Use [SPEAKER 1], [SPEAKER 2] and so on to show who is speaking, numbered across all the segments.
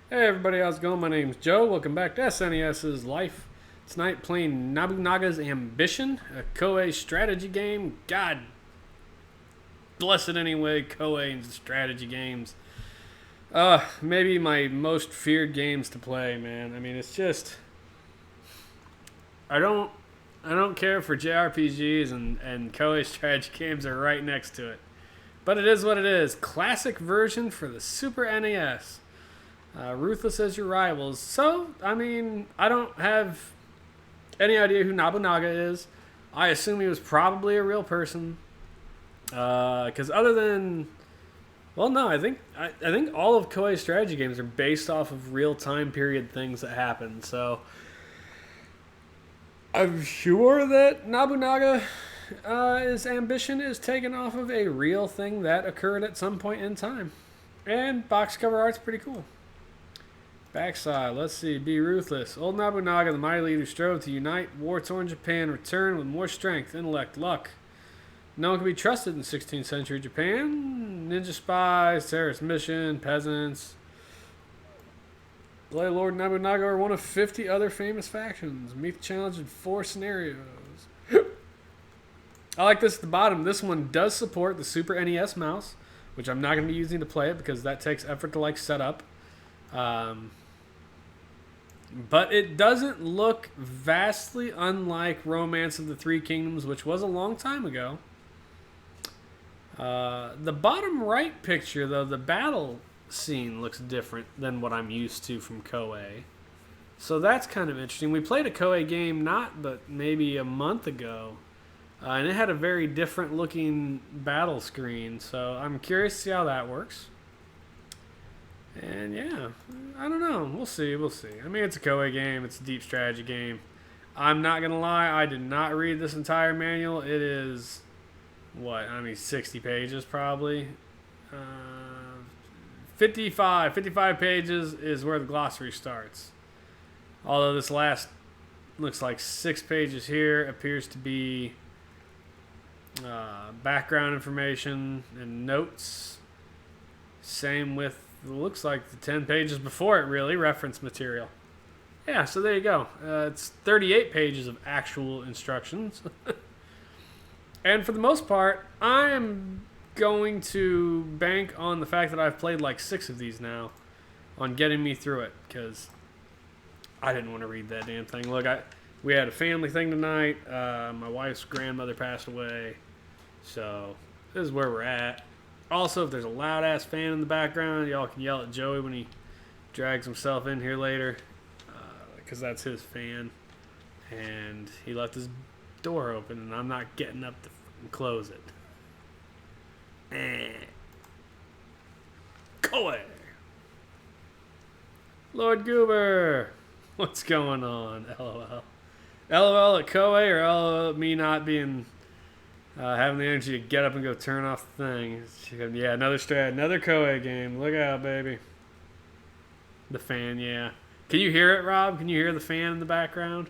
[SPEAKER 1] Hey everybody, how's it going? My name's Joe. Welcome back to SNES's Life. Tonight playing Nobunaga's Ambition, a Koei strategy game. God bless it anyway, Koei and strategy games. Maybe my most feared games to play, man. I mean, it's just I don't I don't care for JRPGs and Koei strategy games are right next to it. But it is what it is. Classic version for the Super NES. Ruthless as your rivals. So, I mean, I don't have any idea who Nobunaga is. I assume he was probably a real person. Because other than, well, no, I think all of Koei's strategy games are based off of real time period things that happen. So, I'm sure that Nobunaga, his ambition is taken off of a real thing that occurred at some point in time. And box cover art's pretty cool. Backside, let's see, be ruthless. Old Nobunaga, the mighty leader, strove to unite war-torn Japan, return with more strength, intellect, luck. No one could be trusted in 16th century Japan. Ninja spies, terrorist mission, peasants. Play Lord Nobunaga or one of 50 other famous factions. Meet the challenge in 4 scenarios. I like this at the bottom. This one does support the Super NES mouse, which I'm not going to be using to play it because that takes effort to set up. But it doesn't look vastly unlike Romance of the Three Kingdoms, which was a long time ago. The bottom right picture, though, the battle scene looks different than what I'm used to from Koei. So that's kind of interesting. We played a Koei game but maybe a month ago. And it had a very different looking battle screen. So I'm curious to see how that works. And yeah, I don't know. We'll see. I mean, it's a Koei game. It's a deep strategy game. I'm not going to lie. I did not read this entire manual. It is, 60 pages probably. 55 pages is where the glossary starts. Although this last looks like 6 pages here appears to be background information and notes. Same with looks like the 10 pages before it, really, reference material. Yeah, so there you go. It's 38 pages of actual instructions. And for the most part, I am going to bank on the fact that I've played like 6 of these now on getting me through it, because I didn't want to read that damn thing. Look, we had a family thing tonight. My wife's grandmother passed away, so this is where we're at. Also, if there's a loud ass fan in the background, y'all can yell at Joey when he drags himself in here later, because that's his fan, and he left his door open, and I'm not getting up to close it. Koei. Lord Goober, what's going on? LOL. LOL at Koei, or LOL at me not being having the energy to get up and go turn off the thing. Yeah, another Koei game. Look out, baby. The fan, yeah. Can you hear it, Rob? Can you hear the fan in the background?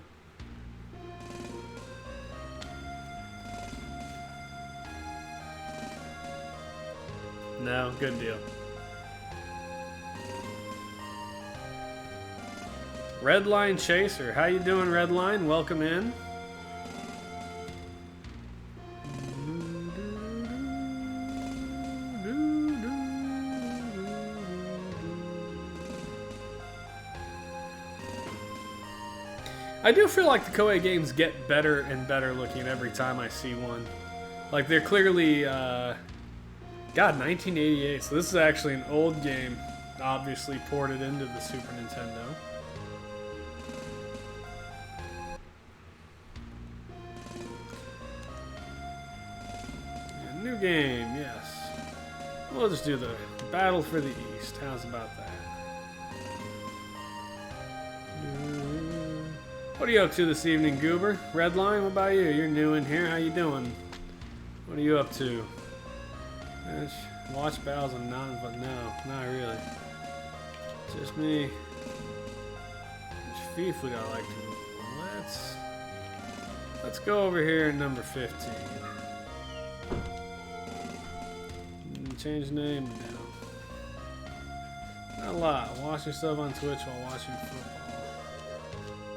[SPEAKER 1] No? Good deal. Redline Chaser. How you doing, Redline? Welcome in. I do feel like the Koei games get better and better looking every time I see one. Like, they're clearly, God, 1988, so this is actually an old game, obviously ported into the Super Nintendo. A new game, yes. We'll just do the Battle for the East. How's about that? What are you up to this evening, Goober? Redline, what about you? You're new in here. How you doing? What are you up to? Watch battles and none, but no, not really. It's just me. Which FIFA would I like to? Let's go over here in number 15. Change name? No. Not a lot. Watch yourself on Twitch while watching football.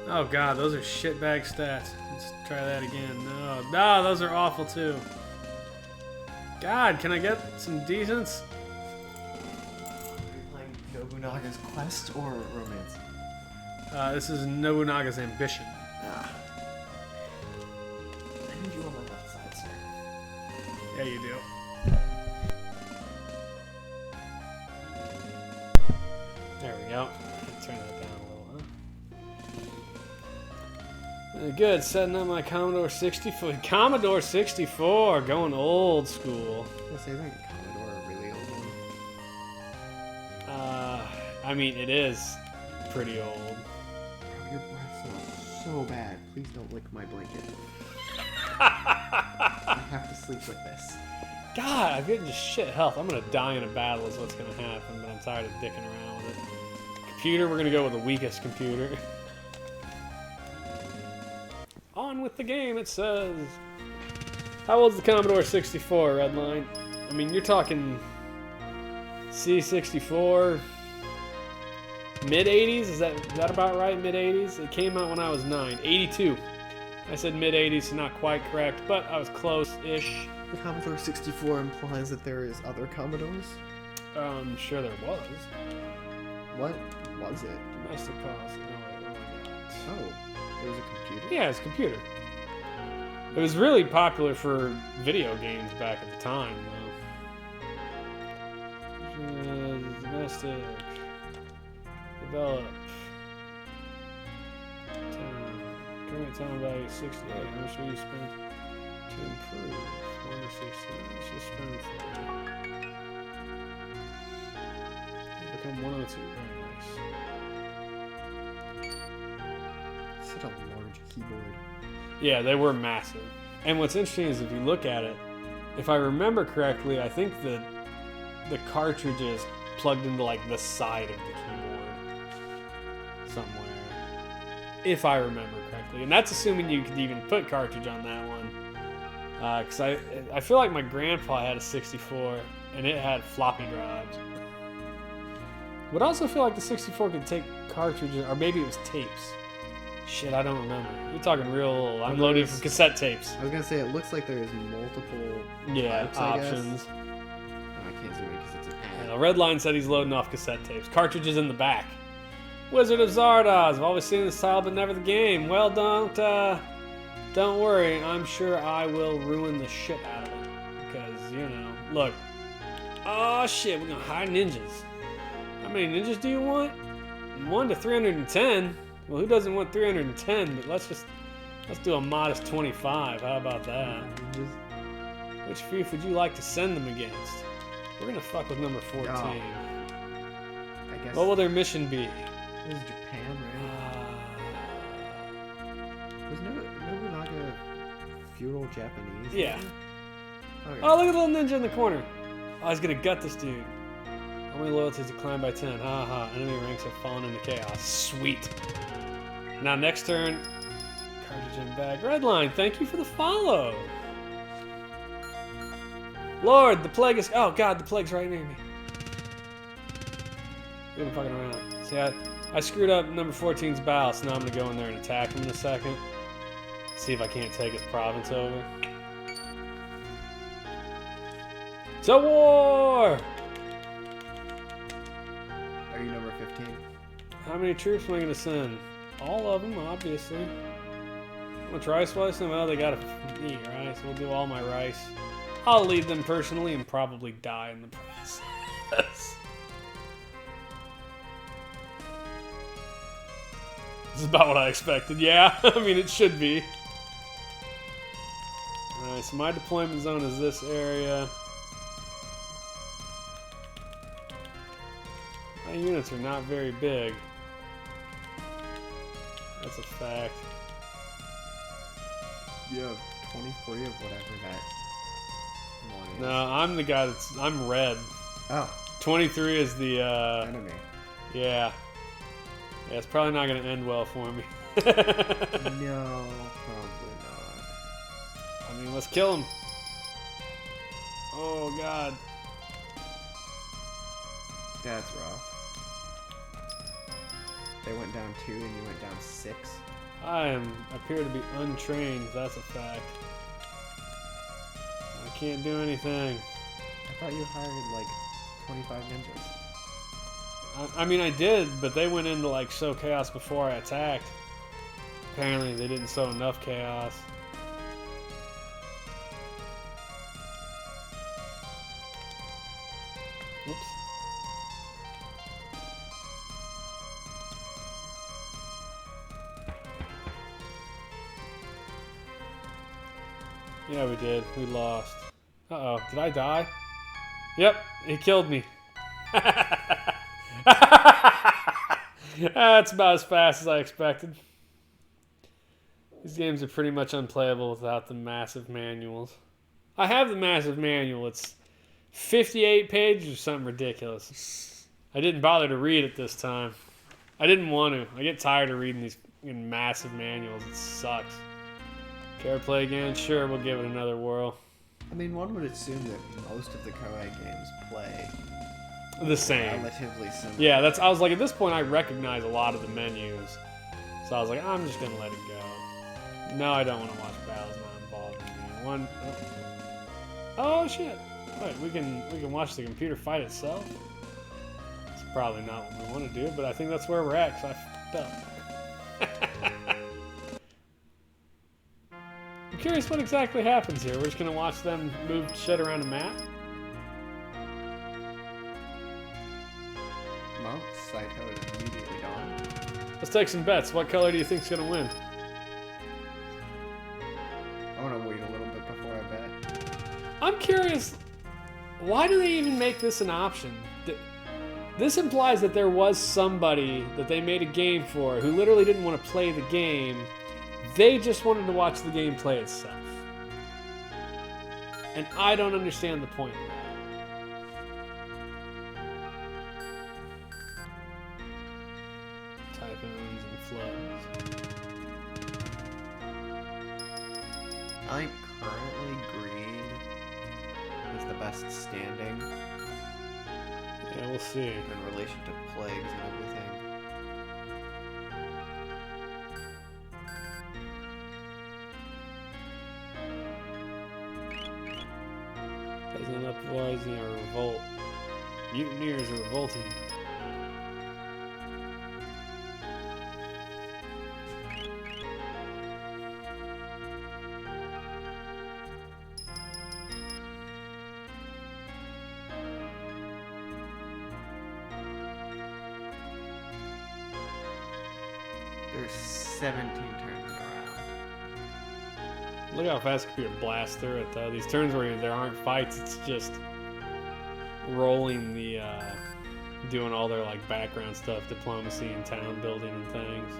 [SPEAKER 1] Oh god, those are shitbag stats. Let's try that again. No, those are awful too. God, can I get some decents?
[SPEAKER 2] Are you playing Nobunaga's Quest or Romance?
[SPEAKER 1] This is Nobunaga's Ambition.
[SPEAKER 2] Ah. I need you on my left side, sir.
[SPEAKER 1] Yeah, you do. There we go. Turn that down a little, huh? Good, setting up my Commodore 64. Commodore 64, going old school.
[SPEAKER 2] I was gonna say, isn't Commodore a really old one?
[SPEAKER 1] I mean, it is pretty old.
[SPEAKER 2] Your breath smells so bad. Please don't lick my blanket. I have to sleep with this.
[SPEAKER 1] God, I'm getting just shit health. I'm gonna die in a battle is what's gonna happen, but I'm tired of dicking around with it. Computer, we're gonna go with the weakest computer. On with the game, it says. How old's the Commodore 64, Redline? I mean, you're talking C64, mid-80s? Is that about right, mid-80s? It came out when I was 9, 82. I said mid-80s, so not quite correct, but I was close-ish.
[SPEAKER 2] The Commodore 64 implies that there is other Commodores?
[SPEAKER 1] Sure there was.
[SPEAKER 2] What was it?
[SPEAKER 1] Domestic cost. No, wait,
[SPEAKER 2] Oh, it was a computer?
[SPEAKER 1] yeah, it's a computer. It was really popular for video games back at the time, though. Domestic. Develop. Current time value 68. How much will you spend to improve? 1 to 60. Let's just spend 30. Become 102. Very nice.
[SPEAKER 2] Such a large keyboard.
[SPEAKER 1] Yeah, they were massive. And what's interesting is if you look at it, if I remember correctly, I think the cartridge is plugged into like the side of the keyboard somewhere. If I remember correctly. And that's assuming you could even put cartridge on that one. Because I feel like my grandpa had a 64 and it had floppy drives. Would also feel like the 64 could take cartridges, or maybe it was tapes. Shit, I don't remember. You're talking real old. I'm loading from cassette tapes.
[SPEAKER 2] I was gonna say, it looks like there's multiple types,
[SPEAKER 1] options.
[SPEAKER 2] I can't zoom in because it's a pan.
[SPEAKER 1] Yeah, Redline said he's loading off cassette tapes. Cartridges in the back. Wizard of Zardoz. I've always seen this title, but never the game. Well, don't worry. I'm sure I will ruin the shit out of it. Because, you know, look. Oh, shit. We're going to hide ninjas. How many ninjas do you want? 1 to 310. Well, who doesn't want 310? But let's do a modest 25. How about that? Which fief would you like to send them against? We're going to fuck with number 14.
[SPEAKER 2] I guess.
[SPEAKER 1] What will their mission be?
[SPEAKER 2] This is Japan, right? Was Nobunaga feudal Japanese?
[SPEAKER 1] Yeah.
[SPEAKER 2] Okay.
[SPEAKER 1] Oh, look at the little ninja in the corner. Oh, he's gonna gut this dude. Only loyalties declined by 10. Ha ha. Enemy ranks have fallen into chaos. Sweet. Now next turn. Cartridge in bag. Redline, thank you for the follow. Lord, the plague is. Oh god, the plague's right near me. We've been fucking around. See, I screwed up number 14's bow, so now I'm gonna go in there and attack him in a second. See if I can't take his province over. It's a war!
[SPEAKER 2] Are you number 15?
[SPEAKER 1] How many troops am I gonna send? All of them, obviously. I'm gonna try slicing them. Well, they gotta eat rice. We'll do all my rice. I'll lead them personally and probably die in the process. This is about what I expected. Yeah, I mean, it should be. Alright, so my deployment zone is this area. My units are not very big. That's a fact.
[SPEAKER 2] You have 23 of whatever that one is.
[SPEAKER 1] No, I'm the guy I'm red.
[SPEAKER 2] Oh.
[SPEAKER 1] 23 is the,
[SPEAKER 2] Enemy.
[SPEAKER 1] yeah. Yeah, it's probably not going to end well for me.
[SPEAKER 2] No, probably not.
[SPEAKER 1] I mean, let's kill him. Oh, God.
[SPEAKER 2] That's rough. They went down 2 and you went down 6.
[SPEAKER 1] appear to be untrained. That's a fact. I can't do anything.
[SPEAKER 2] I thought you hired like 25 ninjas.
[SPEAKER 1] I mean, I did, but they went into like sow chaos before I attacked. Apparently, they didn't sow enough chaos. Whoops. Yeah, we did. We lost. Uh-oh. Did I die? Yep, he killed me. That's about as fast as I expected. These games are pretty much unplayable without the massive manuals. I have the massive manual. It's 58 pages or something ridiculous. I didn't bother to read it this time. I didn't want to. I get tired of reading these massive manuals. It sucks. Care to play again? Sure, we'll give it another whirl.
[SPEAKER 2] I mean, one would assume that most of the Koei games play
[SPEAKER 1] the same.
[SPEAKER 2] Relatively similar.
[SPEAKER 1] Yeah, I was like, at this point, I recognize a lot of the menus. So I was like, I'm just going to let it go. No, I don't want to watch battles not involved in me. Oh, shit. Wait, we can watch the computer fight itself? It's probably not what we want to do, but I think that's where we're at, because I fucked up. I'm curious what exactly happens here. We're just going to watch them move shit around a map?
[SPEAKER 2] Well, Saito is immediately gone.
[SPEAKER 1] Let's take some bets. What color do you think's going to win?
[SPEAKER 2] I want to wait a little bit before I bet.
[SPEAKER 1] I'm curious, why do they even make this an option? This implies that there was somebody that they made a game for who literally didn't want to play the game. They just wanted to watch the game play itself. And I don't understand the point of that. Typhoons and floods.
[SPEAKER 2] I think currently green is the best standing
[SPEAKER 1] Yeah, we'll see.
[SPEAKER 2] in relation to plagues and everything.
[SPEAKER 1] Peasant uprising or revolt. Mutineers are revolting.
[SPEAKER 2] There's 17 turns in a round.
[SPEAKER 1] Look how fast computer blasts through it, though. These turns where there aren't fights, it's just rolling the, doing all their like background stuff, diplomacy and town building and things.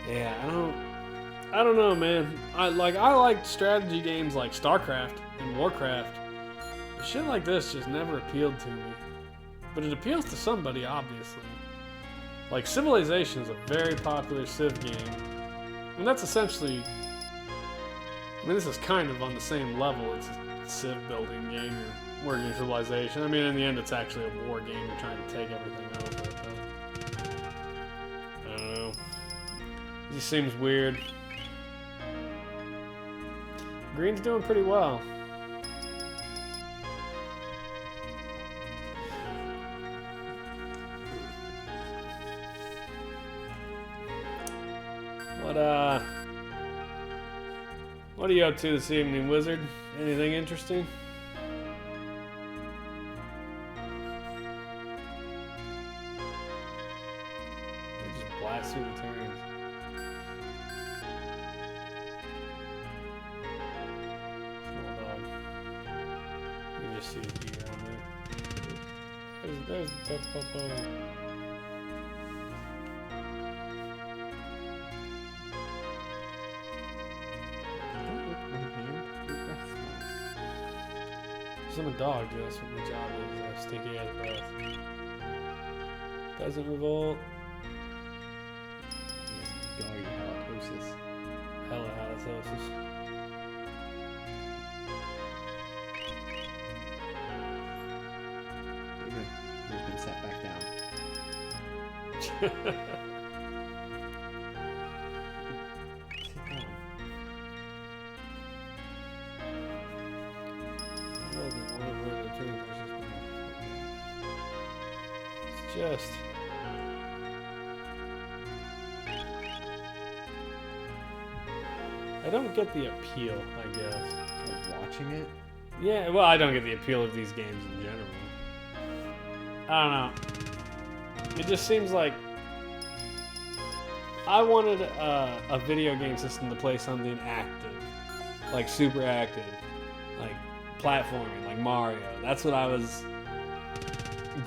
[SPEAKER 1] Yeah, I don't know, man. I like strategy games like StarCraft and Warcraft. But shit like this just never appealed to me. But it appeals to somebody, obviously. Like, Civilization is a very popular Civ game. And that's essentially... I mean, this is kind of on the same level. It's a Civ building game. You're working Civilization. I mean, in the end, it's actually a war game. You're trying to take everything over. But I don't know. It just seems weird. Green's doing pretty well. What are you up to this evening, Wizard? Anything interesting? They just blast through the turns. Small dog. You can just see his gear on there. There's the Popo. I'm a dog, dude. That's what my job is. I have stinky ass breath. Doesn't revolt.
[SPEAKER 2] Yes, doggy halitosis.
[SPEAKER 1] Hella halitosis.
[SPEAKER 2] Even
[SPEAKER 1] It's just. I don't get the appeal, I guess.
[SPEAKER 2] Of watching it?
[SPEAKER 1] Yeah, well, I don't get the appeal of these games in general. I don't know. It just seems like I wanted a video game system to play something active, like super active, like platforming, like Mario. That's what I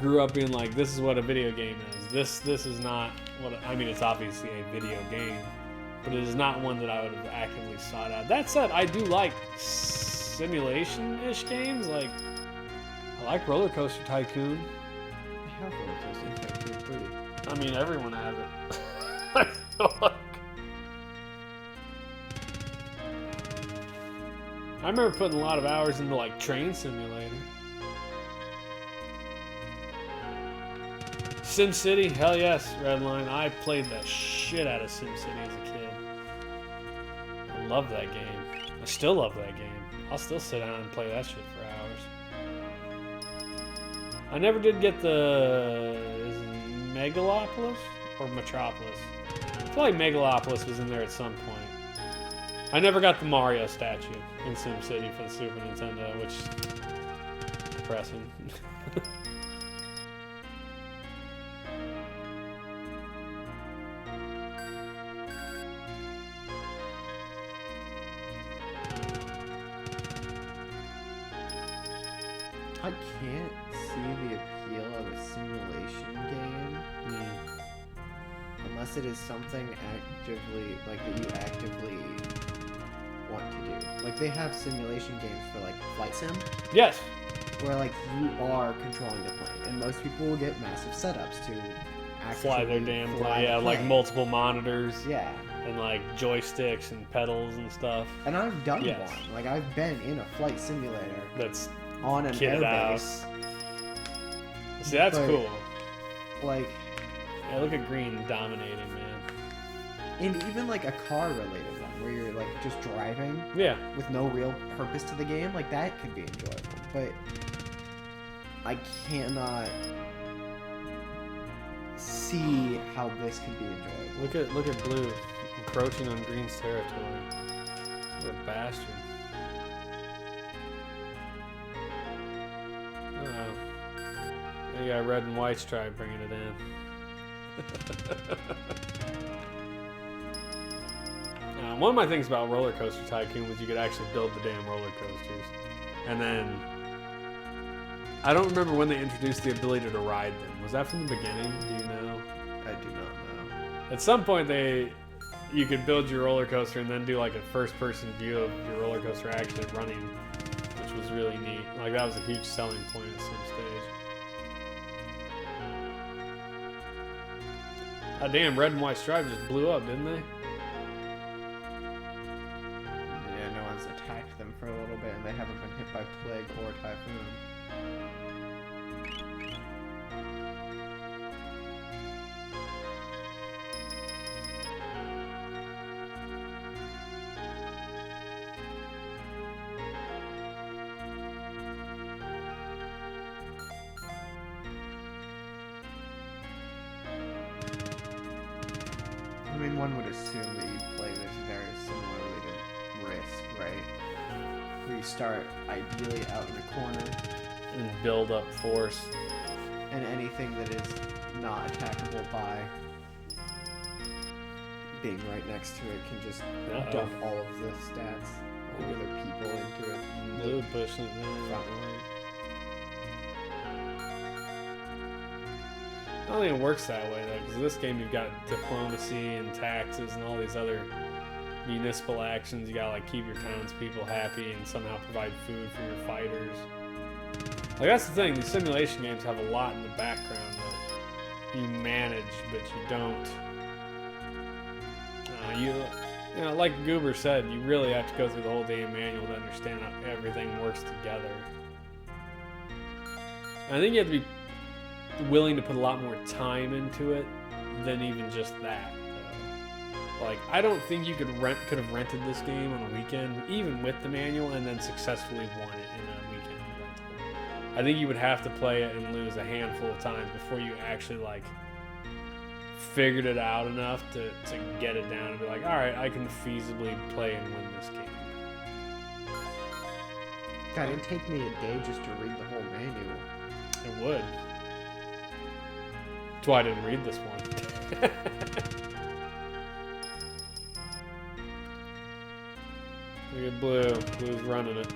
[SPEAKER 1] grew up in. Like, this is what a video game is. This is not what I mean. It's obviously a video game, but it is not one that I would have actively sought out. That said, I do like simulation-ish games. Like, I like Roller Coaster Tycoon.
[SPEAKER 2] I have Roller Coaster Tycoon 3.
[SPEAKER 1] I mean, everyone has it. I feel like. I remember putting a lot of hours into like Train Simulator. SimCity, hell yes, Redline. I played the shit out of SimCity as a kid. I love that game. I still love that game. I'll still sit down and play that shit for hours. I never did get the Megalopolis or Metropolis. I feel like Megalopolis was in there at some point. I never got the Mario statue in SimCity for the Super Nintendo, which is depressing.
[SPEAKER 2] I can't see the appeal of a simulation game unless it is something actively, like, that you actively want to do. Like, they have simulation games for, like, Flight Sim,
[SPEAKER 1] Yes.
[SPEAKER 2] where, like, you are controlling the plane, and most people will get massive setups to actually
[SPEAKER 1] Fly their damn
[SPEAKER 2] fly
[SPEAKER 1] plane. Yeah,
[SPEAKER 2] the
[SPEAKER 1] like
[SPEAKER 2] plane.
[SPEAKER 1] multiple monitors
[SPEAKER 2] Yeah,
[SPEAKER 1] and like joysticks and pedals and stuff.
[SPEAKER 2] and I've done
[SPEAKER 1] Yes.
[SPEAKER 2] one. Like, I've been in a flight simulator
[SPEAKER 1] That's
[SPEAKER 2] on an
[SPEAKER 1] kitted out.
[SPEAKER 2] airbase.
[SPEAKER 1] see, that's
[SPEAKER 2] But-
[SPEAKER 1] cool.
[SPEAKER 2] Like,
[SPEAKER 1] Yeah, look at Green dominating, man.
[SPEAKER 2] and even, like, a car-related one, where you're, like, just driving
[SPEAKER 1] Yeah.
[SPEAKER 2] with no real purpose to the game, like, that could be enjoyable. But I cannot see how this could be enjoyable.
[SPEAKER 1] Look at Blue encroaching on Green's territory. What a bastard. Oh. You got Red and White Stripe bringing it in. One of my things about Roller Coaster Tycoon was you could actually build the damn roller coasters. And then, I don't remember when they introduced the ability to ride them. Was that from the beginning? Do you know?
[SPEAKER 2] I do not know.
[SPEAKER 1] At some point, you could build your roller coaster and then do like a first-person view of your roller coaster actually running, which was really neat. Like, that was a huge selling point at some stage. God damn, Red and White Stripe just blew up, didn't they?
[SPEAKER 2] Yeah, no one's attacked them for a little bit, and they haven't been hit by plague or typhoon. I mean, one would assume that you play this very similarly to Risk, right? Where you start ideally out in a corner,
[SPEAKER 1] And build up force.
[SPEAKER 2] and anything that is not attackable by being right next to it can just
[SPEAKER 1] Uh-oh.
[SPEAKER 2] dump all of the stats of other people into it.
[SPEAKER 1] Blue pushing it down.
[SPEAKER 2] Front line.
[SPEAKER 1] I don't think it works that way though, because in this game you've got diplomacy and taxes and all these other municipal actions. You gotta like keep your townspeople happy and somehow provide food for your fighters. Like, that's the thing. These simulation games have a lot in the background that you manage, but you don't. You know, like Goober said, you really have to go through the whole damn manual to understand how everything works together. And I think you have to be willing to put a lot more time into it than even just that. Though. Like, I don't think you could have rented this game on a weekend, even with the manual, and then successfully won it in a weekend rental. I think you would have to play it and lose a handful of times before you actually like figured it out enough to get it down and be like, all right, I can feasibly play and win this game.
[SPEAKER 2] God, it'd take me a day just to read the whole manual.
[SPEAKER 1] It would. That's why I didn't read this one. Look at Blue. Blue's running it.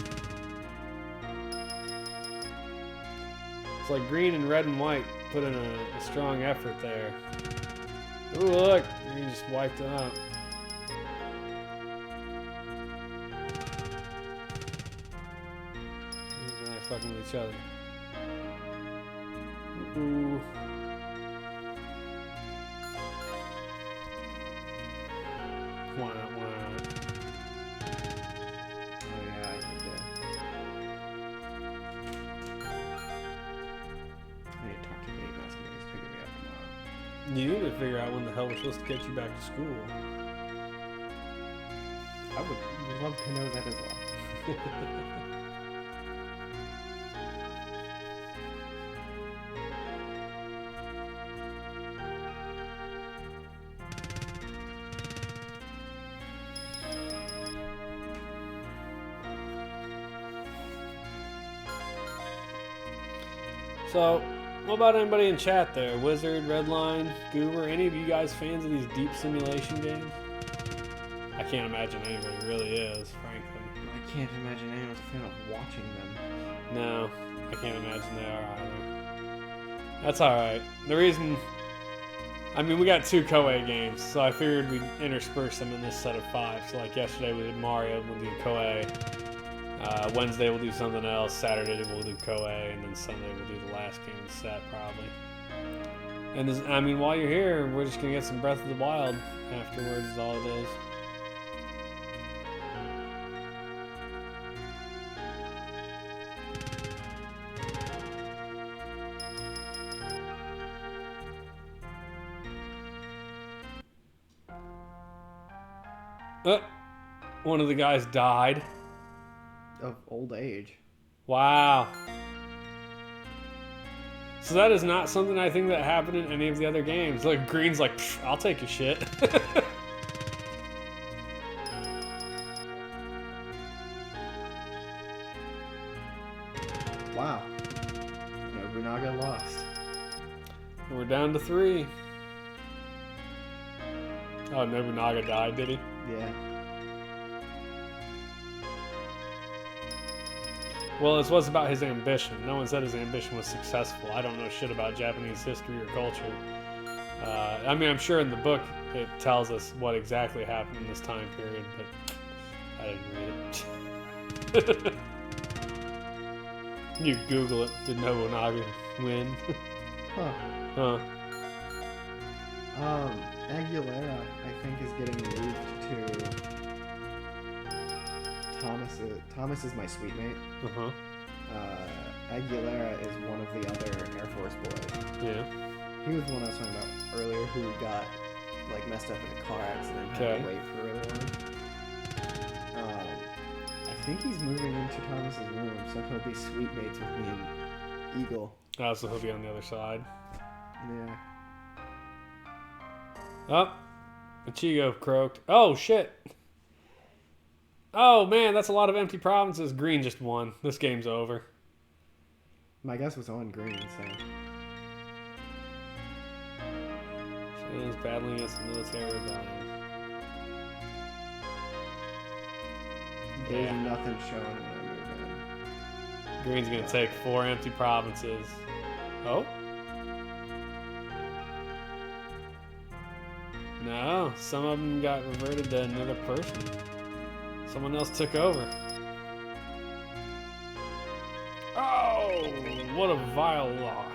[SPEAKER 1] It's like green and red and white put in a strong effort there. Ooh, look! Green just wiped it out. They're fucking with each other. Ooh. Why not?
[SPEAKER 2] Oh yeah, I think that. I need to talk to Nate about something. He's picking me up tomorrow.
[SPEAKER 1] You need to figure out when the hell we're supposed to get you back to school.
[SPEAKER 2] I would love to know that as well.
[SPEAKER 1] So, what about anybody in chat there? Wizard, Redline, Goober, any of you guys fans of these deep simulation games? I can't imagine anybody really is, frankly.
[SPEAKER 2] I can't imagine anyone's a fan of watching them.
[SPEAKER 1] No, I can't imagine they are either. That's alright. The reason... I mean, we got 2 Koei games, so I figured we'd intersperse them in this set of 5. So like yesterday we did Mario, we'll do Koei. Wednesday we'll do something else, Saturday we'll do Koei, and then Sunday we'll do the last game of the set, probably. And this, I mean, while you're here, we're just gonna get some Breath of the Wild afterwards, is all it is. One of the guys died.
[SPEAKER 2] Of old age.
[SPEAKER 1] Wow. So that is not something I think that happened in any of the other games. Like, Green's like, I'll take your shit.
[SPEAKER 2] Wow. Nobunaga lost.
[SPEAKER 1] And we're down to 3. Oh, Nobunaga died, did he?
[SPEAKER 2] Yeah.
[SPEAKER 1] Well, this was about his ambition. No one said his ambition was successful. I don't know shit about Japanese history or culture. I mean, I'm sure in the book it tells us what exactly happened in this time period, but I didn't read it. You Google it. Did Nobunaga win?
[SPEAKER 2] Huh.
[SPEAKER 1] Huh.
[SPEAKER 2] Aguilera, I think, is getting moved to Thomas is my sweet mate.
[SPEAKER 1] Uh-huh.
[SPEAKER 2] Aguilera is one of the other Air Force boys.
[SPEAKER 1] Yeah.
[SPEAKER 2] He was the one I was talking about earlier who got like messed up in a car accident and had to wait for really long. I think he's moving into Thomas's room, so he'll be sweet mates with me and Eagle.
[SPEAKER 1] Oh, so he'll be on the other side.
[SPEAKER 2] Yeah.
[SPEAKER 1] Oh, Ichigo croaked. Oh, shit. Oh, man, that's a lot of empty provinces. Green just won. This game's over.
[SPEAKER 2] My guess was on green, so...
[SPEAKER 1] She is battling against the military rebellion.
[SPEAKER 2] There's
[SPEAKER 1] Yeah.
[SPEAKER 2] nothing showing when I move in.
[SPEAKER 1] Green's gonna take 4 empty provinces. Oh? No, some of them got reverted to another person. Someone else took over. Oh, what a vile loss.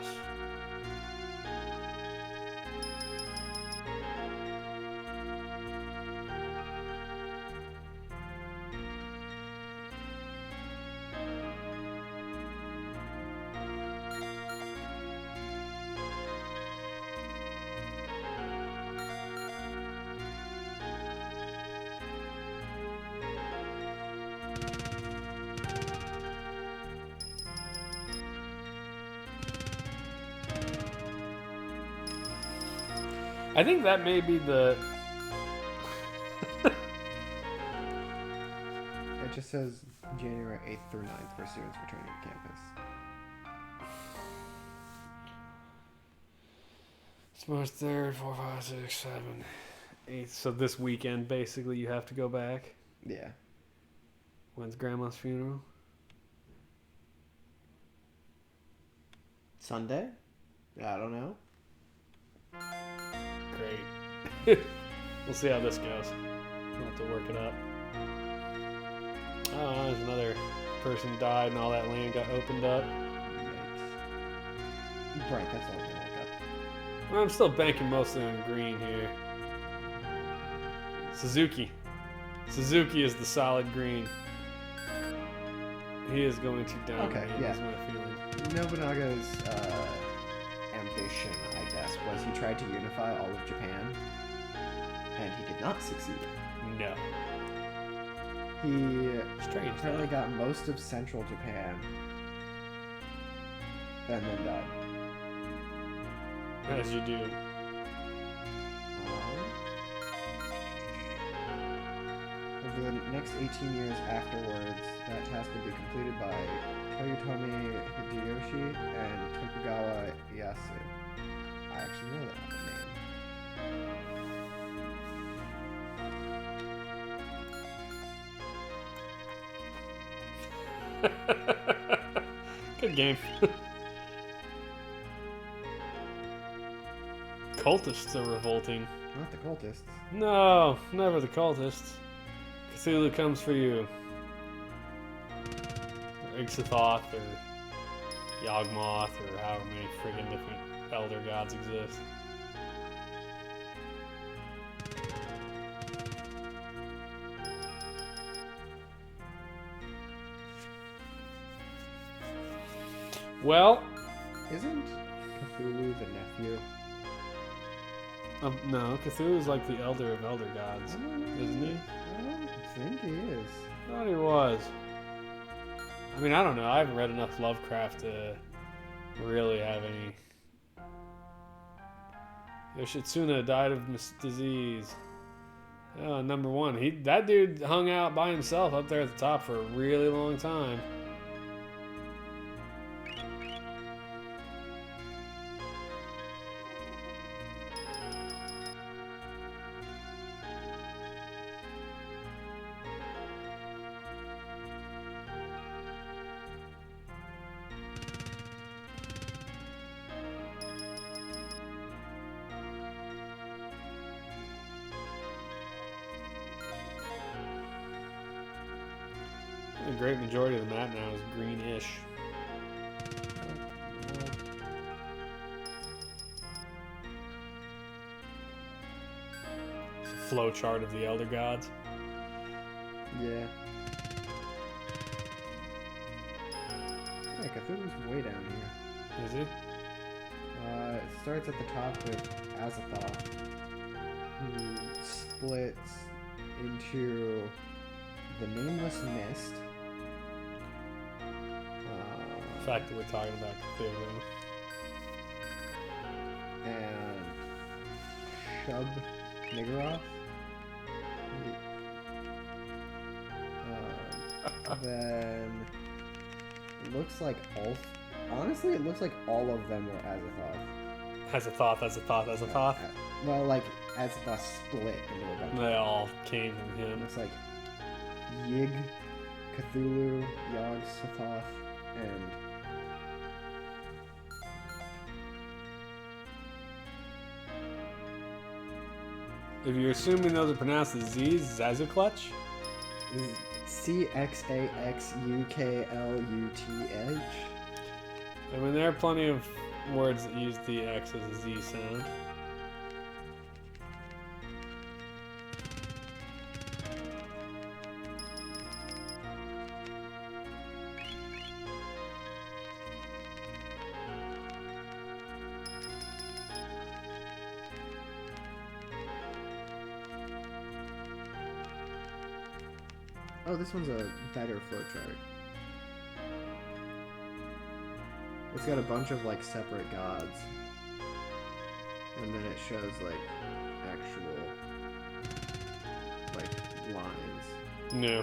[SPEAKER 1] I think that may be the.
[SPEAKER 2] It just says January 8th through 9th for students returning to campus.
[SPEAKER 1] It's March 3rd, 4, 5, 6, 7, 8. So this weekend, basically, you have to go back.
[SPEAKER 2] Yeah.
[SPEAKER 1] When's Grandma's funeral?
[SPEAKER 2] Sunday? I don't know.
[SPEAKER 1] Great. We'll see how this goes. We'll have to work it up. Oh, there's another person died and all that land got opened up.
[SPEAKER 2] Yikes. Right, that's all I'm gonna look up.
[SPEAKER 1] Well, I'm still banking mostly on green here. Suzuki. Suzuki is the solid green. He is going to down.
[SPEAKER 2] Okay,
[SPEAKER 1] me,
[SPEAKER 2] yeah.
[SPEAKER 1] is my feeling.
[SPEAKER 2] Nobunaga's ambition, I guess, was he tried to unify all of Japan, and he did not succeed.
[SPEAKER 1] No.
[SPEAKER 2] He
[SPEAKER 1] Strange.
[SPEAKER 2] apparently got most of central Japan, and then died.
[SPEAKER 1] As you do.
[SPEAKER 2] Over the next 18 years afterwards, that task would be completed by Toyotomi Hideyoshi and Tokugawa Ieyasu. I actually know that
[SPEAKER 1] name. Good game. Cultists are revolting.
[SPEAKER 2] Not the cultists.
[SPEAKER 1] No, never the cultists. Cthulhu comes for you. Or Ixathoth or Yawgmoth or however many friggin' different elder gods exist. Well,
[SPEAKER 2] Isn't Cthulhu the nephew?
[SPEAKER 1] no, Cthulhu's like the elder of elder gods, isn't he?
[SPEAKER 2] I don't think he is.
[SPEAKER 1] I thought he was. I mean, I don't know. I haven't read enough Lovecraft to really have any. Yoshitsuna died of disease. Number one. That dude hung out by himself up there at the top for a really long time. The great majority of the map now is greenish. It's a flow chart of the elder gods.
[SPEAKER 2] Yeah. Yeah, Cthulhu's way down here.
[SPEAKER 1] Is he?
[SPEAKER 2] It starts at the top with Azathoth, who splits into the Nameless Mist.
[SPEAKER 1] The fact that we're talking about Cthulhu.
[SPEAKER 2] And Shub Niggurath. Then it looks like honestly, it looks like all of them were Azathoth.
[SPEAKER 1] Azathoth.
[SPEAKER 2] Well, like Azathoth split into a bunch.
[SPEAKER 1] They all came from him.
[SPEAKER 2] Looks like Yig, Cthulhu, Yog Sothoth, and
[SPEAKER 1] If you're assuming those are pronounced as Z's, Zazuklutch?
[SPEAKER 2] CXAXUKLUTH.
[SPEAKER 1] I mean, there are plenty of words that use the X as a Z sound.
[SPEAKER 2] Oh, this one's a better flowchart. It's got a bunch of like separate gods. And and then it shows like actual like lines.
[SPEAKER 1] No.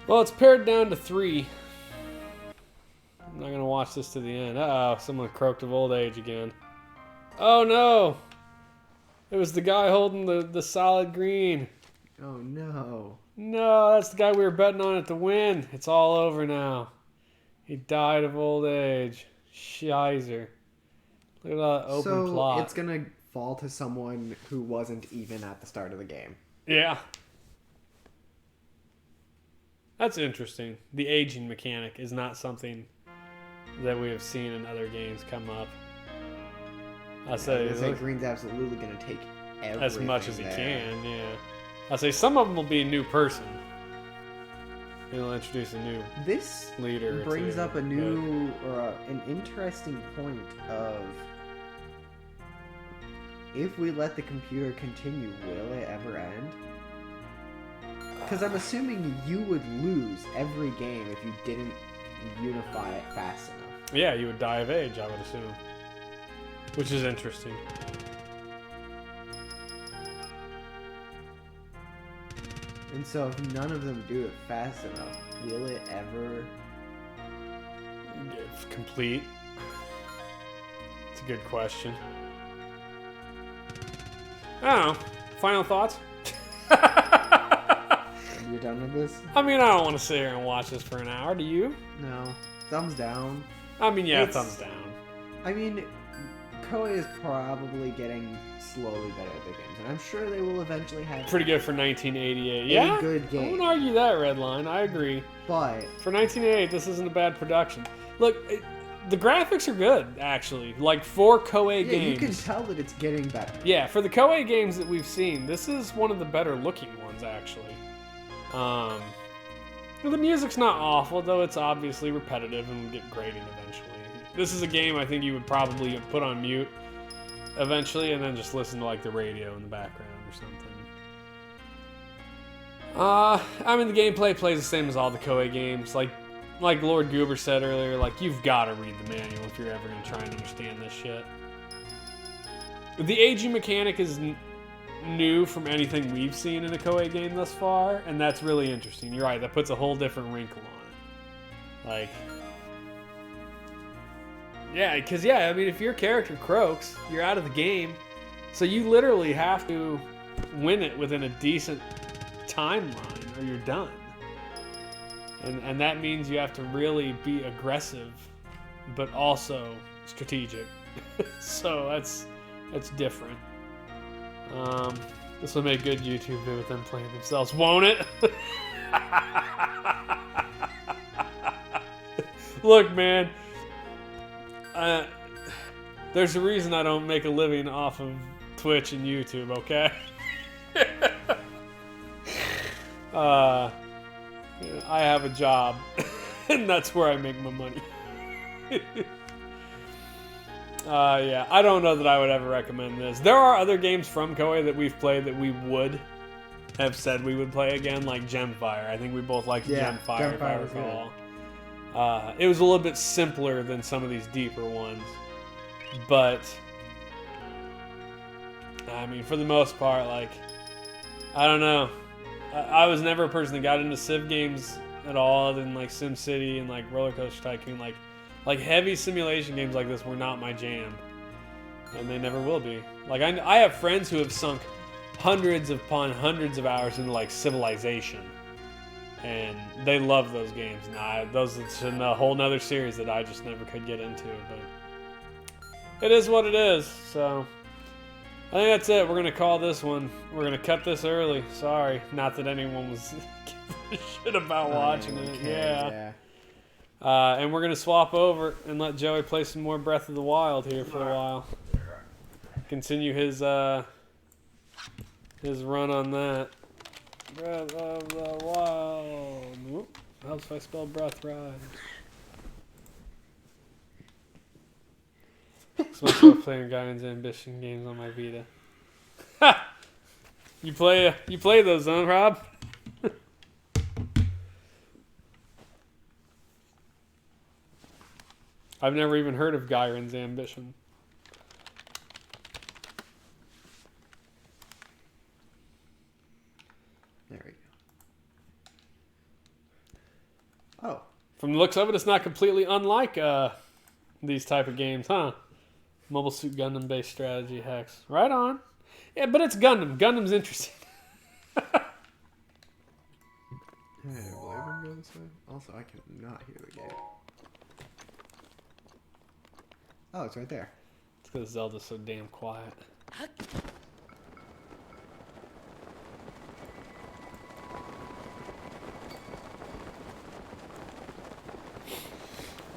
[SPEAKER 1] Well, it's pared down to 3. I'm not gonna watch this to the end. Uh-oh, someone croaked of old age again. Oh no! It was the guy holding the solid green.
[SPEAKER 2] Oh no.
[SPEAKER 1] No, that's the guy we were betting on it to win. It's all over now. He died of old age. Shizer. Look at that open plot.
[SPEAKER 2] So it's gonna fall to someone who wasn't even at the start of the game.
[SPEAKER 1] Yeah. That's interesting. The aging mechanic is not something that we have seen in other games come up. I'll say
[SPEAKER 2] Green's absolutely going to take everything
[SPEAKER 1] as much as he
[SPEAKER 2] there.
[SPEAKER 1] can, yeah. I'll say some of them will be a new person. He'll introduce a new leader.
[SPEAKER 2] This brings up a new, an interesting point of, if we let the computer continue, will it ever end? Because I'm assuming you would lose every game if you didn't unify it fast enough.
[SPEAKER 1] Yeah, you would die of age, I would assume. Which is interesting.
[SPEAKER 2] And so if none of them do it fast enough, will it ever
[SPEAKER 1] complete? It's a good question. I don't know. Final thoughts?
[SPEAKER 2] You're done with this?
[SPEAKER 1] I mean, I don't want to sit here and watch this for an hour. Do you?
[SPEAKER 2] No. Thumbs down.
[SPEAKER 1] I mean, yeah, thumbs down.
[SPEAKER 2] I mean, Koei is probably getting slowly better at their games, and I'm sure they will eventually have
[SPEAKER 1] pretty good for 1988. Yeah,
[SPEAKER 2] a good game.
[SPEAKER 1] I wouldn't argue that, Redline. I agree.
[SPEAKER 2] But
[SPEAKER 1] for 1988, this isn't a bad production. Look, the graphics are good, actually. Like for Koei games,
[SPEAKER 2] you can tell that it's getting better.
[SPEAKER 1] Yeah, for the Koei games that we've seen, this is one of the better looking ones, actually. The music's not awful, though it's obviously repetitive and will get grading eventually. This is a game I think you would probably put on mute eventually and then just listen to like the radio in the background or something. I mean, the gameplay plays the same as all the Koei games. Like Lord Goober said earlier, like you've got to read the manual if you're ever going to try and understand this shit. The aging mechanic is new from anything we've seen in a Koei game thus far, and that's really interesting. You're right, that puts a whole different wrinkle on it. Like, yeah, because, I mean, if your character croaks, you're out of the game, so you literally have to win it within a decent timeline, or you're done. And that means you have to really be aggressive, but also strategic. So that's different. This will make a good YouTube video with them playing themselves, won't it? Look, man. There's a reason I don't make a living off of Twitch and YouTube, okay? I have a job, and that's where I make my money. Yeah, I don't know that I would ever recommend this. There are other games from Koei that we've played that we would have said we would play again, like Gemfire. I think we both liked Gemfire, if I recall. It was a little bit simpler than some of these deeper ones. But, I mean, for the most part, like, I don't know. I was never a person that got into Civ games at all, other than, like, SimCity and, like, Roller Coaster Tycoon. Like heavy simulation games like this were not my jam, and they never will be. Like I have friends who have sunk hundreds upon hundreds of hours into like Civilization, and they love those games. And those it's in a whole nother series that I just never could get into. But it is what it is. So I think that's it. We're gonna call this one. We're gonna cut this early. Sorry, not that anyone was giving a shit about watching it. Yeah. And we're going to swap over and let Joey play some more Breath of the Wild here for a while. Continue his run on that. Breath of the Wild. Whoop. Helps if I spell breath right. So I'm playing Gaian's Ambition games on my Vita. Ha! You play those, huh, Rob? I've never even heard of Gyron's Ambition.
[SPEAKER 2] There we go. Oh.
[SPEAKER 1] From the looks of it, it's not completely unlike these type of games, huh? Mobile Suit Gundam based strategy hacks. Right on. Yeah, but it's Gundam. Gundam's interesting.
[SPEAKER 2] Yeah, will I even go this way? Also, I cannot hear the game. Oh, it's right there.
[SPEAKER 1] It's because Zelda's so damn quiet.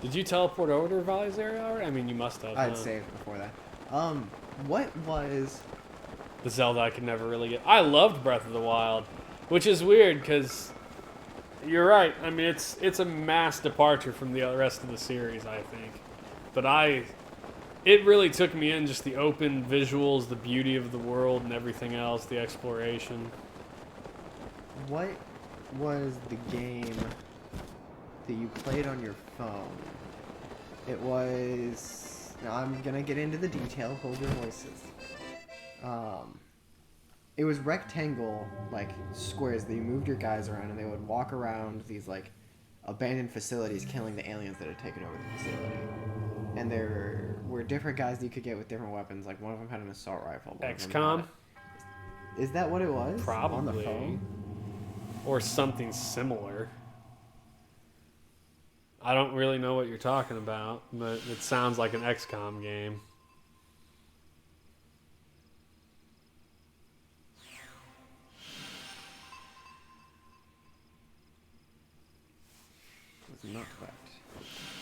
[SPEAKER 1] Did you teleport over to Rivali's area already? I mean, you must have.
[SPEAKER 2] I'd saved before that. What was...
[SPEAKER 1] The Zelda I could never really get. I loved Breath of the Wild, which is weird because you're right. I mean, it's a mass departure from the rest of the series, I think. But it really took me in, just the open visuals, the beauty of the world and everything else, the exploration.
[SPEAKER 2] What was the game that you played on your phone? It was... Now I'm gonna get into the detail. Hold your voices. It was rectangle, like, squares that you moved your guys around, and they would walk around these, like, abandoned facilities killing the aliens that had taken over the facility. And there were different guys that you could get with different weapons. Like, one of them had an assault rifle.
[SPEAKER 1] XCOM?
[SPEAKER 2] Is that what it was?
[SPEAKER 1] Probably.
[SPEAKER 2] On the phone?
[SPEAKER 1] Or something similar. I don't really know what you're talking about, but it sounds like an XCOM game.
[SPEAKER 2] Not correct.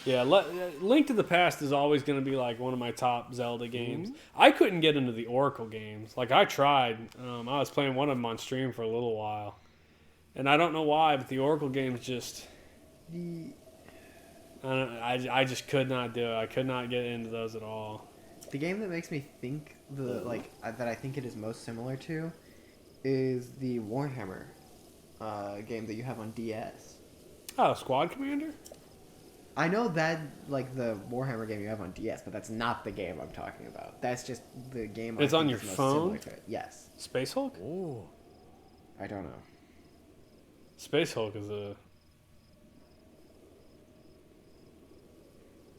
[SPEAKER 1] Yeah, Link to the Past is always going to be like one of my top Zelda games. I couldn't get into the Oracle games. Like, I tried. I was playing one of them on stream for a little while. And I don't know why, but the Oracle games just... I just could not do it. I could not get into those at all.
[SPEAKER 2] The game that makes me think that I think it is most similar to is the Warhammer game that you have on DS.
[SPEAKER 1] Oh, Squad Commander?
[SPEAKER 2] I know that, like, the Warhammer game you have on DS, but that's not the game I'm talking about. That's just the game
[SPEAKER 1] it's
[SPEAKER 2] I
[SPEAKER 1] on
[SPEAKER 2] think
[SPEAKER 1] your
[SPEAKER 2] is most
[SPEAKER 1] phone?
[SPEAKER 2] similar to it. Yes.
[SPEAKER 1] Space Hulk?
[SPEAKER 2] Ooh. I don't know.
[SPEAKER 1] Space Hulk is a...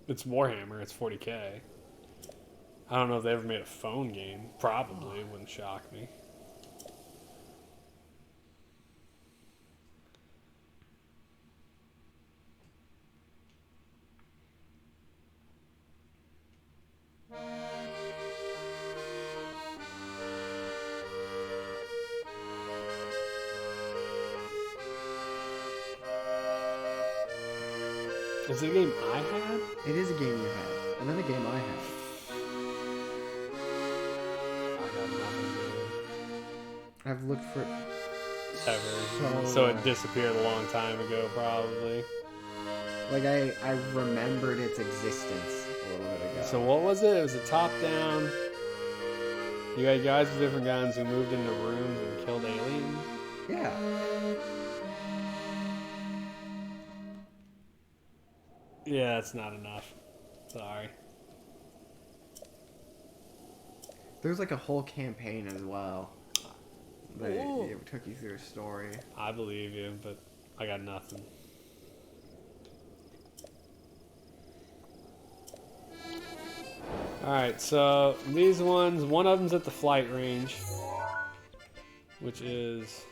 [SPEAKER 1] It's Warhammer. It's 40K. I don't know if they ever made a phone game. Probably. It wouldn't shock me. Is it a game I had?
[SPEAKER 2] It is a game you had. Another game I had.
[SPEAKER 1] I got nothing
[SPEAKER 2] I've looked for...
[SPEAKER 1] ever. So it disappeared a long time ago, probably.
[SPEAKER 2] Like, I remembered its existence a little bit ago.
[SPEAKER 1] So what was it? It was a top-down... You had guys with different guns who moved into rooms and killed aliens?
[SPEAKER 2] Yeah.
[SPEAKER 1] Yeah, that's not enough. Sorry.
[SPEAKER 2] There's like a whole campaign as well. It took you through a story.
[SPEAKER 1] I believe you, but I got nothing. Alright, so these ones, one of them's at the flight range, which is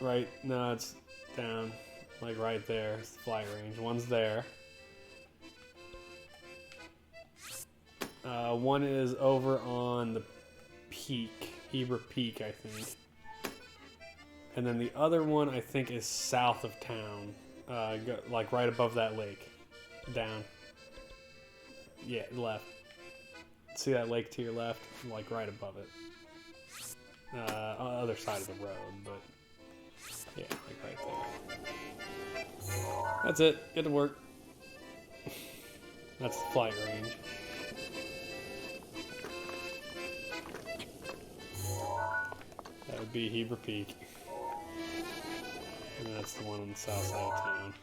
[SPEAKER 1] right, no, it's down, like right there, it's the flight range. One's there. One is over on the peak, Heber Peak, I think. And then the other one, I think, is south of town, like right above that lake, down. Yeah, left. See that lake to your left? Like right above it. On the other side of the road, but yeah, like right there. That's it. Get to work. That's the flight range. That would be Heber Peak. And that's the one on the south side of town.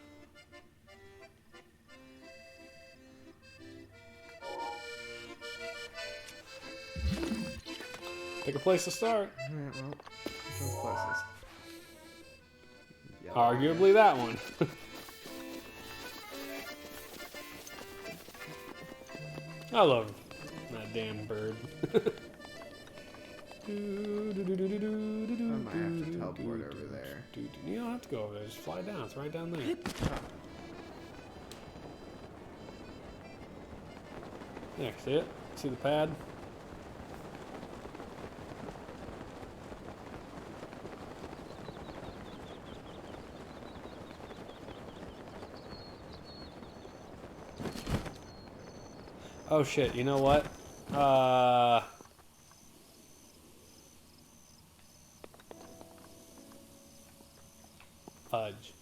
[SPEAKER 1] Pick a place to start.
[SPEAKER 2] Alright, well, those places. Yep.
[SPEAKER 1] Arguably that one. I love that damn bird.
[SPEAKER 2] I might have to teleport over there.
[SPEAKER 1] You don't have to go over there. Just fly down. It's right down there. Yeah, see it? See the pad? Oh shit, you know what? Fudge.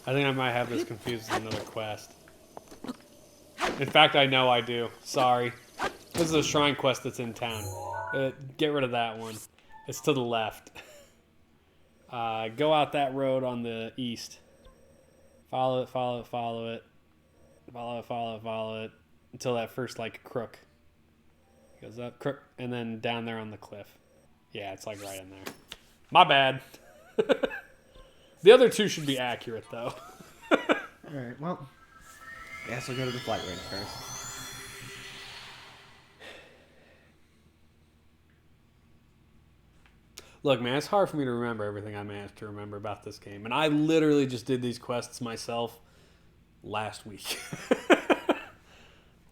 [SPEAKER 1] I think I might have this confused with another quest. In fact, I know I do. Sorry. This is a shrine quest that's in town. Get rid of that one. It's to the left. Go out that road on the east. Follow it, follow it, follow it. Follow it, follow it, follow it. Until that first, like, crook. Goes up, crook, and then down there on the cliff. Yeah, it's like right in there. My bad. The other two should be accurate, though.
[SPEAKER 2] Alright, well. Guess I'll go to the flight range first.
[SPEAKER 1] Look, man, it's hard for me to remember everything I managed to remember about this game. And I literally just did these quests myself last week.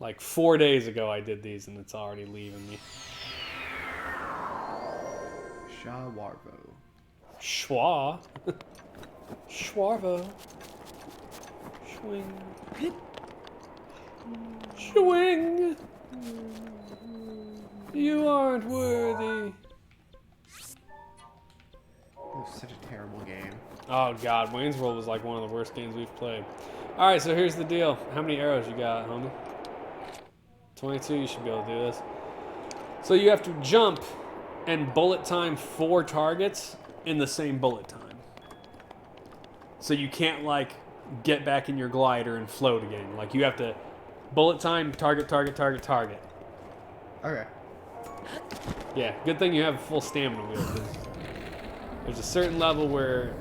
[SPEAKER 1] Like 4 days ago I did these, and it's already leaving me.
[SPEAKER 2] Shawarvo.
[SPEAKER 1] Schwa. Schwarvo. Swing. Swing. You aren't worthy.
[SPEAKER 2] It was such a terrible game.
[SPEAKER 1] Oh god, Wayne's World was like one of the worst games we've played. Alright, so here's the deal. How many arrows you got, homie? 22, you should be able to do this. So you have to jump and bullet time 4 targets in the same bullet time. So you can't, like, get back in your glider and float again. Like, you have to bullet time, target, target, target, target.
[SPEAKER 2] Okay.
[SPEAKER 1] Yeah, good thing you have a full stamina wheel, because there's a certain level where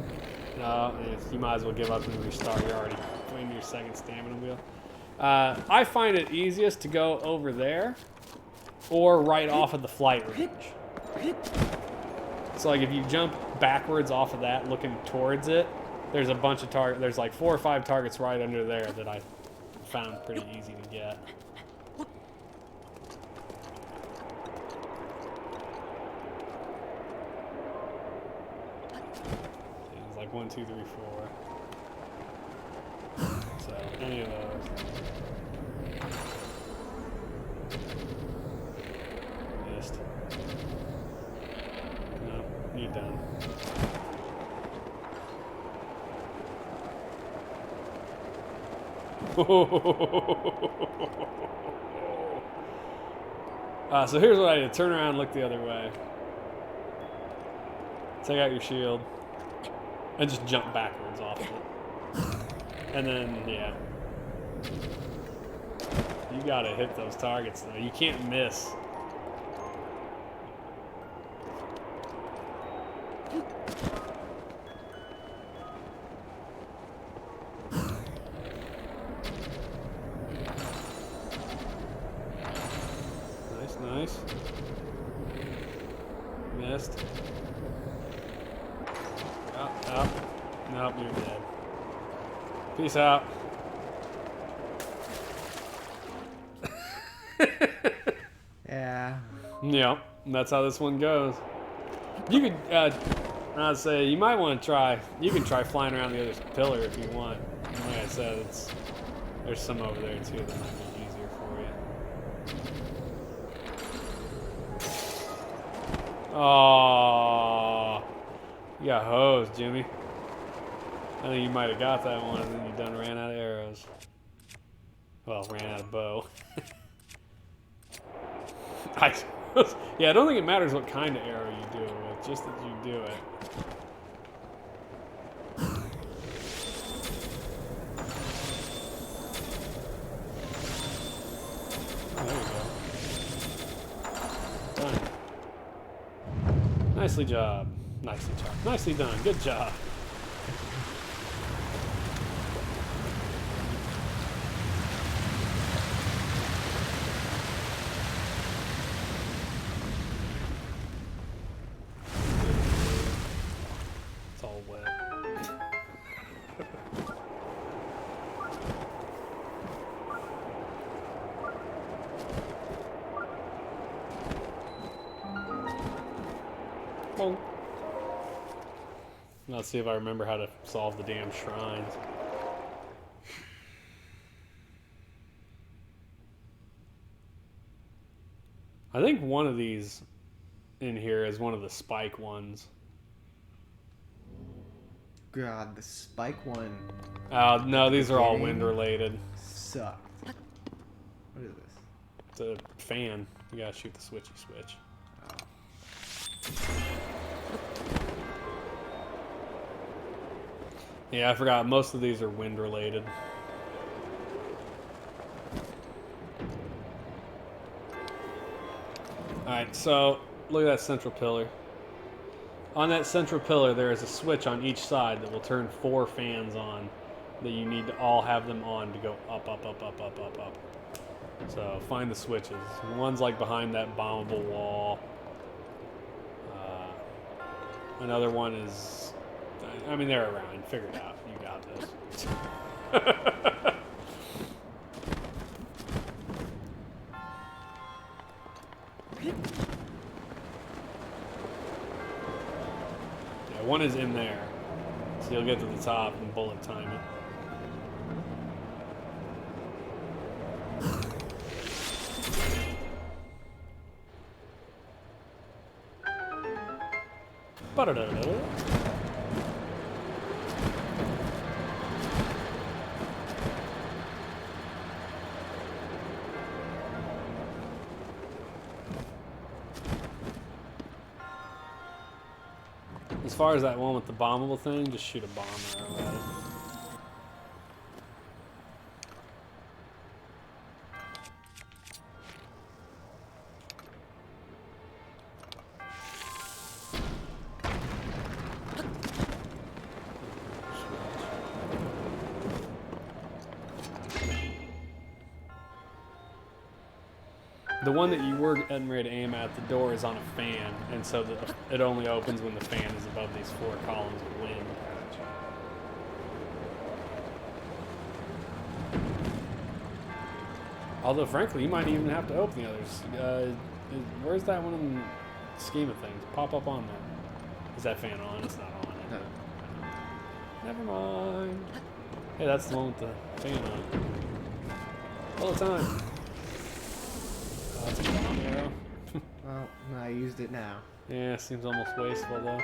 [SPEAKER 1] you might as well give up and restart. You're already playing your second stamina wheel. I find it easiest to go over there or right off of the flight range. So like if you jump backwards off of that looking towards it, there's a bunch of targets. There's like 4 or 5 targets right under there that I found pretty easy to get. It's like 1, 2, 3, 4. So any of those. Missed. No, you're done. So here's what I did. Turn around and look the other way. Take out your shield. And just jump backwards off of it. And then, yeah. You gotta hit those targets, though. You can't miss. Nice. Missed. Up. Nope, you're dead. Peace out.
[SPEAKER 2] Yeah.
[SPEAKER 1] Yep, that's how this one goes. You could, I'd say, you might want to try, you can try flying around the other pillar if you want. Like I said, there's some over there too that might be easier for you. Oh, you got hosed, Jimmy. I think you might have got that one and then you done ran out of arrows. Well, ran out of bow. Yeah, I don't think it matters what kind of arrow you do it with, just that you do it. There we go. Nicely job. Nicely done. Good job. It's all wet. Bonk. Let's see if I remember how to solve the damn shrines. I think one of these in here is one of the spike ones.
[SPEAKER 2] God, the spike one.
[SPEAKER 1] No, these are all wind related.
[SPEAKER 2] Sucked. What is this?
[SPEAKER 1] It's a fan. You gotta shoot the switchy switch. Yeah, I forgot. Most of these are wind related. Alright, so look at that central pillar. On that central pillar, there is a switch on each side that will turn 4 fans on that you need to all have them on to go up, up, up, up, up, up, up. So find the switches. One's like behind that bombable wall. Another one is, I mean, they're around. Figure it out. You got this. Yeah, one is in there. So you'll get to the top and bullet time it. Ba-da-da-da-da. As far as that one with the bombable thing, just shoot a bomb arrow at it. The one that you were getting ready to aim at, the door is on a fan, and so it only opens when the fan is above these 4 columns of wind. Although, frankly, you might even have to open the others. Where's that one in the scheme of things? Pop up on there. Is that fan on? It's not on. No. Never mind. Hey, that's the one with the fan on. All the time. Oh, that's a bomb arrow.
[SPEAKER 2] Well, I used it now.
[SPEAKER 1] Yeah, seems almost wasteful though.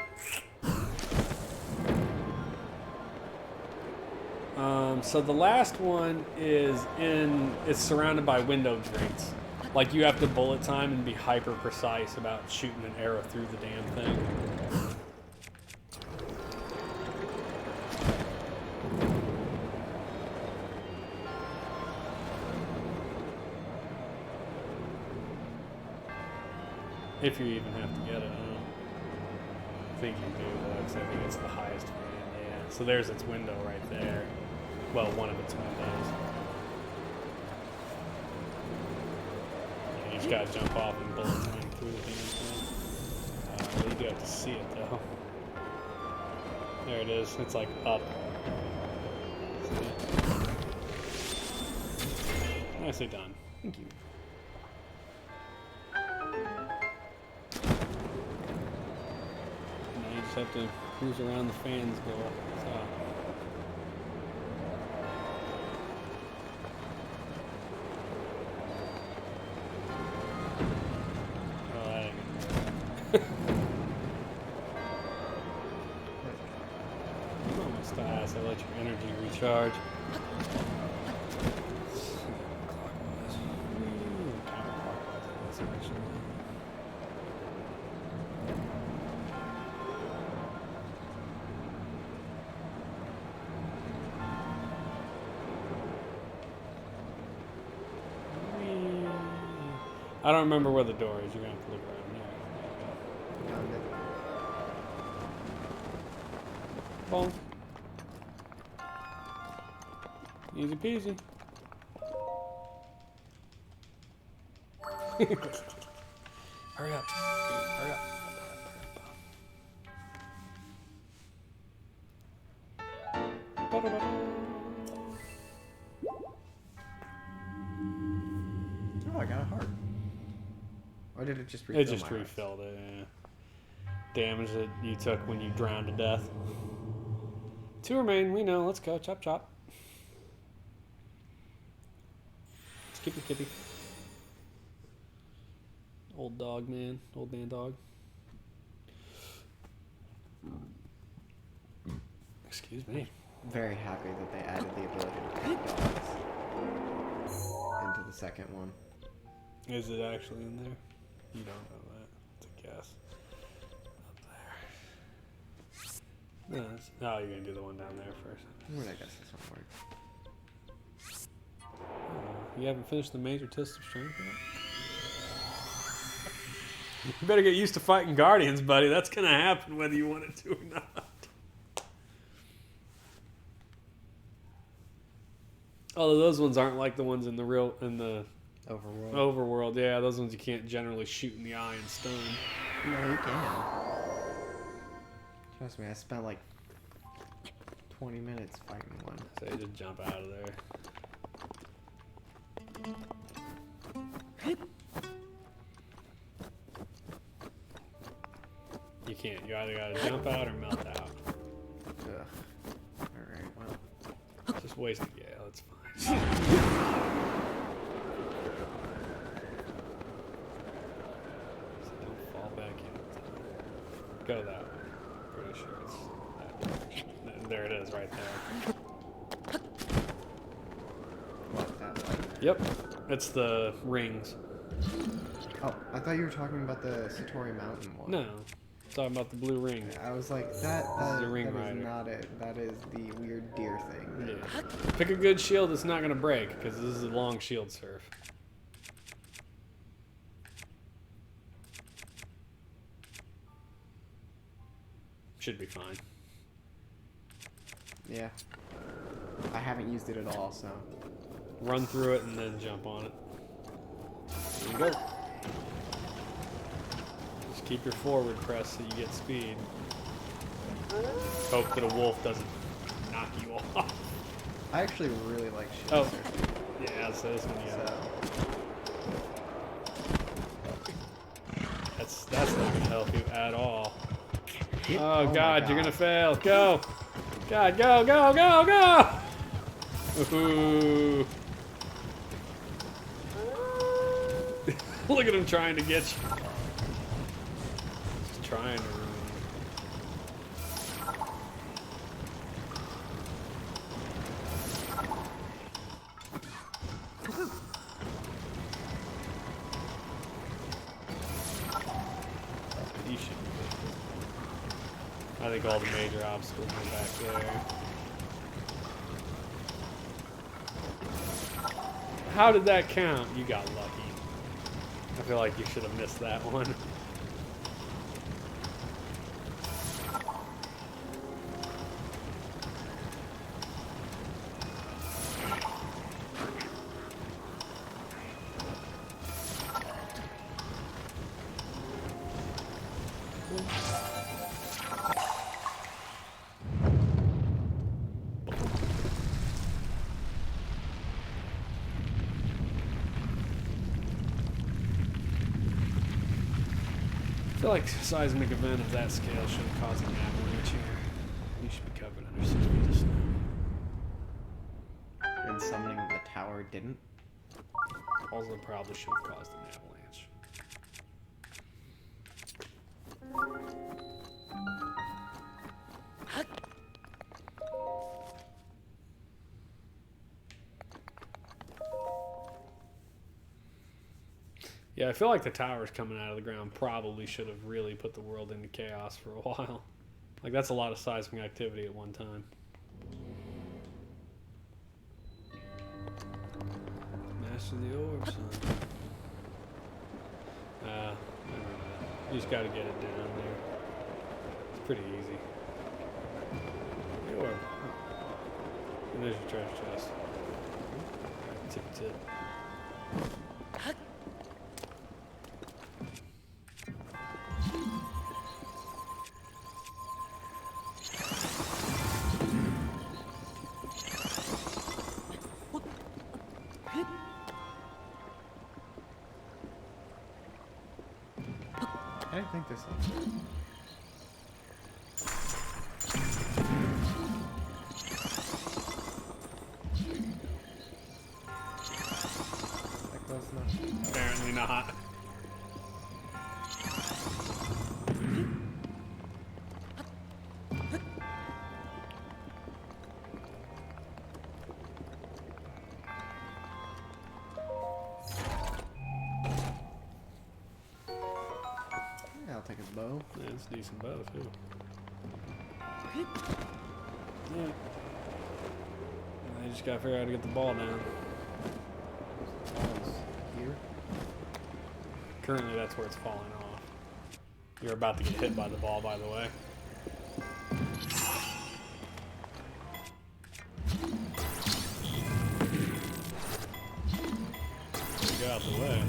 [SPEAKER 1] So the last one it's surrounded by window grates. Like you have to bullet time and be hyper precise about shooting an arrow through the damn thing. If you even have to get it, I think you do though, because I think it's the highest fan. Yeah. So there's its window right there. Well, one of its windows. Yeah, you just gotta jump off and bullet time through the damn thing. Well, you do have to see it though. There it is. It's like up. Nicely done.
[SPEAKER 2] Thank you.
[SPEAKER 1] Now you just have to cruise around the fans go up. So. Oh, that ain't gonna work. I'm almost died, so let your energy recharge. Clockwise. Counterclockwise, I guess, actually. I don't remember where the door is. You're going to have to look around. Yeah, there you go.
[SPEAKER 2] Found it.
[SPEAKER 1] pong. Easy peasy. Hurry up. Hurry up.
[SPEAKER 2] Oh, I got a heart. Or did it just refill?
[SPEAKER 1] It just refilled it, yeah. Damage that you took when you drowned to death. 2 remain, we know. Let's go. Chop, chop. Skippy, skippy. Old dog, man. Old man dog. Excuse me.
[SPEAKER 2] Very happy that they added the ability to pet dogs into the second one.
[SPEAKER 1] Is it actually in there? You don't know that. It's a guess. Up there. No, oh, you're going to do the one down there first.
[SPEAKER 2] Where'd I guess this one works?
[SPEAKER 1] You haven't finished the major test of strength yet? You better get used to fighting guardians, buddy. That's going to happen whether you want it to or not. Although those ones aren't like the ones in the overworld. Yeah, those ones you can't generally shoot in the eye and stun.
[SPEAKER 2] No, you can. Trust me, I spent like 20 minutes fighting one.
[SPEAKER 1] So you just jump out of there. You can't. You either gotta jump out or melt out.
[SPEAKER 2] Ugh. Alright, well.
[SPEAKER 1] Just wasting. Yeah, that's fine. So don't fall back in. Go that way. Pretty sure it's that direction. There it is, right there.
[SPEAKER 2] What, that way?
[SPEAKER 1] Yep, it's the rings.
[SPEAKER 2] Oh, I thought you were talking about the Satori Mountain one.
[SPEAKER 1] No, talking about the blue ring.
[SPEAKER 2] I was like, that
[SPEAKER 1] is a ring
[SPEAKER 2] is
[SPEAKER 1] rider.
[SPEAKER 2] not it. That is the weird deer thing.
[SPEAKER 1] Yeah. Pick a good shield that's not going to break, because this is a long shield surf. Should be fine.
[SPEAKER 2] Yeah. I haven't used it at all, so.
[SPEAKER 1] Run through it and then jump on it. There you go. Just keep your forward press so you get speed. Hope that a wolf doesn't knock you off.
[SPEAKER 2] I actually really like shield
[SPEAKER 1] Oh.
[SPEAKER 2] surfing.
[SPEAKER 1] Yeah, so this one, yeah.
[SPEAKER 2] So.
[SPEAKER 1] That's not going to help you at all.
[SPEAKER 2] Yep.
[SPEAKER 1] Oh,
[SPEAKER 2] my
[SPEAKER 1] God, you're going to fail. Go. God, go, go, go, go. Ooh. Look at him trying to get you. Just trying to ruin you. You should be good. I think all the major obstacles are back there. How did that count? You got lucky. I feel like you should have missed that one. I feel like a seismic event of that scale should have caused an avalanche here. You should be covered under 6 feet of snow.
[SPEAKER 2] And summoning the tower didn't?
[SPEAKER 1] Also probably should have caused an avalanche. Yeah, I feel like the towers coming out of the ground probably should have really put the world into chaos for a while. Like, that's a lot of seismic activity at one time. Master the orb, son. I don't know. You just gotta get it down there. It's pretty easy. There's your treasure chest. Tip tip.
[SPEAKER 2] I didn't think this was. That close enough?
[SPEAKER 1] Apparently not.
[SPEAKER 2] Yeah, I'll take his bow.
[SPEAKER 1] Yeah, it's a decent bow too. Yeah. I just gotta figure out how to get the ball down.
[SPEAKER 2] Ball's here.
[SPEAKER 1] Currently, that's where it's falling off. You're about to get hit by the ball, by the way. Get out the way.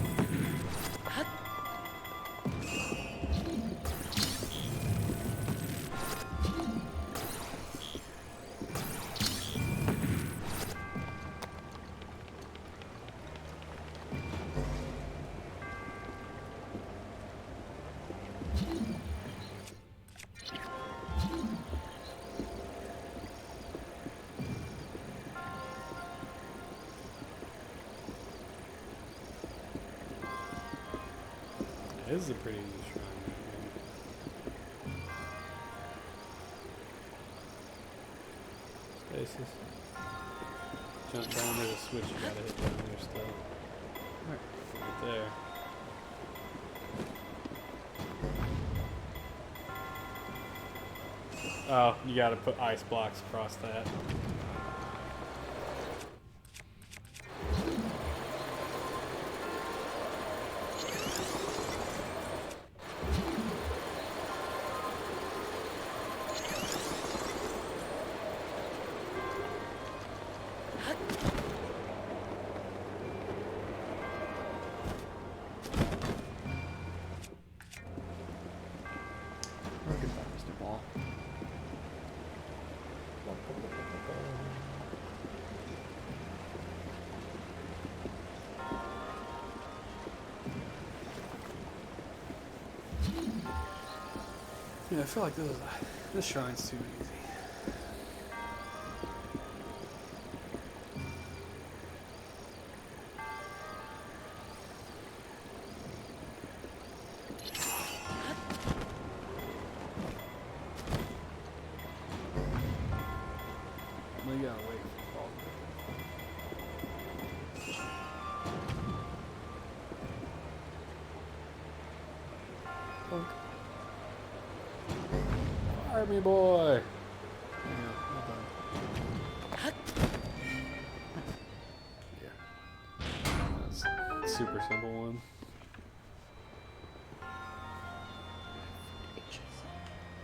[SPEAKER 1] It is a pretty easy shrine. Spaces. Jump down, there's a switch you gotta hit down there still. Right there. Oh, you gotta put ice blocks across that.
[SPEAKER 2] Oh, goodbye, Mr. Ball.
[SPEAKER 1] Yeah, I feel like this shrine's too easy. We gotta wait for the ball. Punk. Army boy.
[SPEAKER 2] Yeah, well done.
[SPEAKER 1] Yeah. That's a super simple one.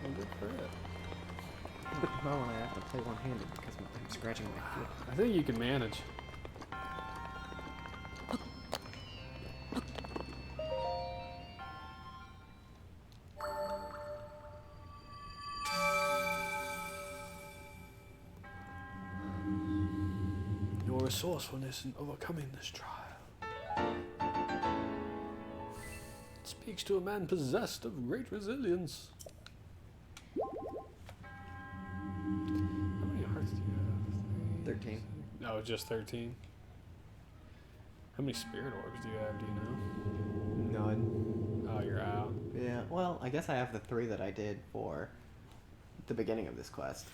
[SPEAKER 1] Well, good for it.
[SPEAKER 2] Well, I have to play one-handed because I'm scratching my foot.
[SPEAKER 1] I think you can manage. Your resourcefulness in overcoming this trial speaks to a man possessed of great resilience. How many hearts do you have?
[SPEAKER 2] 13.
[SPEAKER 1] No, just 13. How many spirit orbs do you have? Do you know?
[SPEAKER 2] None.
[SPEAKER 1] Oh, you're out.
[SPEAKER 2] Yeah, well, I guess I have the 3 that I did for the beginning of this quest.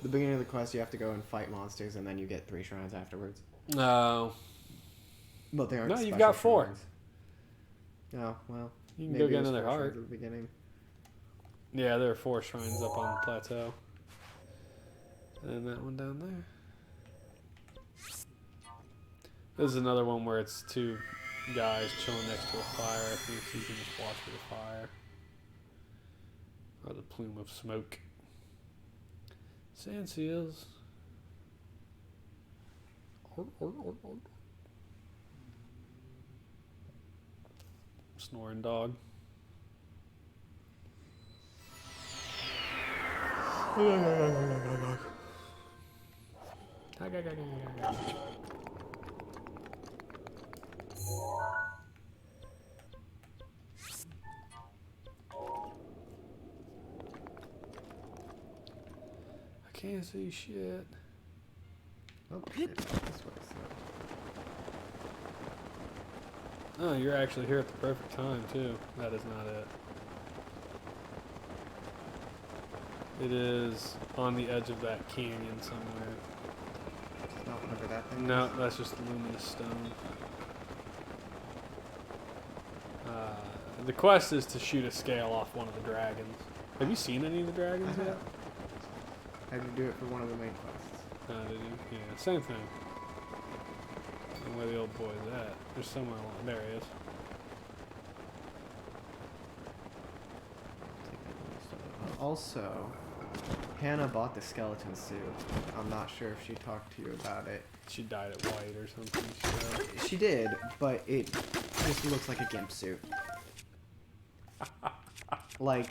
[SPEAKER 2] The beginning of the quest, you have to go and fight monsters, and then you get 3 shrines afterwards.
[SPEAKER 1] No.
[SPEAKER 2] But they aren't.
[SPEAKER 1] No, you've
[SPEAKER 2] special
[SPEAKER 1] got 4.
[SPEAKER 2] shrines. Oh, well.
[SPEAKER 1] You can
[SPEAKER 2] maybe
[SPEAKER 1] go get
[SPEAKER 2] it was
[SPEAKER 1] another
[SPEAKER 2] 4 shrines
[SPEAKER 1] heart.
[SPEAKER 2] at the beginning.
[SPEAKER 1] Yeah, there are 4 shrines up on the plateau. And that one down there. This is another one where it's 2 guys chilling next to a fire. I think so you can just watch for the fire. Or the plume of smoke. Sand seals. Snoring dog. I can't see shit.
[SPEAKER 2] Oh, shit. This way,
[SPEAKER 1] Oh, you're actually here at the perfect time, too. That is not it. It is on the edge of that canyon somewhere.
[SPEAKER 2] It's not whatever that thing
[SPEAKER 1] No,
[SPEAKER 2] is.
[SPEAKER 1] that's just luminous stone. The quest is to shoot a scale off one of the dragons. Have you seen any of the dragons yet?
[SPEAKER 2] I had to do it for one of the main quests.
[SPEAKER 1] Did you? Yeah, same thing. And where the old boy is at? There's somewhere along. There he is.
[SPEAKER 2] Also, Hannah bought the skeleton suit. I'm not sure if she talked to you about it.
[SPEAKER 1] She dyed it white or something. So.
[SPEAKER 2] She did, but it just looks like a gimp suit. Like...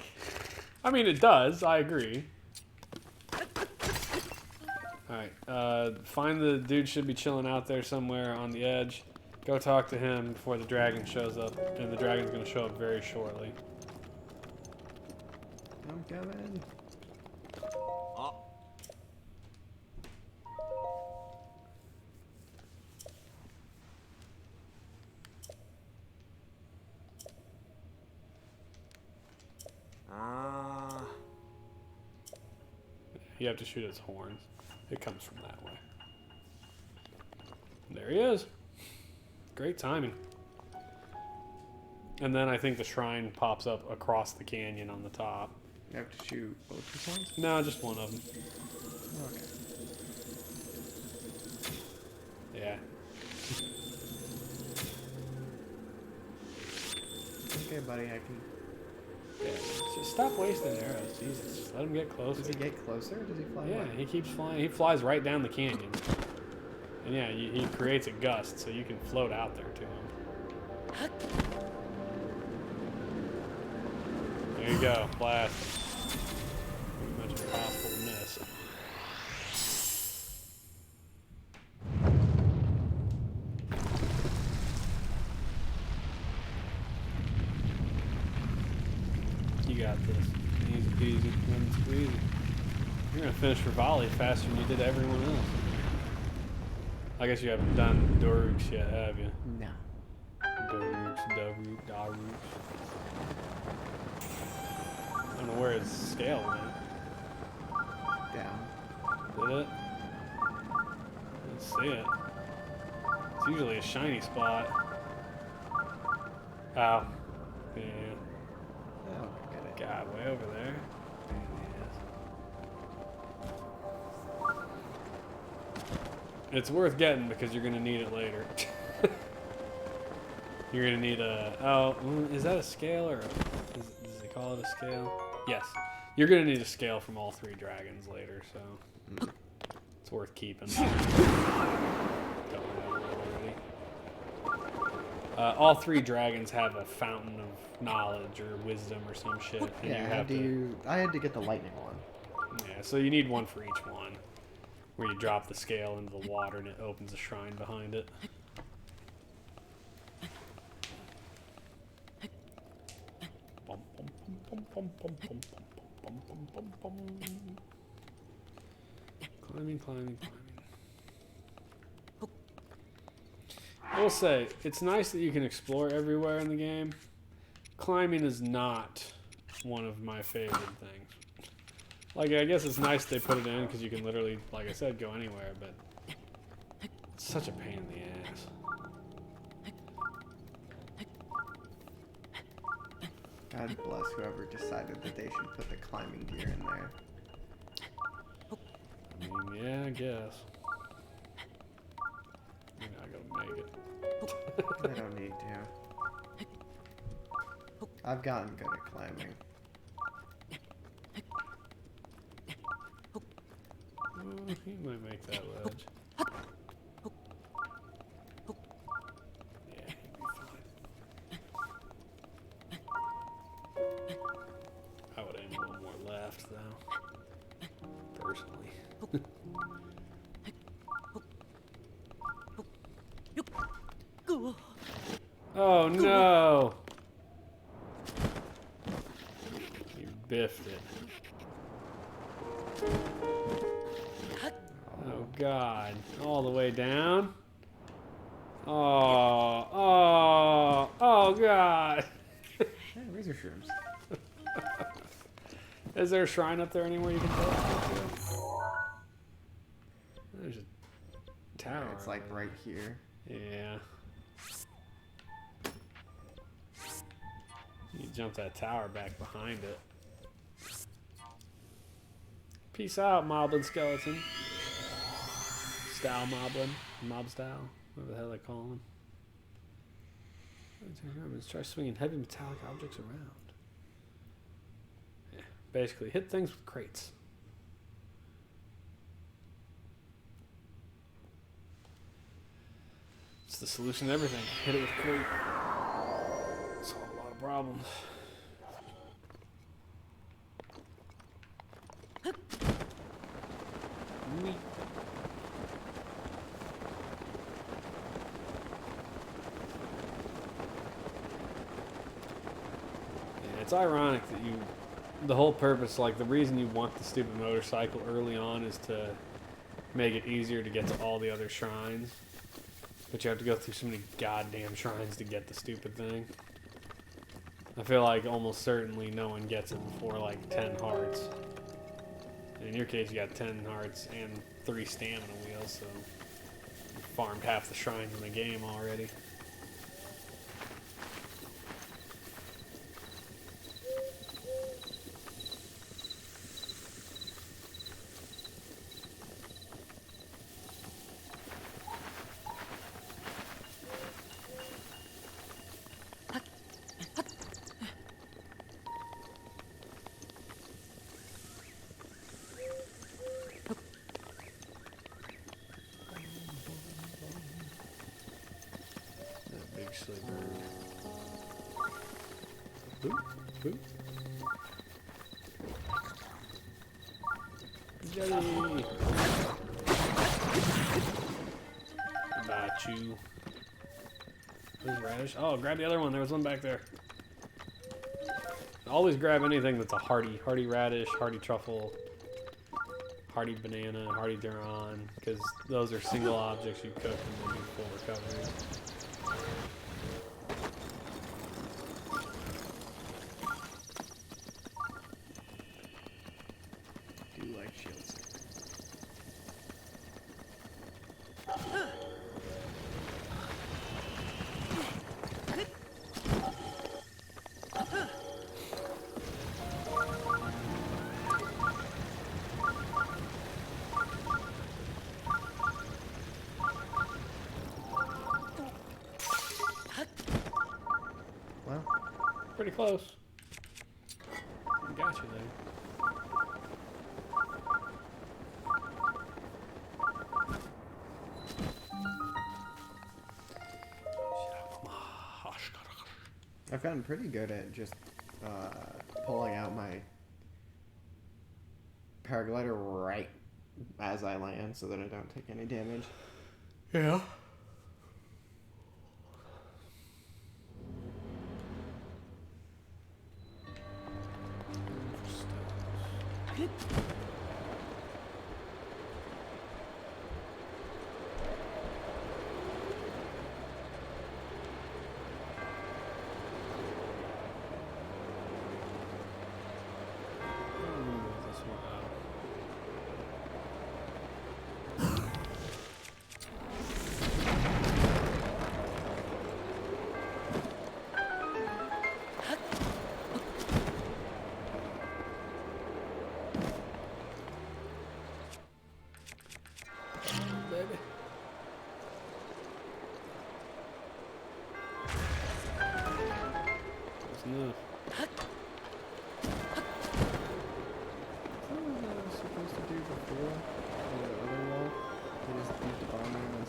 [SPEAKER 1] I mean, it does. I agree. Alright, find the dude should be chilling out there somewhere on the edge. Go talk to him before the dragon shows up, and the dragon's gonna show up very shortly.
[SPEAKER 2] I'm coming.
[SPEAKER 1] You have to shoot its horns. It comes from that way. There he is. Great timing. And then I think the shrine pops up across the canyon on the top.
[SPEAKER 2] You have to shoot both the ones?
[SPEAKER 1] No, just one of them.
[SPEAKER 2] Okay.
[SPEAKER 1] Yeah.
[SPEAKER 2] Okay, buddy, I can...
[SPEAKER 1] Yeah. Just stop wasting arrows. Jesus. Just let him get closer.
[SPEAKER 2] Does he get closer or does he fly
[SPEAKER 1] Yeah,
[SPEAKER 2] away?
[SPEAKER 1] he keeps flying. He flies right down the canyon. And yeah, he creates a gust so you can float out there to him. There you go. Blast. Pretty much impossible to miss. You got this. Easy peasy, lemon squeezy. You're gonna finish for volley faster than you did everyone else. I guess you haven't done Doruks yet, have you?
[SPEAKER 2] No.
[SPEAKER 1] Doruks. I don't know where his scale went.
[SPEAKER 2] Down.
[SPEAKER 1] Did it? Let's see it. It's usually a shiny spot. Ow. Yeah.
[SPEAKER 2] Oh, get it.
[SPEAKER 1] God, way over there. There he is. It's worth getting because you're gonna need it later. You're gonna need a... Oh, is that a scale or... Does they call it a scale? Yes. You're gonna need a scale from all three dragons later, so... It's worth keeping. Don't have it already. All three dragons have a fountain of knowledge or wisdom or some shit. And
[SPEAKER 2] Yeah,
[SPEAKER 1] you have
[SPEAKER 2] I had to get the lightning one.
[SPEAKER 1] Yeah, so you need one for each one. Where you drop the scale into the water and it opens a shrine behind it. Climbing. I will say, it's nice that you can explore everywhere in the game. Climbing is not one of my favorite things. Like, I guess it's nice they put it in because you can literally, like I said, go anywhere, but it's such a pain in the ass.
[SPEAKER 2] God bless whoever decided that they should put the climbing gear in there.
[SPEAKER 1] I mean, yeah, I guess. You're not gonna make it.
[SPEAKER 2] I don't need to. I've gotten good at climbing.
[SPEAKER 1] He might make that ledge. Yeah, he'd be fine. I would aim a little more left, though. Personally. Oh no! You biffed it. Oh god. All the way down? Oh god!
[SPEAKER 2] Hey, where's your shrooms?
[SPEAKER 1] Is there a shrine up there anywhere you can go to? There's a tower.
[SPEAKER 2] It's like right here.
[SPEAKER 1] Yeah. You jump that tower back behind it. Peace out, moblin skeleton. Style moblin. Mob style. Whatever the hell they call them. Try swinging heavy metallic objects around. Yeah, basically, hit things with crates. It's the solution to everything. Hit it with crate. Solve a lot of problems. Neat. Yeah, it's ironic that the whole purpose, like the reason you want the stupid motorcycle early on is to make it easier to get to all the other shrines. But you have to go through so many goddamn shrines to get the stupid thing. I feel like almost certainly no one gets it before like 10 hearts. In your case, you got 10 hearts and 3 stamina wheels, so you farmed half the shrines in the game already. Boop, boop. Jelly! Got you. Where's radish? Oh, grab the other one. There was one back there. Always grab anything that's a hardy. Hardy radish, hardy truffle, hardy banana, hardy duron, because those are single objects you cook and they do full recovery. Pretty close. Got you there.
[SPEAKER 2] I've gotten pretty good at just pulling out my paraglider right as I land so that I don't take any damage.
[SPEAKER 1] Yeah.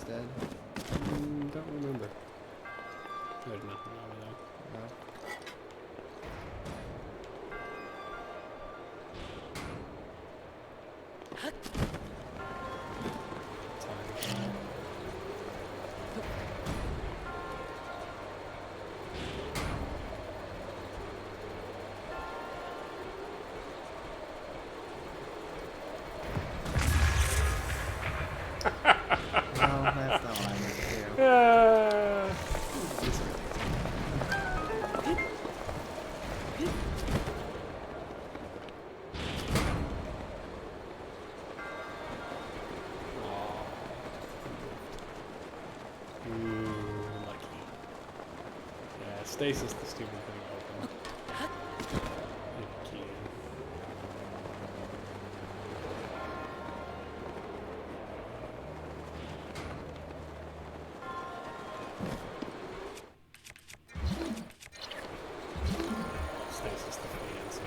[SPEAKER 2] instead?
[SPEAKER 1] Don't remember. There's nothing over there.
[SPEAKER 2] No.
[SPEAKER 1] It's hard to find.
[SPEAKER 2] No, that's not what I meant to do. This really
[SPEAKER 1] Ooh, lucky. Yeah, stasis the stupid thing open. If you can. Stasis the fan, so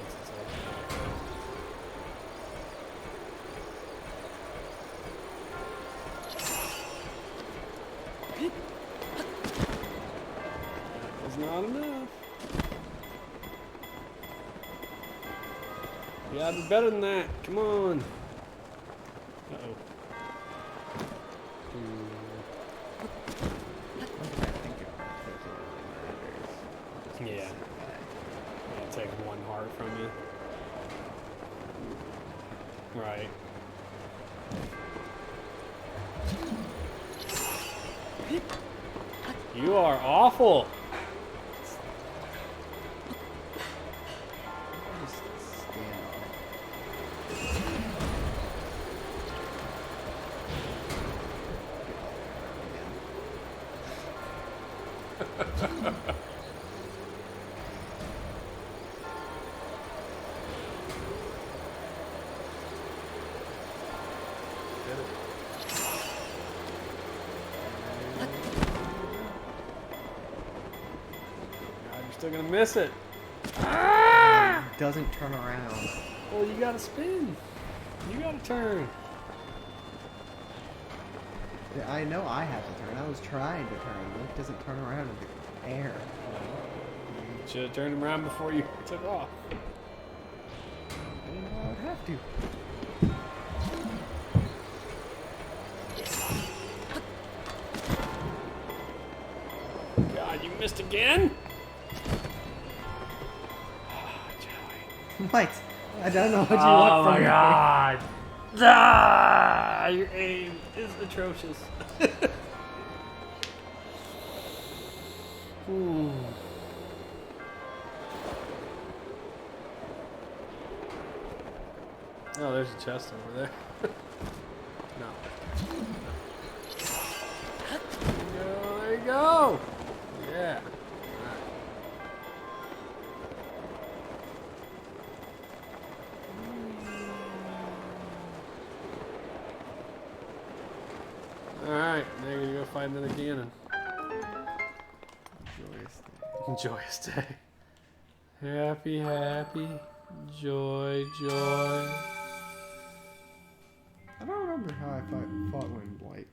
[SPEAKER 1] it's all that was not enough. You gotta be better than that. Come on. Uh-oh.
[SPEAKER 2] I think it particularly matters. I'll just
[SPEAKER 1] Yeah.
[SPEAKER 2] sit back.
[SPEAKER 1] Yeah, it takes one heart from you. Right. You are awful.
[SPEAKER 2] I'll just stand on it.
[SPEAKER 1] God, you're still gonna miss it.
[SPEAKER 2] It doesn't turn around.
[SPEAKER 1] Well, you gotta spin. You gotta turn.
[SPEAKER 2] Yeah, I know I have to turn. I was trying to turn, but it doesn't turn around in the air.
[SPEAKER 1] Should have turned him around before you took off.
[SPEAKER 2] I didn't know I would have to.
[SPEAKER 1] God, you missed again? Oh, Joey.
[SPEAKER 2] What? I don't know what you
[SPEAKER 1] Oh
[SPEAKER 2] want from
[SPEAKER 1] my
[SPEAKER 2] me.
[SPEAKER 1] God. Ah, your aim is atrocious. Ooh. Oh, there's a chest over there. No. There you go. Yeah. Alright, now you're gonna go find another cannon.
[SPEAKER 2] Joyous thing.
[SPEAKER 1] Joyous day. Happy, happy. Joy, joy.
[SPEAKER 2] I don't remember how I fought Wind Blight.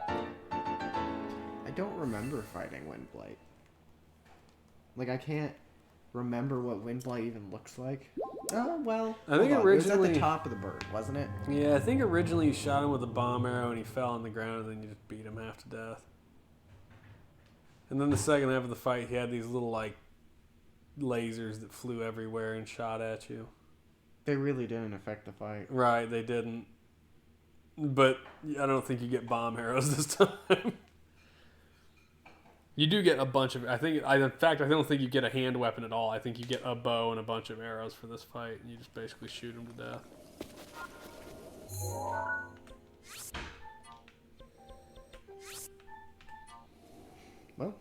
[SPEAKER 2] I don't remember fighting Wind Blight. Like, I can't remember what Wind Blight even looks like. Oh, well.
[SPEAKER 1] I think
[SPEAKER 2] hold on. It was at
[SPEAKER 1] originally-
[SPEAKER 2] the top of the bird, wasn't it?
[SPEAKER 1] Yeah, I think originally you shot him with a bomb arrow and he fell on the ground and then you just beat him half to death. And then the second half of the fight, he had these little, like, lasers that flew everywhere and shot at you.
[SPEAKER 2] They really didn't affect the fight.
[SPEAKER 1] Right, they didn't. But I don't think you get bomb arrows this time. You do get a bunch of... in fact, I don't think you get a hand weapon at all. I think you get a bow and a bunch of arrows for this fight. And you just basically shoot him to death.
[SPEAKER 2] Well,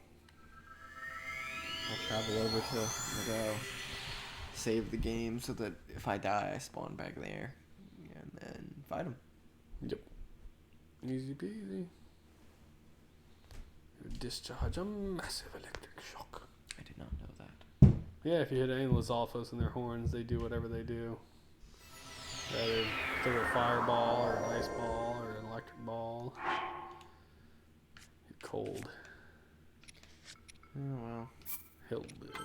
[SPEAKER 2] I'll travel over to Nobunaga, save the game so that if I die, I spawn back there, and then fight him.
[SPEAKER 1] Yep. Easy peasy. You discharge a massive electric shock.
[SPEAKER 2] I did not know that.
[SPEAKER 1] Yeah, if you hit any Lizalfos and their horns, they do whatever they do. Either throw a fireball or an ice ball or an electric ball. You're cold.
[SPEAKER 2] Oh well.
[SPEAKER 1] He'll live.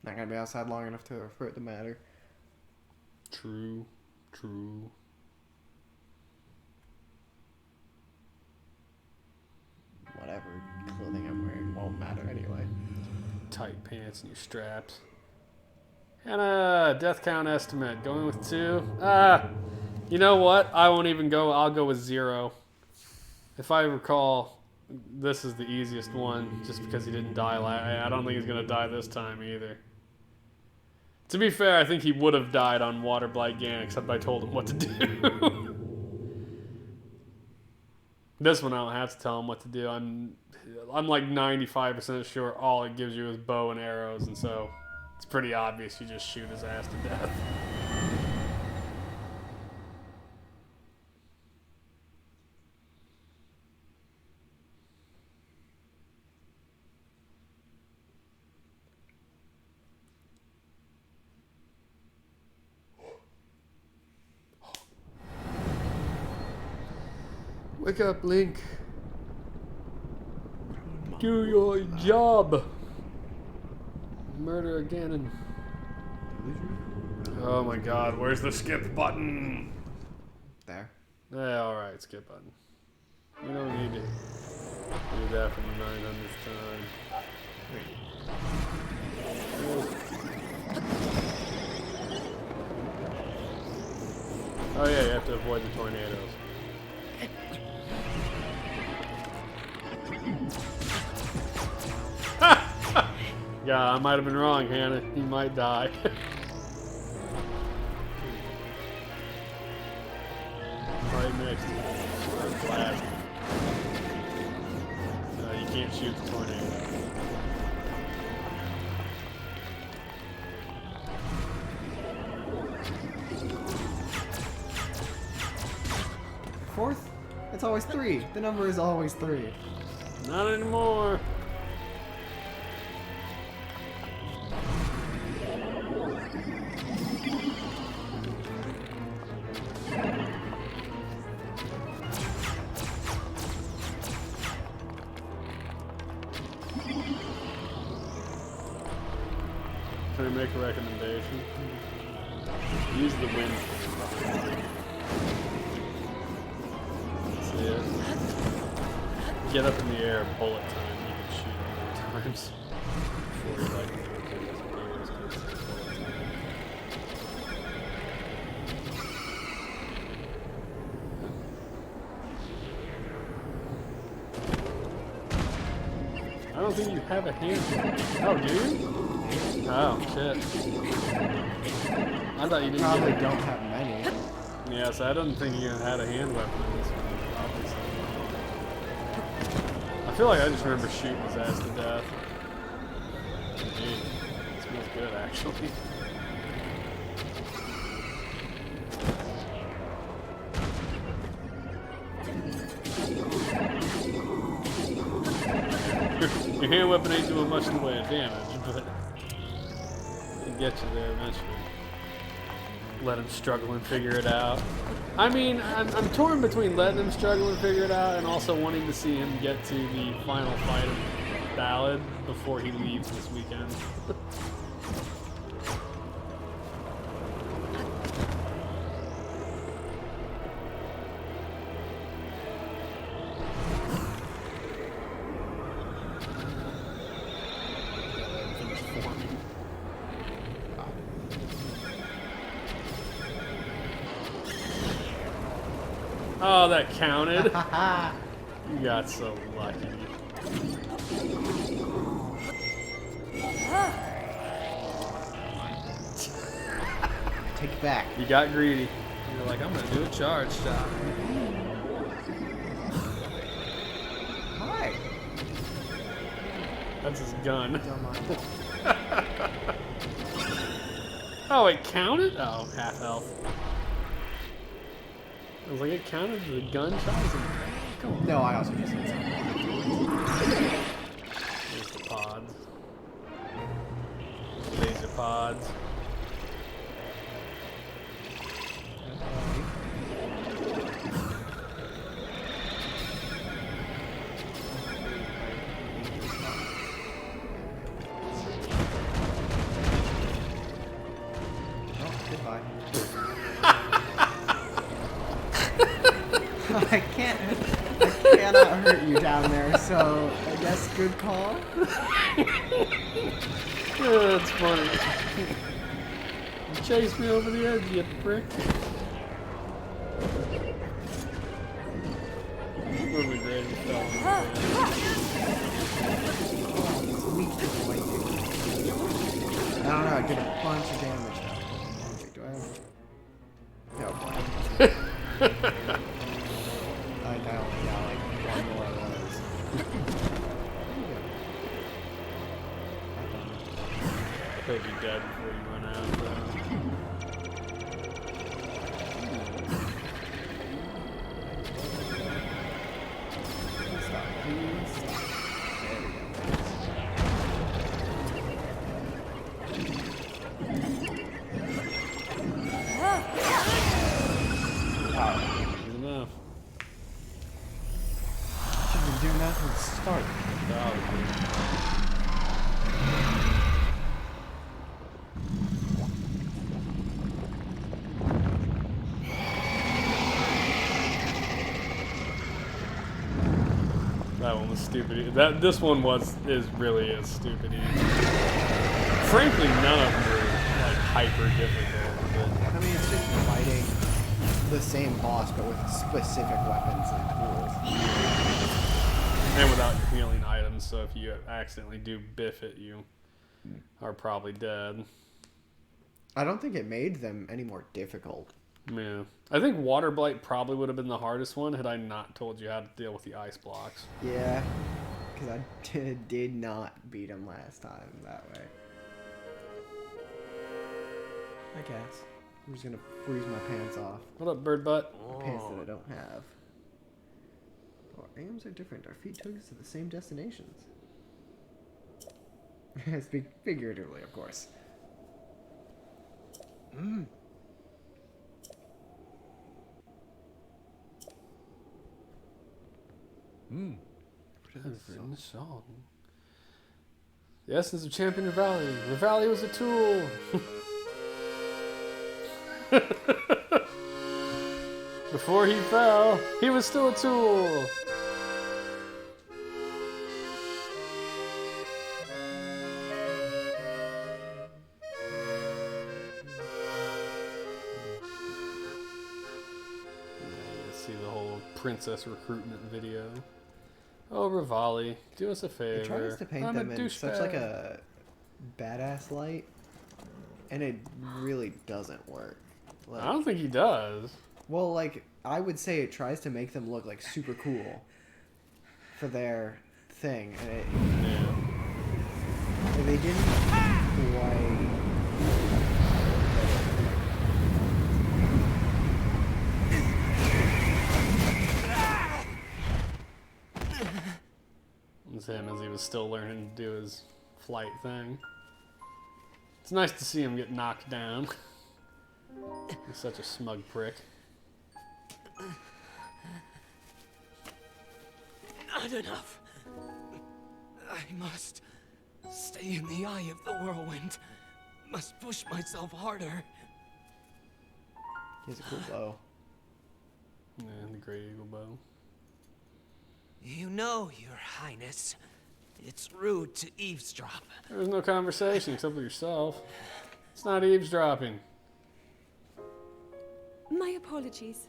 [SPEAKER 2] Not gonna be outside long enough for it to matter.
[SPEAKER 1] True. True.
[SPEAKER 2] Whatever clothing I'm wearing won't matter anyway.
[SPEAKER 1] Tight pants and your straps. And a death count estimate. Going with 2. You know what? I won't even go. I'll go with 0. If I recall, this is the easiest one just because he didn't die. I don't think he's going to die this time either. To be fair, I think he would have died on Water Blight Gan, except I told him what to do. This one I don't have to tell him what to do. I'm like 95% sure all it gives you is bow and arrows, and so it's pretty obvious you just shoot his ass to death. Wake up, Link. Do your job. Murder again and... Oh my god, where's the skip button?
[SPEAKER 2] There.
[SPEAKER 1] Yeah, alright, skip button. We don't need to do that for the 900th time. Oh yeah, you have to avoid the tornadoes. Yeah, I might have been wrong, Hannah. He might die. Right next to him. Blast. No, you can't shoot the tornado.
[SPEAKER 2] Fourth? It's always 3. The number is always 3.
[SPEAKER 1] Not anymore. Can I make a recommendation? Use the wind. See it? Get up in the air, bullet time. You can shoot more times before you like I don't think you have a hand. Oh, do you? Oh, shit. I thought you didn't.
[SPEAKER 2] Probably don't have many.
[SPEAKER 1] Yeah, so I didn't think you had a hand weapon in this one. Obviously. I feel like I just remember shooting his ass to death. Gee, it smells good, actually. Your hand weapon ain't doing much in the way of damage, but it'll get you there eventually. Let him struggle and figure it out. I mean, I'm torn between letting him struggle and figure it out and also wanting to see him get to the final fight of Ballad before he leaves this weekend. Oh, that counted. You got so lucky.
[SPEAKER 2] Take it back.
[SPEAKER 1] You got greedy. You're like, I'm gonna do a charge shot.
[SPEAKER 2] Hi.
[SPEAKER 1] That's his gun. Oh, it counted? Oh, half health. I was like, it counted the gun shots? Come on.
[SPEAKER 2] No, I also just hit something.
[SPEAKER 1] odds.
[SPEAKER 2] I cannot hurt you down there, so I guess good call.
[SPEAKER 1] Yeah, that's funny. You chased me over the edge, you prick. Would be great if you fell on the
[SPEAKER 2] I don't know, I did a bunch of damage though. Wait, do I have... No. I only got like one more of those.
[SPEAKER 1] He'll be dead before you run out.
[SPEAKER 2] Stop, please. Stop. There we go.
[SPEAKER 1] Good enough.
[SPEAKER 2] Should have been doing that from the start.
[SPEAKER 1] That one was stupid. This one is really stupid. Frankly, none of them are like hyper difficult. But
[SPEAKER 2] I mean, it's just fighting the same boss, but with specific weapons and tools.
[SPEAKER 1] And without healing items, so if you accidentally do biff it, you are probably dead.
[SPEAKER 2] I don't think it made them any more difficult.
[SPEAKER 1] Yeah. I think Water Blight probably would have been the hardest one had I not told you how to deal with the ice blocks.
[SPEAKER 2] Yeah, because I did not beat him last time that way. I guess. I'm just gonna freeze my pants off.
[SPEAKER 1] What up, bird butt?
[SPEAKER 2] Pants that I don't have. Our aims are different. Our feet took us to the same destinations. I speak figuratively, of course.
[SPEAKER 1] I've written a song. The essence of Champion Revali. Revali was a tool. Before he fell, he was still a tool. See the whole princess recruitment video. Oh, Revali, do us a favor.
[SPEAKER 2] He tries to paint them in such like a badass light, and it really doesn't work. Like,
[SPEAKER 1] I don't think he does.
[SPEAKER 2] Well, like, I would say it tries to make them look like super cool for their thing, and it,
[SPEAKER 1] Yeah.
[SPEAKER 2] and they didn't quite.
[SPEAKER 1] It's him as he was still learning to do his flight thing. It's nice to see him get knocked down. He's such a smug prick.
[SPEAKER 3] Not enough. I must stay in the eye of the whirlwind. Must push myself harder.
[SPEAKER 2] He has a cool bow.
[SPEAKER 1] Yeah, the Great Eagle Bow.
[SPEAKER 3] You know, Your Highness, it's rude to eavesdrop.
[SPEAKER 1] There was no conversation except with yourself. It's not eavesdropping.
[SPEAKER 4] My apologies.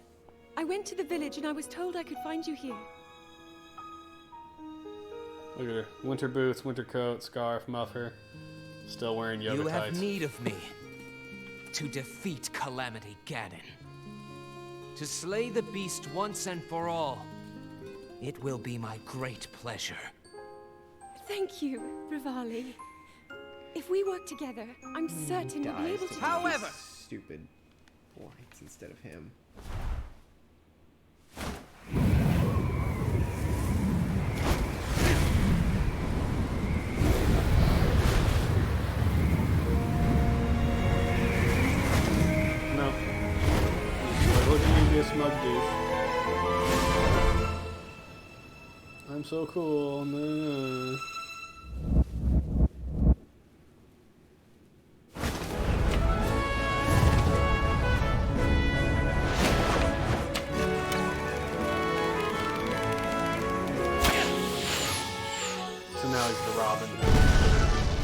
[SPEAKER 4] I went to the village and I was told I could find you here.
[SPEAKER 1] Look at her. Winter boots, winter coat, scarf, muffler. Still wearing yoga
[SPEAKER 3] You have
[SPEAKER 1] tights.
[SPEAKER 3] need of me to defeat Calamity Ganon. To slay the beast once and for all. It will be my great pleasure.
[SPEAKER 4] Thank you, Revali. If we work together, I'm certain we'll be
[SPEAKER 2] Dies
[SPEAKER 4] able
[SPEAKER 2] to
[SPEAKER 4] to.
[SPEAKER 3] However,
[SPEAKER 2] stupid points instead of him.
[SPEAKER 1] I'm so cool. No. So now he's the Robin.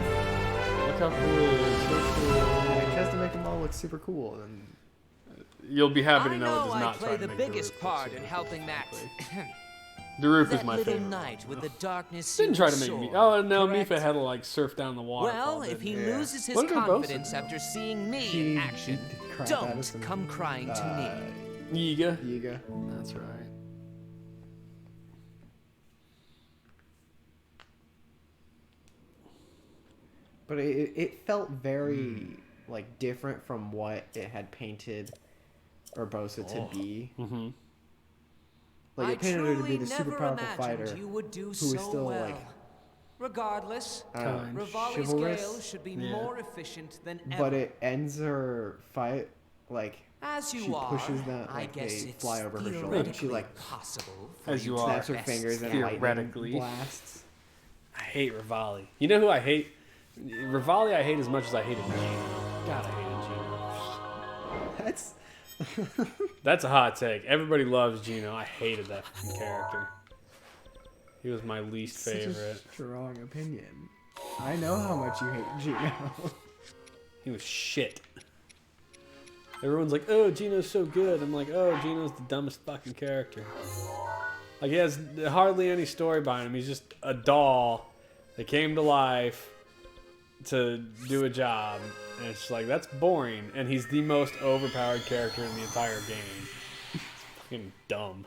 [SPEAKER 1] Look how cool it is. So cool.
[SPEAKER 2] It has to make them all look super cool. And
[SPEAKER 1] you'll be happy to
[SPEAKER 3] I
[SPEAKER 1] know it
[SPEAKER 3] know
[SPEAKER 1] does
[SPEAKER 3] I
[SPEAKER 1] not
[SPEAKER 3] play
[SPEAKER 1] try to
[SPEAKER 3] the
[SPEAKER 1] make
[SPEAKER 3] biggest
[SPEAKER 1] roof look
[SPEAKER 3] part
[SPEAKER 1] super
[SPEAKER 3] in
[SPEAKER 1] cool,
[SPEAKER 3] helping that
[SPEAKER 1] frankly. The roof is my
[SPEAKER 3] little
[SPEAKER 1] favorite.
[SPEAKER 3] knight with the darkness.
[SPEAKER 1] Didn't try to make me. Oh no,
[SPEAKER 3] correct?
[SPEAKER 1] Mifa had to like surf down the water.
[SPEAKER 3] Well, if he
[SPEAKER 2] Yeah.
[SPEAKER 3] loses his
[SPEAKER 1] What did they both
[SPEAKER 3] confidence
[SPEAKER 1] say?
[SPEAKER 3] after seeing me
[SPEAKER 2] She
[SPEAKER 3] in action,
[SPEAKER 2] beat the crap out of
[SPEAKER 3] don't
[SPEAKER 2] some,
[SPEAKER 3] come crying to me.
[SPEAKER 1] Yiga.
[SPEAKER 2] Yiga.
[SPEAKER 1] That's right.
[SPEAKER 2] But it felt very like different from what it had painted Urbosa to be.
[SPEAKER 1] Mm-hmm.
[SPEAKER 2] Like
[SPEAKER 3] I
[SPEAKER 2] it painted her to be
[SPEAKER 3] truly
[SPEAKER 2] the super
[SPEAKER 3] never
[SPEAKER 2] powerful
[SPEAKER 3] imagined
[SPEAKER 2] fighter
[SPEAKER 3] you would do
[SPEAKER 2] who
[SPEAKER 3] so
[SPEAKER 2] is still
[SPEAKER 3] well.
[SPEAKER 2] like
[SPEAKER 3] Regardless,
[SPEAKER 1] Kind.
[SPEAKER 3] Rivali's
[SPEAKER 2] chivalrous,
[SPEAKER 3] scale should be
[SPEAKER 1] Yeah.
[SPEAKER 3] more efficient than ever.
[SPEAKER 2] but it ends her fight like
[SPEAKER 3] As you
[SPEAKER 2] she
[SPEAKER 3] are,
[SPEAKER 2] pushes that
[SPEAKER 3] I
[SPEAKER 2] like
[SPEAKER 3] guess
[SPEAKER 2] they
[SPEAKER 3] it's
[SPEAKER 2] fly over her shoulder and she
[SPEAKER 3] theoretically
[SPEAKER 2] like
[SPEAKER 3] possible for
[SPEAKER 1] As you
[SPEAKER 3] to
[SPEAKER 1] are.
[SPEAKER 2] snaps her
[SPEAKER 3] best
[SPEAKER 2] fingers and
[SPEAKER 1] Theoretically.
[SPEAKER 2] lightning blasts.
[SPEAKER 1] I hate Rivali. You know who I hate? Rivali I hate as much as I hated Gino. God, I hated Gino.
[SPEAKER 2] That's
[SPEAKER 1] That's a hot take. Everybody loves Gino. I hated that fucking character. He was my least
[SPEAKER 2] such
[SPEAKER 1] favorite.
[SPEAKER 2] a strong opinion. I know how much you hate Gino.
[SPEAKER 1] He was shit. Everyone's like, oh, Gino's so good. I'm like, oh, Gino's the dumbest fucking character. Like, he has hardly any story behind him. He's just a doll that came to life to do a job. And it's just like, that's boring. And he's the most overpowered character in the entire game. It's fucking dumb.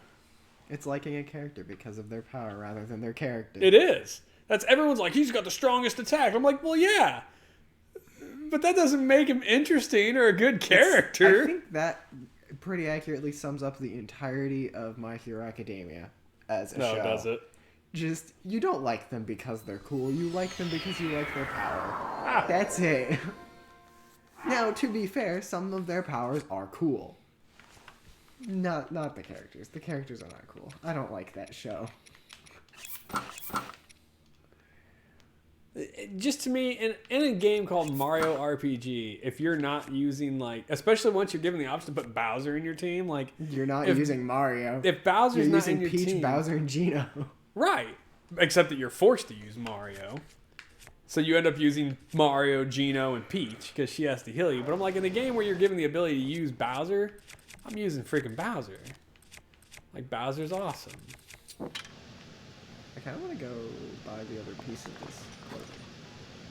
[SPEAKER 2] It's liking a character because of their power rather than their character.
[SPEAKER 1] It is. That's everyone's like, he's got the strongest attack. I'm like, well, yeah. But that doesn't make him interesting or a good character.
[SPEAKER 2] I think that pretty accurately sums up the entirety of My Hero Academia as a show.
[SPEAKER 1] No, does it?
[SPEAKER 2] Just, you don't like them because they're cool. You like them because you like their power.
[SPEAKER 1] Ah.
[SPEAKER 2] That's it. Now, to be fair, some of their powers are cool. Not the characters. The characters are not cool. I don't like that show.
[SPEAKER 1] Just to me, in a game called Mario RPG, if you're not using, like, especially once you're given the option to put Bowser in your team, like,
[SPEAKER 2] You're not
[SPEAKER 1] if-
[SPEAKER 2] using Mario.
[SPEAKER 1] if Bowser's
[SPEAKER 2] You're
[SPEAKER 1] not
[SPEAKER 2] using
[SPEAKER 1] in your
[SPEAKER 2] Peach,
[SPEAKER 1] team,
[SPEAKER 2] Bowser, and Gino.
[SPEAKER 1] right? Except that you're forced to use Mario, so you end up using Mario, Gino, and Peach because she has to heal you. But I'm like, in a game where you're given the ability to use Bowser, I'm using freaking Bowser. Like, Bowser's awesome.
[SPEAKER 2] I kind of want to go buy the other piece of this clothing.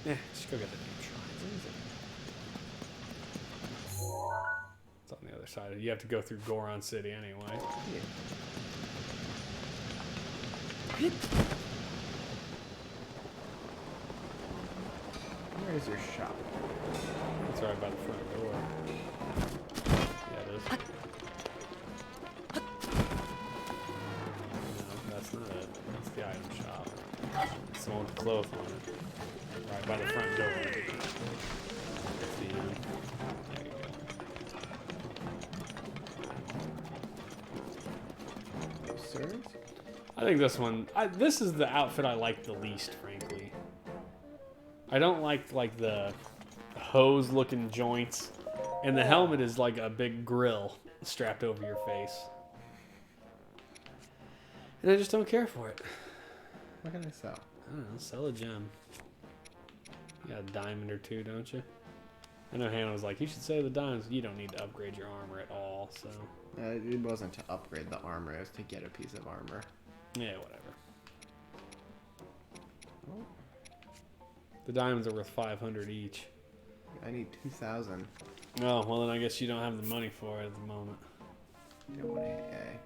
[SPEAKER 1] Yeah, just go get the damn shrines. Where is it? It's on the other side. You have to go through Goron City anyway.
[SPEAKER 2] Yeah. Where is your shop?
[SPEAKER 1] It's right by the front door. Yeah, it is. No, that's not it. That's the item shop. It's the one with the clothes on it. Right by the front door. That's the end. There you go.
[SPEAKER 2] Sirs?
[SPEAKER 1] I think this one. This is the outfit I like the least, frankly. I don't like the hose-looking joints, and the helmet is like a big grill strapped over your face, and I just don't care for it.
[SPEAKER 2] What can I sell?
[SPEAKER 1] I don't know. Sell a gem. You got a diamond or two, don't you? I know Hannah was like, you should save the diamonds. You don't need to upgrade your armor at all, so
[SPEAKER 2] It wasn't to upgrade the armor, it was to get a piece of armor.
[SPEAKER 1] yeah, whatever. The diamonds are worth 500 each.
[SPEAKER 2] I need 2,000.
[SPEAKER 1] Oh, well then I guess you don't have the money for it at the moment.
[SPEAKER 2] I want a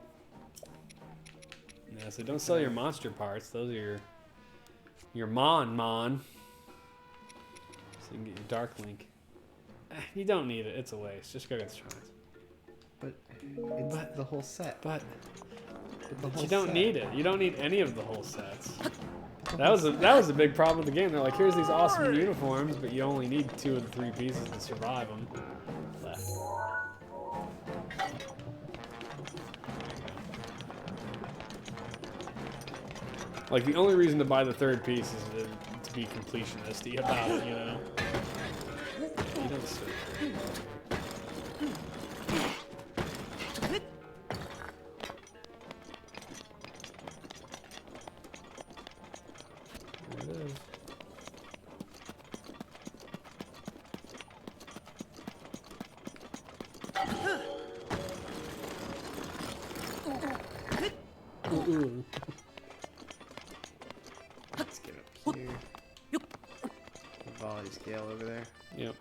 [SPEAKER 1] Yeah, so don't sell your monster parts. Those are your mon. So you can get your Dark Link. You don't need it. It's a waste. Just go get the shrines.
[SPEAKER 2] But it's the whole set.
[SPEAKER 1] But
[SPEAKER 2] The whole
[SPEAKER 1] you don't
[SPEAKER 2] set.
[SPEAKER 1] need it. You don't need any of the whole sets. That was a big problem with the game. They're like, here's these awesome uniforms, but you only need 2 of the 3 pieces to survive them. Left. Like, the only reason to buy the 3rd piece is to be completionist about it, you know? He does so. There it is. Ooh.
[SPEAKER 2] Let's get up here. Volley scale over there.
[SPEAKER 1] Yep.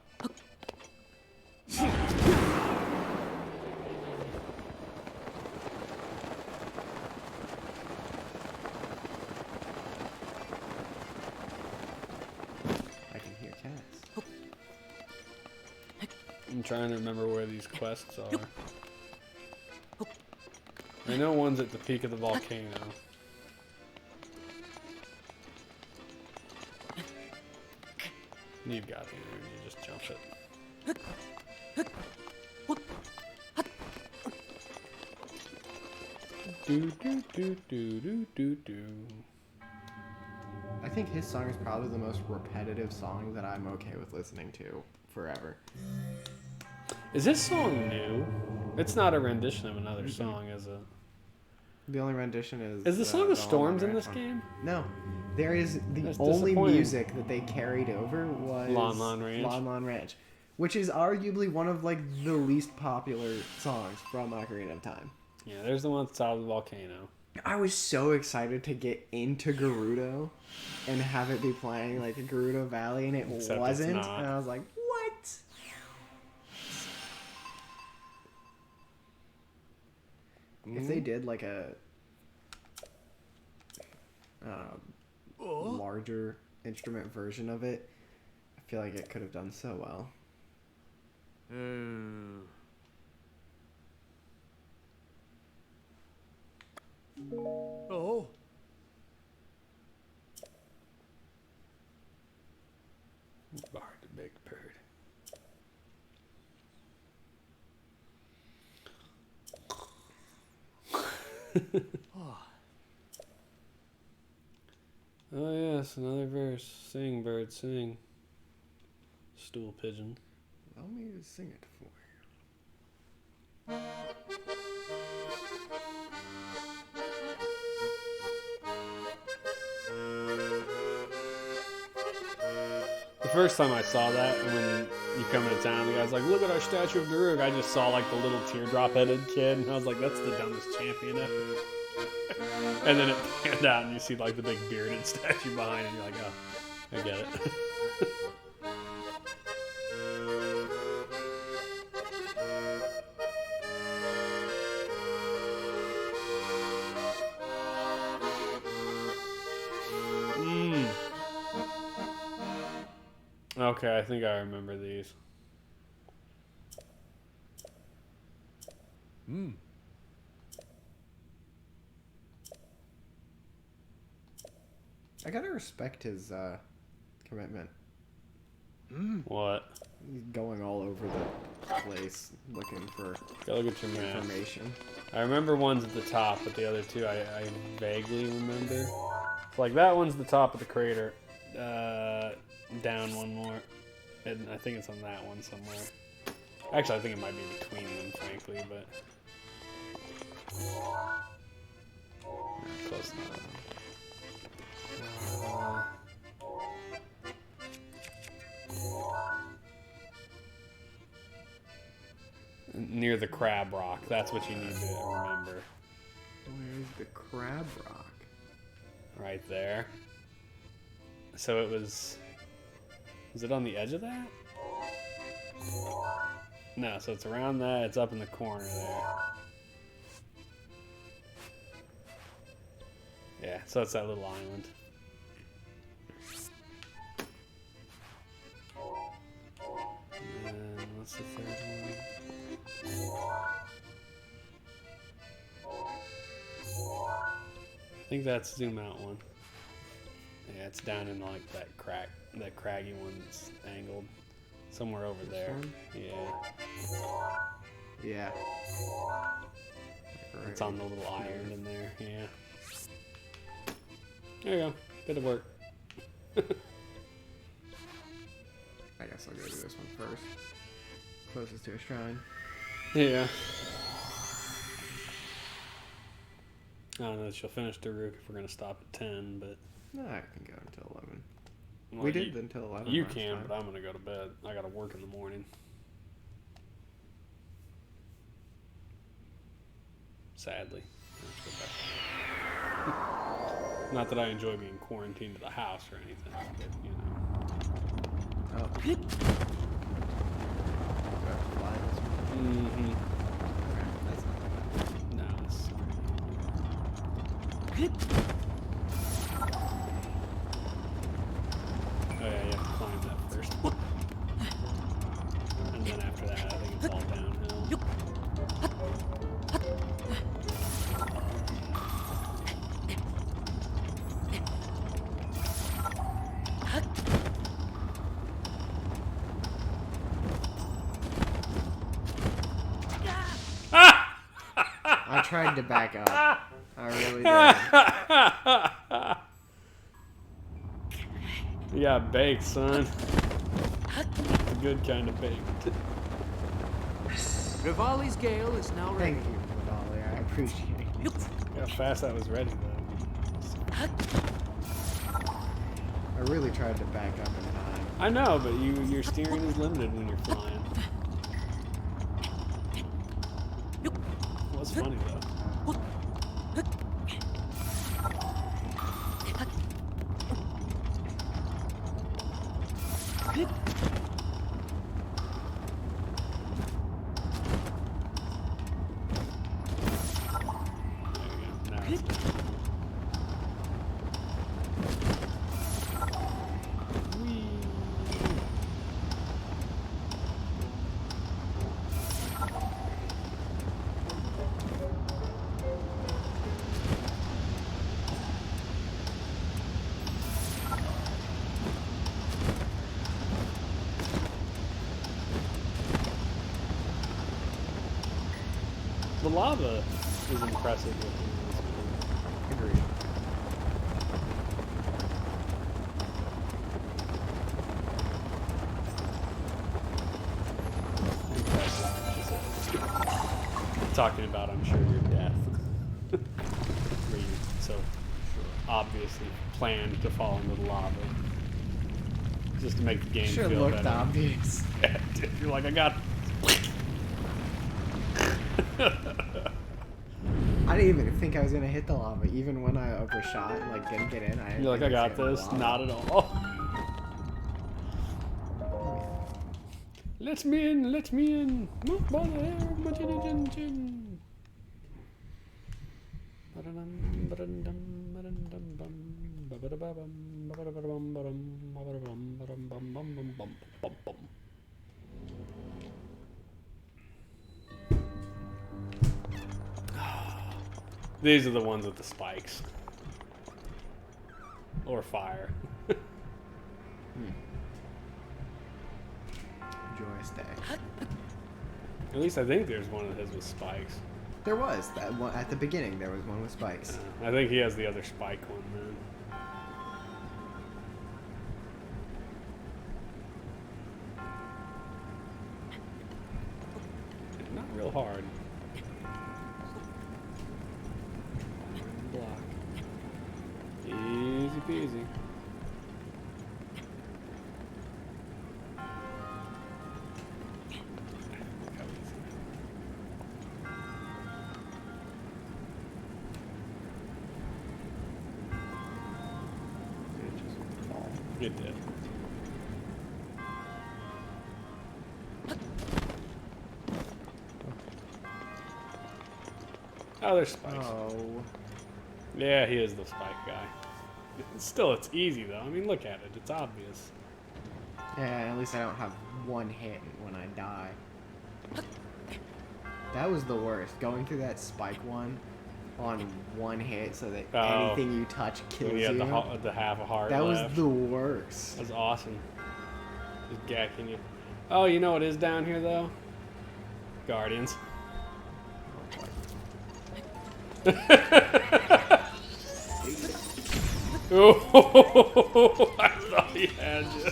[SPEAKER 2] I can hear cats.
[SPEAKER 1] I'm trying to remember where these quests are. I know one's at the peak of the volcano. You've got the iron, you just jump it. Do do do do do do do.
[SPEAKER 2] I think his song is probably the most repetitive song that I'm okay with listening to forever.
[SPEAKER 1] Is this song new? It's not a rendition of another song, is it?
[SPEAKER 2] The only rendition is...
[SPEAKER 1] Is the Song of
[SPEAKER 2] the
[SPEAKER 1] Storms
[SPEAKER 2] All
[SPEAKER 1] in this
[SPEAKER 2] Night
[SPEAKER 1] game?
[SPEAKER 2] No. There is... The
[SPEAKER 1] That's
[SPEAKER 2] only
[SPEAKER 1] disappointing.
[SPEAKER 2] music that they carried over was...
[SPEAKER 1] Lon Lon Ranch.
[SPEAKER 2] Lon Lon Ranch. Which is arguably one of, like, the least popular songs from Ocarina of Time.
[SPEAKER 1] Yeah, there's the one at the top of the volcano.
[SPEAKER 2] I was so excited to get into Gerudo and have it be playing, like, a Gerudo Valley, and it
[SPEAKER 1] Except it's
[SPEAKER 2] wasn't.
[SPEAKER 1] not.
[SPEAKER 2] And I was like, what? If they did, like, a... larger instrument version of it, I feel like it could have done so well.
[SPEAKER 3] Oh.
[SPEAKER 1] Bard the big bird. Oh yes, another verse. Sing, bird, sing. Stool pigeon.
[SPEAKER 2] Allow me to sing it for you.
[SPEAKER 1] The first time I saw that, when you come into town, the guy's like, look at our statue of Daruk. I just saw like the little teardrop-headed kid, and I was like, that's the dumbest champion ever. And then it panned out, and you see like the big bearded statue behind, and you're like, oh, I get it. Okay, I think I remember these.
[SPEAKER 2] I gotta respect his commitment.
[SPEAKER 1] What?
[SPEAKER 2] He's going all over the place looking for
[SPEAKER 1] Go look at your map.
[SPEAKER 2] information.
[SPEAKER 1] I remember one's at the top, but the other two I vaguely remember. Like that one's the top of the crater. Down one more. And I think it's on that one somewhere. Actually, I think it might be between them, frankly, but... Close enough. Near the Crab Rock. That's what you need to remember.
[SPEAKER 2] Where's the Crab Rock?
[SPEAKER 1] Right there. So it was... Was it on the edge of that? No, so it's around that. It's up in the corner there. Yeah, so it's that little island. And then what's the third one? I think that's zoom out one. Yeah, it's down in like that craggy one that's angled. Somewhere over there.
[SPEAKER 2] one?
[SPEAKER 1] Yeah.
[SPEAKER 2] Yeah.
[SPEAKER 1] It's on the little iron in there, yeah. There you go. Bit of work.
[SPEAKER 2] I guess I'll go do this one first. Closest to a shrine.
[SPEAKER 1] Yeah. I don't know that she'll finish Daruk if we're going to stop at 10, but...
[SPEAKER 2] No, I can go until 11.
[SPEAKER 1] Well,
[SPEAKER 2] We did until 11
[SPEAKER 1] You
[SPEAKER 2] last
[SPEAKER 1] can,
[SPEAKER 2] time.
[SPEAKER 1] but I'm going to go to bed. I got to work in the morning. Sadly. I have to go back. Not that I enjoy being quarantined to the house or anything, but, you know.
[SPEAKER 2] Oh. Do I have to fly this one?
[SPEAKER 1] Mm-hmm.
[SPEAKER 2] Okay, that's not bad.
[SPEAKER 1] No, it's... Oh yeah, you have to climb that first. And then after that, I think it's all downhill.
[SPEAKER 2] I tried to back up. I really did.
[SPEAKER 1] You got baked, son. The good kind of baked.
[SPEAKER 3] Rivali's gale is now ready.
[SPEAKER 2] Thank you, Dolly. I appreciate it.
[SPEAKER 1] Look how fast I was ready, though.
[SPEAKER 2] I really tried to back up in time.
[SPEAKER 1] I know, but your steering is limited when you're flying. It was funny, though. There you go. Now it's done. Whee! The lava is impressive looking in this game.
[SPEAKER 2] Agreed.
[SPEAKER 1] Impressive. Talking about, I'm sure, your death. Where you so obviously planned to fall into the lava. Just to make the game
[SPEAKER 2] Sure
[SPEAKER 1] feel
[SPEAKER 2] looked
[SPEAKER 1] better.
[SPEAKER 2] obvious.
[SPEAKER 1] You're like, I got...
[SPEAKER 2] I didn't even think I was gonna hit the lava, even when I overshot and like didn't get in. I didn't
[SPEAKER 1] You're like,
[SPEAKER 2] think
[SPEAKER 1] I
[SPEAKER 2] was
[SPEAKER 1] got
[SPEAKER 2] gonna
[SPEAKER 1] this.
[SPEAKER 2] lava.
[SPEAKER 1] Not at all. Let me in, let me in. Move by the hair of my chin chin chin. Ba-da-dum, ba-dum-dum, ba-dum-dum, bum. Ba-ba-da-ba-bum, ba-ba-da-ba-dum, ba-dum, ba-ba-da-bum, ba-dum, bum, bum, bum, bum, bum, bum. These are the ones with the spikes. Or fire.
[SPEAKER 2] Joyous day.
[SPEAKER 1] At least I think there's one of his with spikes.
[SPEAKER 2] There was that one at the beginning. There was one with spikes.
[SPEAKER 1] I think he has the other spike one then. Not real hard. Block. Easy peasy. Look how easy.
[SPEAKER 2] It just fall.
[SPEAKER 1] It did. Oh, there's spikes.
[SPEAKER 2] Oh.
[SPEAKER 1] Yeah, he is the spike guy. Still, it's easy though. I mean, look at it. It's obvious.
[SPEAKER 2] Yeah, at least I don't have one hit when I die. That was the worst. Going through that spike one. on one hit so that
[SPEAKER 1] Oh.
[SPEAKER 2] anything you touch kills
[SPEAKER 1] When
[SPEAKER 2] you.
[SPEAKER 1] you had the half a heart
[SPEAKER 2] That was
[SPEAKER 1] left.
[SPEAKER 2] the worst.
[SPEAKER 1] That was awesome. Just gacking you. Oh, you know what is down here though? Guardians. Oh, I thought he had you.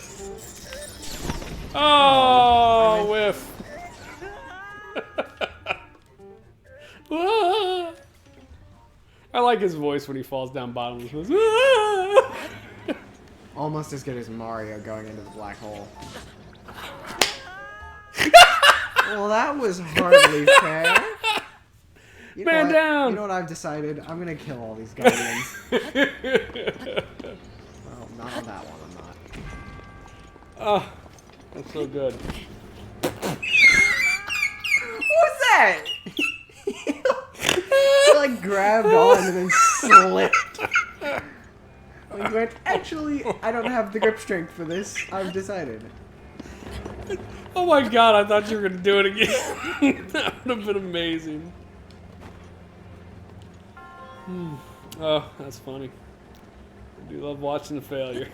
[SPEAKER 1] Oh, whiff. I like his voice when he falls down bottomless.
[SPEAKER 2] Almost as good as Mario going into the black hole. Well, that was hardly fair. You know
[SPEAKER 1] Man
[SPEAKER 2] what?
[SPEAKER 1] down!
[SPEAKER 2] You know what I've decided? I'm gonna kill all these guardians. Well, not on that one, I'm not.
[SPEAKER 1] Oh, that's so good.
[SPEAKER 2] What was that? He like grabbed on and then slipped. Like went, actually, I don't have the grip strength for this. I've decided.
[SPEAKER 1] Oh my god, I thought you were gonna do it again. That would have been amazing. Oh, that's funny. I do love watching the failure.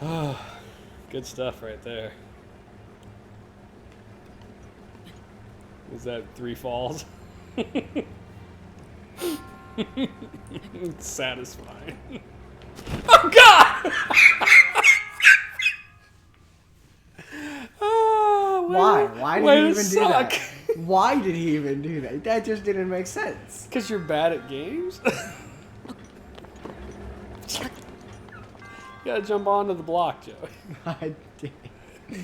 [SPEAKER 1] Oh, good stuff right there. Is that 3 falls? It's satisfying. Oh God! Oh,
[SPEAKER 2] Why? Why did he even do
[SPEAKER 1] suck.
[SPEAKER 2] that? Why did he even do that? That just didn't make sense.
[SPEAKER 1] Because you're bad at games? You gotta jump onto the block, Joey.
[SPEAKER 2] I did.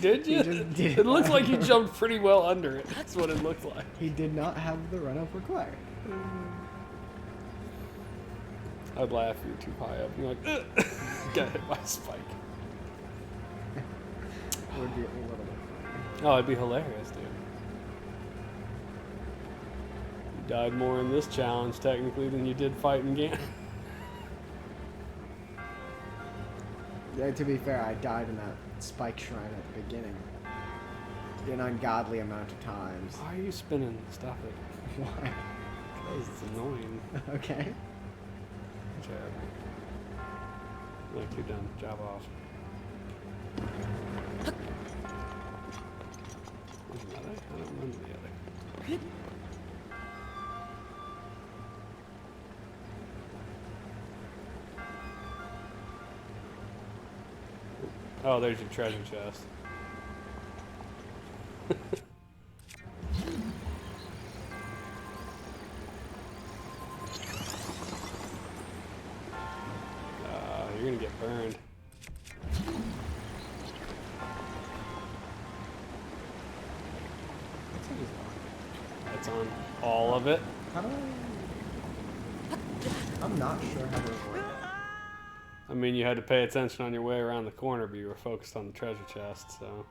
[SPEAKER 1] Did you?
[SPEAKER 2] He just did.
[SPEAKER 1] It looked like you jumped pretty well under it. That's what it looked like.
[SPEAKER 2] He did not have the run-up required.
[SPEAKER 1] I'd laugh if you're too high up. You're like, ugh. Got hit by a spike.
[SPEAKER 2] It would be a little bit funny.
[SPEAKER 1] Oh, it'd be hilarious, dude. You died more in this challenge, technically, than you did fighting Ganon.
[SPEAKER 2] Yeah, to be fair, I died in that spike shrine at the beginning. An ungodly amount of times.
[SPEAKER 1] Why are you spinning? Stop it.
[SPEAKER 2] Why?
[SPEAKER 1] Because it's annoying.
[SPEAKER 2] Okay.
[SPEAKER 1] Terrible. Like, you're done. Job off. Was there another? I don't remember the other. Oh, there's your treasure chest. You're gonna get burned. That's on all of it.
[SPEAKER 2] How do I... I'm not sure how to avoid that.
[SPEAKER 1] I mean, you had to pay attention on your way around the corner, but you were focused on the treasure chest, so.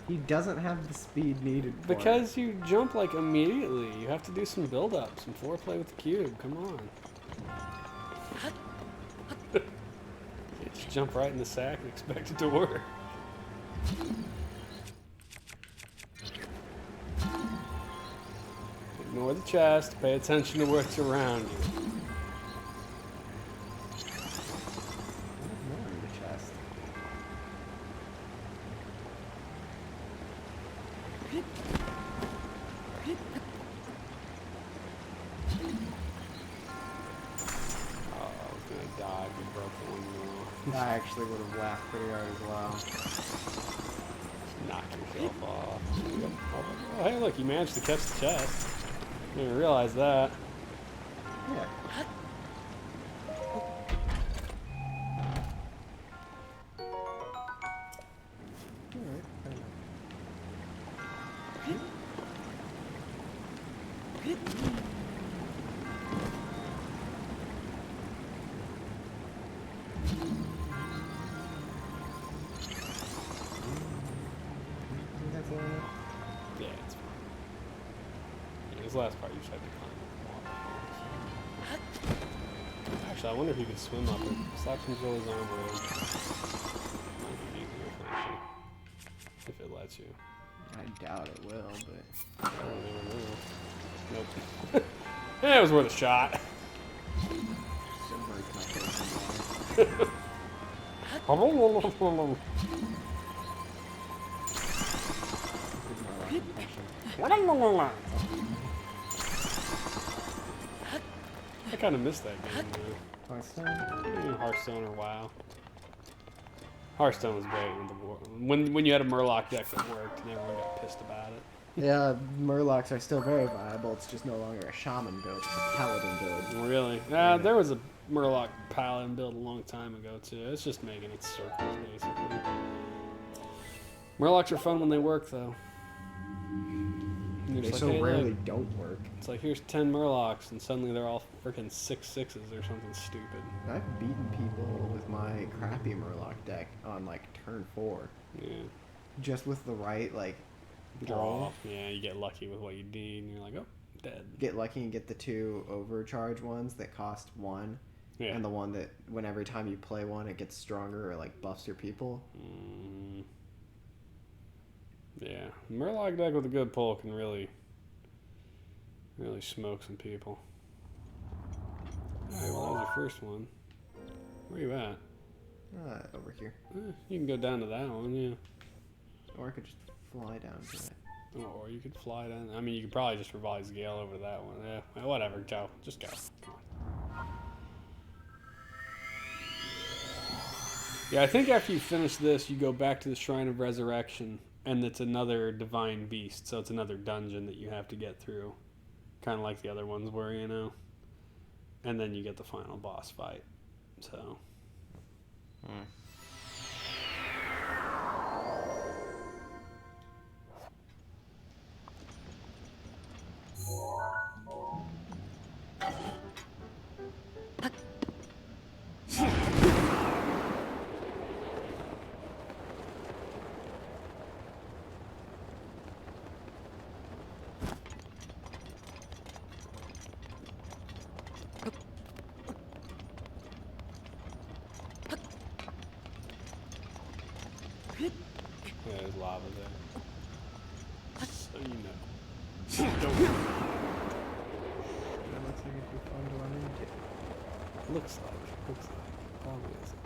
[SPEAKER 2] He doesn't have the speed needed for
[SPEAKER 1] Because you jump like immediately. You have to do some build up, some foreplay with the cube. Come on. You just jump right in the sack and expect it to work. Ignore the chest. Pay attention to what's around you.
[SPEAKER 2] More in the chest.
[SPEAKER 1] Oh, I was gonna die if you broke the one more.
[SPEAKER 2] I actually would have laughed pretty hard as well.
[SPEAKER 1] Knock yourself off. Oh, hey, look, you managed to catch the chest. Didn't even realize that.
[SPEAKER 2] Yeah. Alright, fair enough. Think that's all right?
[SPEAKER 1] Yeah, it's fine. Yeah, this last part you just had to climb. Actually, I wonder if you could swim up it. Slap some Zoe's armor in. Might be easier, actually. If it lets you.
[SPEAKER 2] I doubt it will, but...
[SPEAKER 1] I don't even know. Nope. Yeah, it was worth a shot.
[SPEAKER 2] Submerge my face in water.
[SPEAKER 1] I kind of missed that game, dude.
[SPEAKER 2] Hearthstone?
[SPEAKER 1] Hearthstone or WoW. Hearthstone was great when you had a Murloc deck that worked and everyone got pissed about it.
[SPEAKER 2] Yeah, Murlocs are still very viable. It's just no longer a shaman build, it's a paladin build.
[SPEAKER 1] Really? There was a Murloc Paladin build a long time ago, too. It's just making its circles, basically. Murlocs are fun when they work, though.
[SPEAKER 2] They so rarely don't work.
[SPEAKER 1] It's like, here's 10 Murlocs, and suddenly they're all freaking 6/6s or something stupid.
[SPEAKER 2] I've beaten people with my crappy Murloc deck on, like, turn 4.
[SPEAKER 1] Yeah.
[SPEAKER 2] Just with the right, like,
[SPEAKER 1] Draw. Yeah, you get lucky with what you need, and you're like, oh, dead.
[SPEAKER 2] Get lucky and get the 2 overcharge ones that cost 1.
[SPEAKER 1] Yeah.
[SPEAKER 2] And the one that, when every time you play one, it gets stronger or, like, buffs your people.
[SPEAKER 1] Yeah. Murloc deck with a good pull can really smoke some people. Alright, well, that was your first one. Where you at?
[SPEAKER 2] Over here.
[SPEAKER 1] You can go down to that one, yeah.
[SPEAKER 2] Or I could just fly down to it.
[SPEAKER 1] Or you could fly down. I mean, you could probably just revise Gale over that one. Yeah, well, whatever, Joe. Just go. Come on. Yeah, I think after you finish this, you go back to the Shrine of Resurrection, and it's another divine beast, so it's another dungeon that you have to get through. Kind of like the other ones were, you know? And then you get the final boss fight. So... Yeah, there's lava there. So you know. Don't.
[SPEAKER 2] That looks like it'd be fun to run into.
[SPEAKER 1] Looks like. Probably isn't.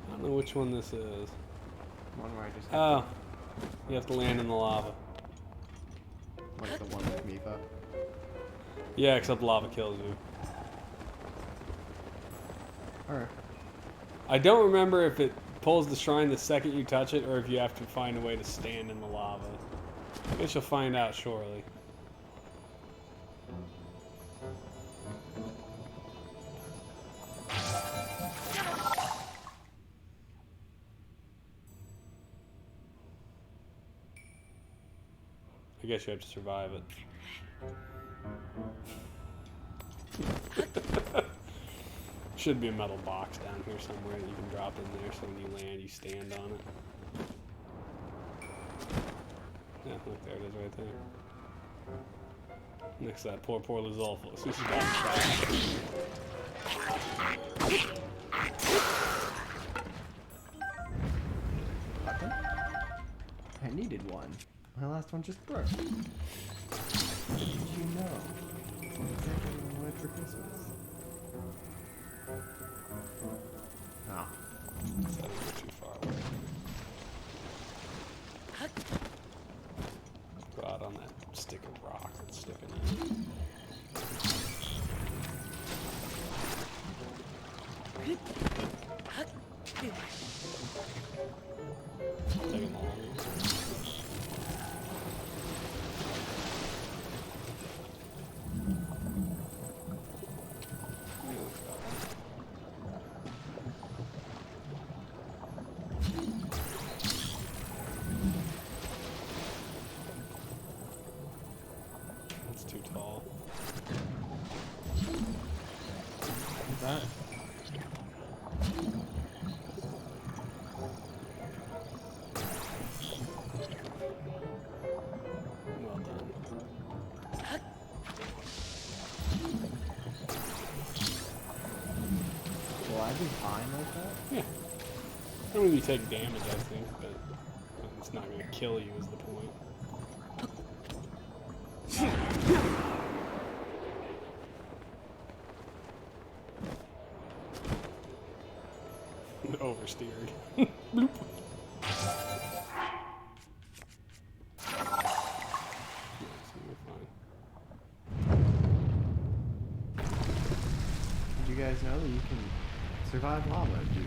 [SPEAKER 1] I don't know which one this is.
[SPEAKER 2] One where I just
[SPEAKER 1] Oh. You have to land in the lava.
[SPEAKER 2] Like the one with Mifa.
[SPEAKER 1] Yeah, except lava kills you.
[SPEAKER 2] Alright.
[SPEAKER 1] I don't remember if it pulls the shrine the second you touch it, or if you have to find a way to stand in the lava. I guess you'll find out shortly. I guess you have to survive it. Should be a metal box down here somewhere that you can drop in there, so when you land, you stand on it. Yeah, look, there it is right there. Next to that poor Lizolfus. This is about
[SPEAKER 2] Button? I needed one. My last one just broke. Did you know? What exactly I wanted for Christmas? Oh.
[SPEAKER 1] That would go too far away. Go out on that stick of rock that's sticking in. Take him along. That's too tall.
[SPEAKER 2] What's that?
[SPEAKER 1] Yeah. I mean, you take damage, I think, but it's not going to kill you is the point. Oversteered. Bloop.
[SPEAKER 2] Did you guys know that you can survive lava if you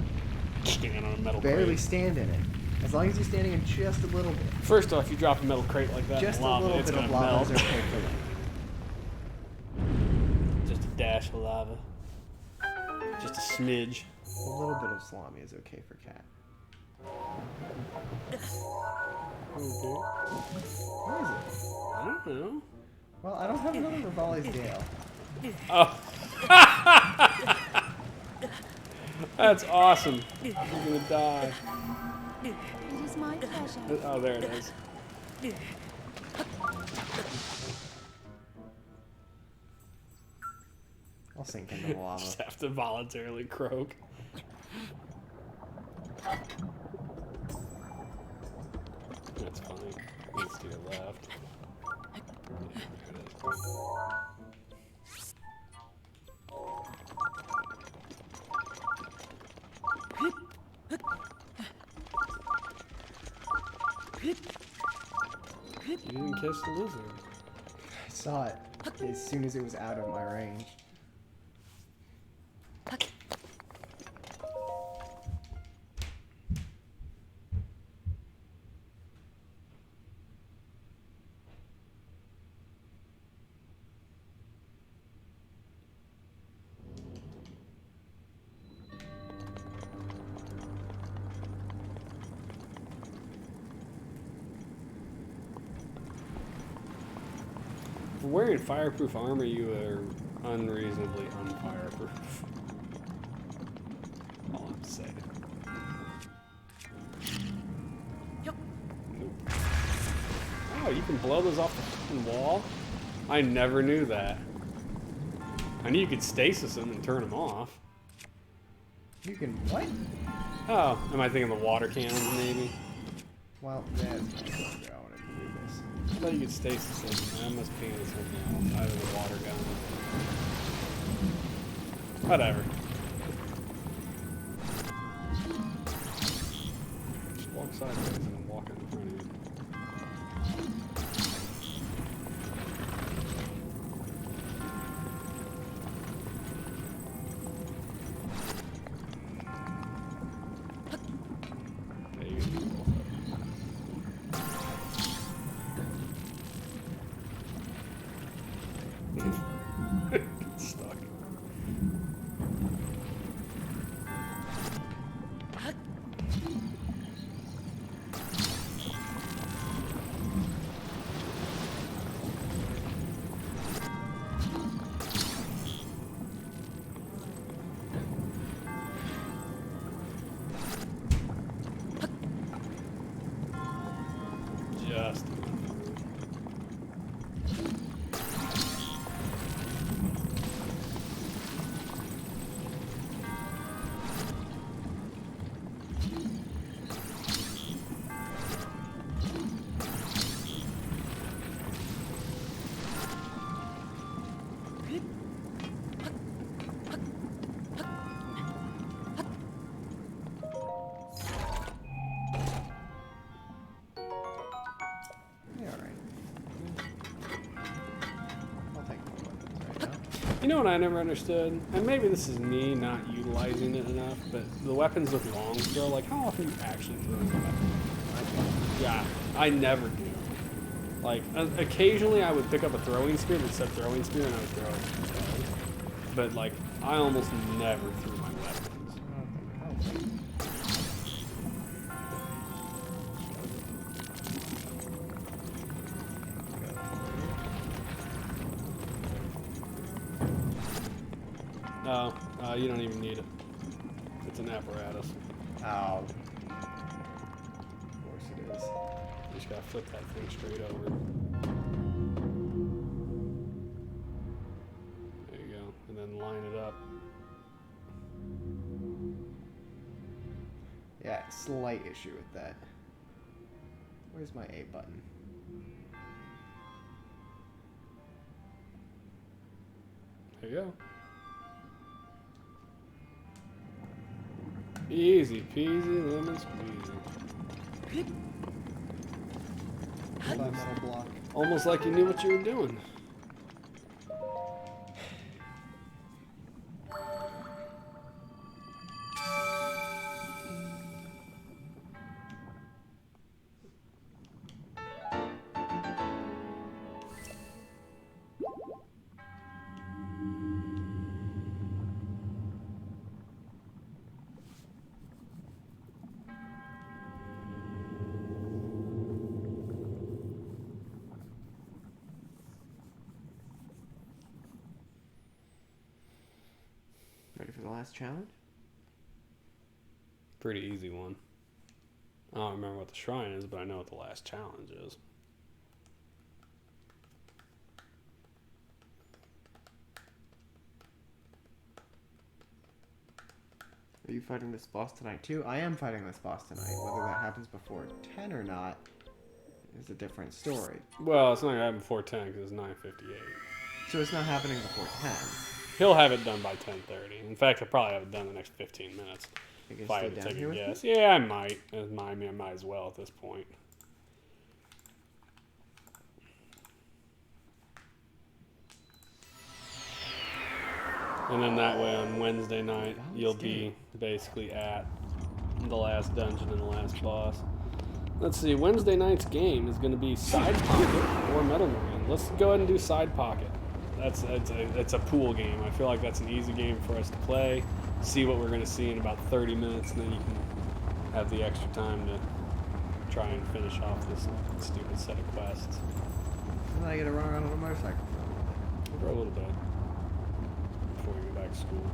[SPEAKER 1] Stand on a metal
[SPEAKER 2] barely
[SPEAKER 1] crate.
[SPEAKER 2] stand in it? As long as you're standing in just a little bit.
[SPEAKER 1] First off, you drop a metal crate like that
[SPEAKER 2] Just
[SPEAKER 1] in lava,
[SPEAKER 2] a little
[SPEAKER 1] it's
[SPEAKER 2] bit
[SPEAKER 1] going
[SPEAKER 2] of
[SPEAKER 1] to
[SPEAKER 2] lava
[SPEAKER 1] melt.
[SPEAKER 2] is okay for them.
[SPEAKER 1] Just a dash of lava. Just a smidge.
[SPEAKER 2] A little bit of salami is okay for Cat.
[SPEAKER 1] Okay.
[SPEAKER 2] Where is it?
[SPEAKER 1] I don't know.
[SPEAKER 2] Well, I don't have another Rivali's Gale.
[SPEAKER 1] Oh. That's awesome. You're gonna die.
[SPEAKER 4] It is my pleasure.
[SPEAKER 1] Oh, there it is.
[SPEAKER 2] I'll sink into the lava.
[SPEAKER 1] Just have to voluntarily croak. That's fine. Needs to your left. You didn't kiss the lizard.
[SPEAKER 2] I saw it as soon as it was out of my range.
[SPEAKER 1] For wearing fireproof armor, you are unreasonably unfireproof. All I'm saying. Nope. Oh, you can blow those off the fucking wall? I never knew that. I knew you could stasis them and turn them off.
[SPEAKER 2] You can what?
[SPEAKER 1] Oh, am I thinking the water cannons maybe?
[SPEAKER 2] Well, that's not what I wanted to do this.
[SPEAKER 1] I thought you could stasis them. I must be thinking of something else. I have a water gun. Whatever. Just walk sideways and walk in front of you. There you go. Stuck. Just
[SPEAKER 2] Yeah, alright. I'll take my weapons right now.
[SPEAKER 1] You know what I never understood? And maybe this is me not utilizing it enough, but the weapons with long throw, like how often do you actually throw a weapon? Yeah, I never do. Like, occasionally I would pick up a throwing spear that said throwing spear and I would throw it instead. But like, I almost never threw my weapons.
[SPEAKER 2] I don't think.
[SPEAKER 1] No, you don't even need it. It's an apparatus.
[SPEAKER 2] Oh. Of course it is.
[SPEAKER 1] You just gotta flip that thing straight over. There you go. And then line it up.
[SPEAKER 2] Yeah, slight issue with that. Where's my A button?
[SPEAKER 1] There you go. Easy peasy, lemon squeezy.
[SPEAKER 2] Metal block.
[SPEAKER 1] Almost like you knew what you were doing.
[SPEAKER 2] Ready for the last challenge?
[SPEAKER 1] Pretty easy one. I don't remember what the shrine is, but I know what the last challenge is.
[SPEAKER 2] Are you fighting this boss tonight too? I am fighting this boss tonight. Whether that happens before 10 or not is a different story.
[SPEAKER 1] Well, it's not going to happen before 10 because it's 9:58.
[SPEAKER 2] So it's not happening before 10.
[SPEAKER 1] He'll have it done by 10:30. In fact, he'll probably have it done in the next 15 minutes.
[SPEAKER 2] You
[SPEAKER 1] If
[SPEAKER 2] gonna
[SPEAKER 1] I
[SPEAKER 2] stay
[SPEAKER 1] had to
[SPEAKER 2] down
[SPEAKER 1] take
[SPEAKER 2] here
[SPEAKER 1] a
[SPEAKER 2] with
[SPEAKER 1] guess.
[SPEAKER 2] me?
[SPEAKER 1] Yeah, I might. I might as well at this point. And then that way on Wednesday night, you'll be basically at the last dungeon and the last boss. Let's see, Wednesday night's game is going to be Side Pocket or Metal Marine. Let's go ahead and do Side Pocket. It's a pool game. I feel like that's an easy game for us to play, see what we're going to see in about 30 minutes, and then you can have the extra time to try and finish off this stupid set of quests.
[SPEAKER 2] And then I get to run around on a motorcycle.
[SPEAKER 1] For a little bit. Before we go back to school.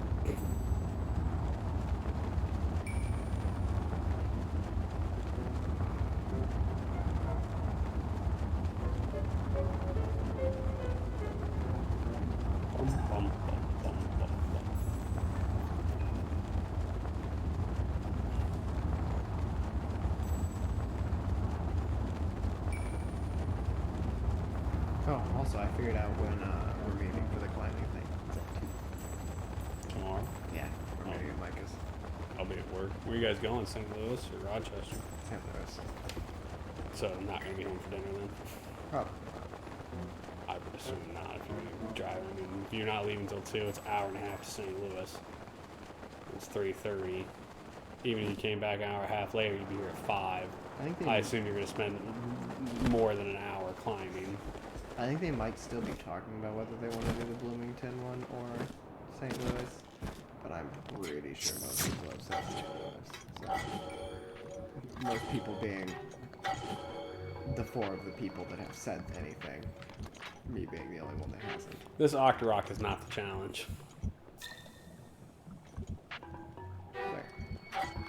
[SPEAKER 2] Oh, also I figured out when we're meeting for the climbing thing.
[SPEAKER 1] Tomorrow,
[SPEAKER 2] Yeah, we're meeting at Micah's.
[SPEAKER 1] I'll be at work. Where are you guys going? St. Louis or Rochester?
[SPEAKER 2] St. Louis.
[SPEAKER 1] So I'm not going to be home for dinner then?
[SPEAKER 2] Probably.
[SPEAKER 1] I would assume not if you're going to drive. I mean, if you're not leaving until 2, it's an hour and a half to St. Louis. It's 3:30. Even if you came back an hour and a half later, you'd be here at 5. I assume you're going to spend more than an hour climbing.
[SPEAKER 2] I think they might still be talking about whether they want to do the Bloomington one or St. Louis, but I'm pretty sure most people have said St. Louis. So, most people being the 4 of the people that have said anything, me being the only one that hasn't.
[SPEAKER 1] This Octorok is not the challenge.
[SPEAKER 2] Where?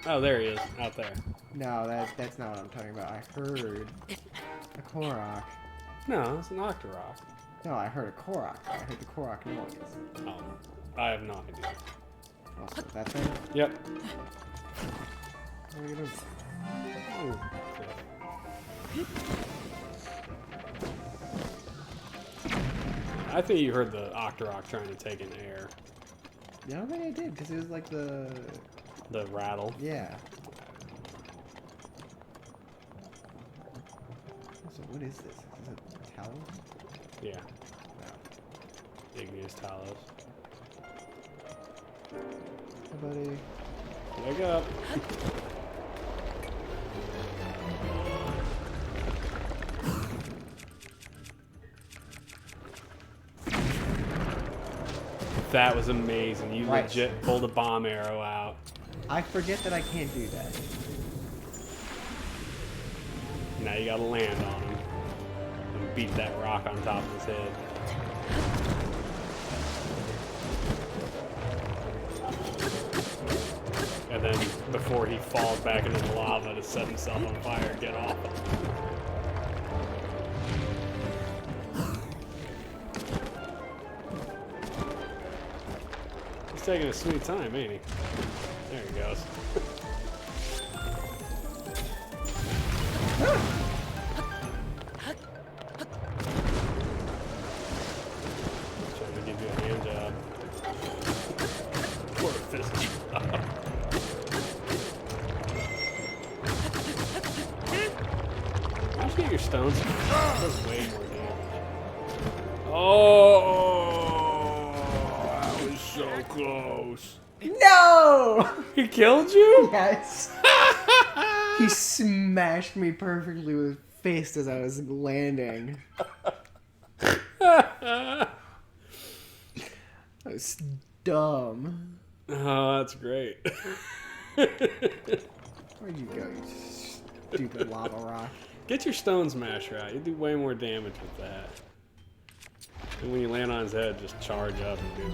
[SPEAKER 1] Oh, there he is, out there.
[SPEAKER 2] No, that's not what I'm talking about. I heard a Korok.
[SPEAKER 1] No, it's an Octorok.
[SPEAKER 2] No, I heard a Korok. I heard the Korok noise.
[SPEAKER 1] Oh, I have no idea.
[SPEAKER 2] Also, that thing?
[SPEAKER 1] Yep.
[SPEAKER 2] What are you doing?
[SPEAKER 1] Ooh. I think you heard the Octorok trying to take in air.
[SPEAKER 2] Yeah, I don't think I did, because it was like the
[SPEAKER 1] rattle.
[SPEAKER 2] Yeah. So what is this? Is it Talos?
[SPEAKER 1] Yeah,
[SPEAKER 2] No.
[SPEAKER 1] igneous Talos.
[SPEAKER 2] Hey, buddy.
[SPEAKER 1] Wake up. That was amazing. You
[SPEAKER 2] Right.
[SPEAKER 1] legit pulled a bomb arrow out.
[SPEAKER 2] I forget that I can't do that.
[SPEAKER 1] Now you gotta land on him and beat that rock on top of his head. And then before he falls back into the lava to set himself on fire and get off. He's taking a sweet time, ain't he? There he goes. get your stones? That does way more damage. Oh, that was so close.
[SPEAKER 2] No!
[SPEAKER 1] He killed you?
[SPEAKER 2] Yes. He smashed me perfectly with his fist as I was landing. That was dumb.
[SPEAKER 1] Oh, that's great.
[SPEAKER 2] Where'd you go, you stupid lava rock?
[SPEAKER 1] Get your stone smash right. You do way more damage with that. And when you land on his head, just charge up and do it.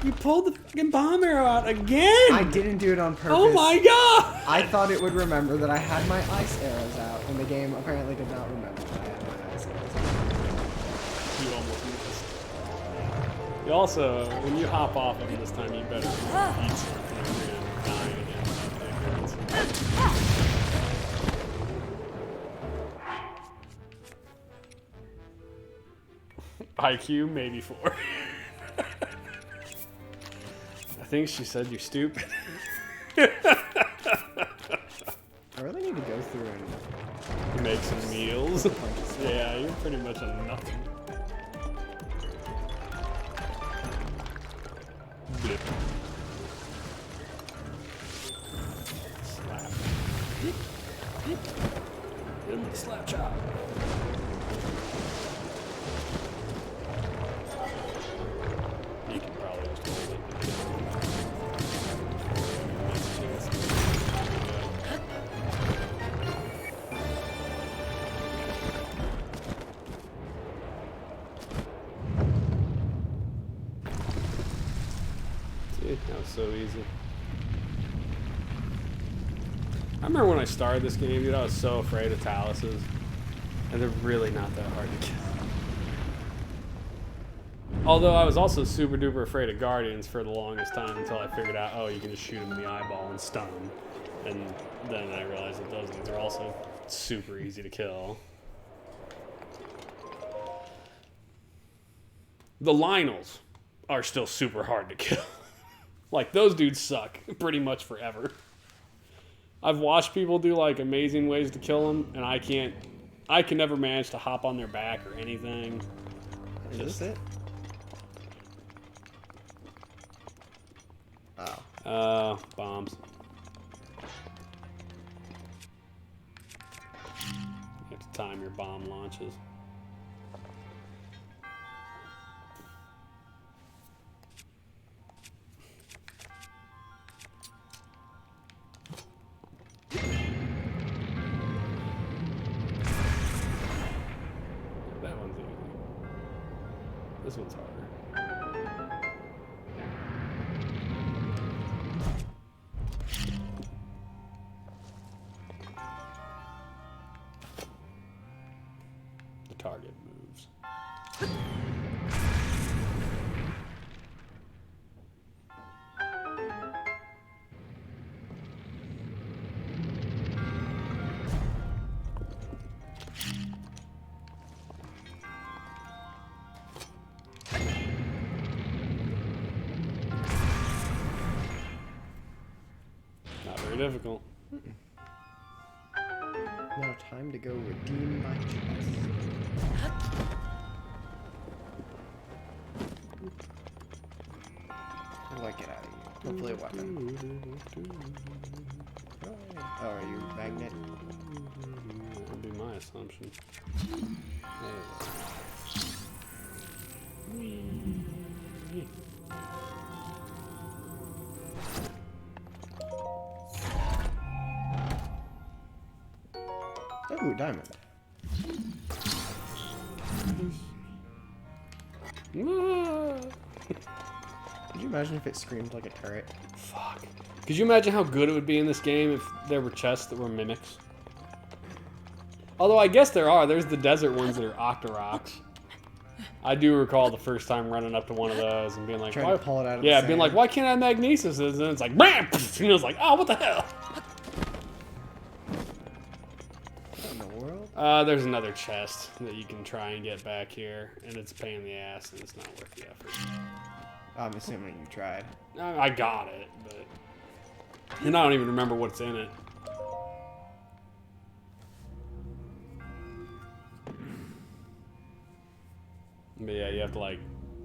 [SPEAKER 1] You pulled the fucking bomb arrow out again!
[SPEAKER 2] I didn't do it on purpose.
[SPEAKER 1] Oh my god!
[SPEAKER 2] I thought it would remember that I had my ice arrows out, and the game apparently did not remember that I had my ice arrows out.
[SPEAKER 1] You almost missed. You also, when you hop off of it this time, you better eat something or you're gonna die again. IQ, maybe 4. I think she said you're stupid.
[SPEAKER 2] I really need to go through and
[SPEAKER 1] Make some meals. Yeah, you're pretty much a nothing. Blip. Slap. And the slap chop. You can probably just hold it. See, that was so easy. I remember when I started this game, dude, I was so afraid of Taluses. And they're really not that hard to kill. Although I was also super duper afraid of Guardians for the longest time until I figured out, oh, you can just shoot them in the eyeball and stun them. And then I realized that those things are also super easy to kill. The Lionels are still super hard to kill. Like, those dudes suck pretty much forever. I've watched people do, like, amazing ways to kill them, and I can never manage to hop on their back or anything.
[SPEAKER 2] Is this it? Oh.
[SPEAKER 1] Bombs. You have to time your bomb launches. That one's easy. This one's harder. The target moves. Not very difficult.
[SPEAKER 2] Now time to go redeem my chest. How do I get out of here? Hopefully a weapon. Oh, are you a magnet?
[SPEAKER 1] That would be my assumption. There you go.
[SPEAKER 2] Oh, diamond. Could you imagine if it screamed like a turret?
[SPEAKER 1] Fuck. Could you imagine how good it would be in this game if there were chests that were mimics? Although I guess there are. There's the desert ones that are Octoroks. I do recall the first time running up to one of those and being like,
[SPEAKER 2] Trying
[SPEAKER 1] why?
[SPEAKER 2] to pull it out of
[SPEAKER 1] Yeah,
[SPEAKER 2] the
[SPEAKER 1] being like,
[SPEAKER 2] sand.
[SPEAKER 1] why can't I have magnesis? And then it's like, bam! And it was like, oh, what the hell?
[SPEAKER 2] What in the world?
[SPEAKER 1] There's another chest that you can try and get back here, and it's a pain in the ass, and it's not worth the effort.
[SPEAKER 2] I'm assuming you tried.
[SPEAKER 1] I got it, but... And I don't even remember what's in it. have to like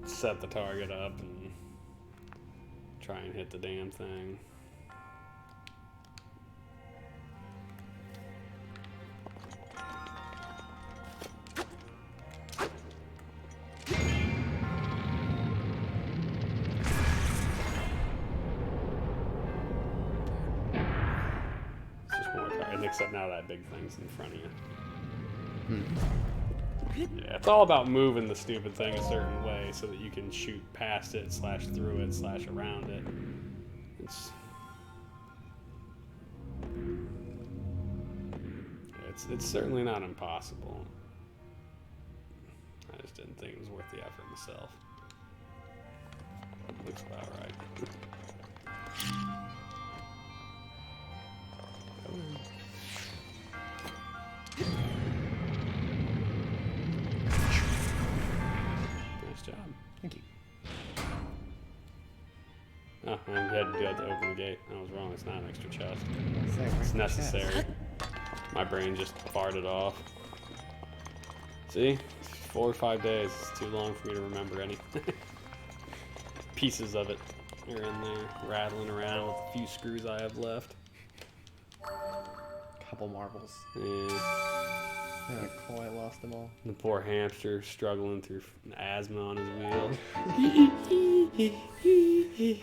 [SPEAKER 1] set the target up and try and hit the damn thing. Except now that big thing's in front of you. Yeah, it's all about moving the stupid thing a certain way so that you can shoot past it, slash through it, slash around it. It's certainly not impossible. I just didn't think it was worth the effort myself. Looks about right. Nice job.
[SPEAKER 2] Thank you.
[SPEAKER 1] Oh, and you had to do it to open the gate. I was wrong. It's not an extra chest.
[SPEAKER 2] It's
[SPEAKER 1] It's necessary. My brain just farted off. See? 4 or 5 days. It's too long for me to remember any. Pieces of it are in there, rattling around with a few screws I have left.
[SPEAKER 2] Couple marbles.
[SPEAKER 1] Yeah.
[SPEAKER 2] Oh, cool, I lost them all.
[SPEAKER 1] The poor hamster struggling through asthma on his wheel.
[SPEAKER 2] The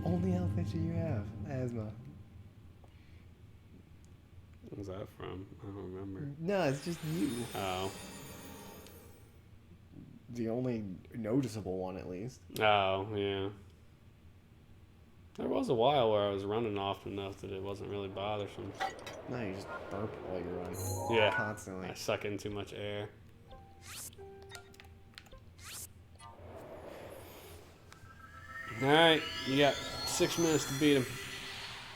[SPEAKER 2] only health issue you have, asthma.
[SPEAKER 1] What was that from? I don't remember.
[SPEAKER 2] No, it's just you.
[SPEAKER 1] Oh.
[SPEAKER 2] The only noticeable one, at least.
[SPEAKER 1] Oh, yeah. There was a while where I was running often enough that it wasn't really bothersome.
[SPEAKER 2] No, you just burp while you run.
[SPEAKER 1] Yeah.
[SPEAKER 2] Constantly.
[SPEAKER 1] I suck in too much air. Alright, you got 6 minutes to beat him.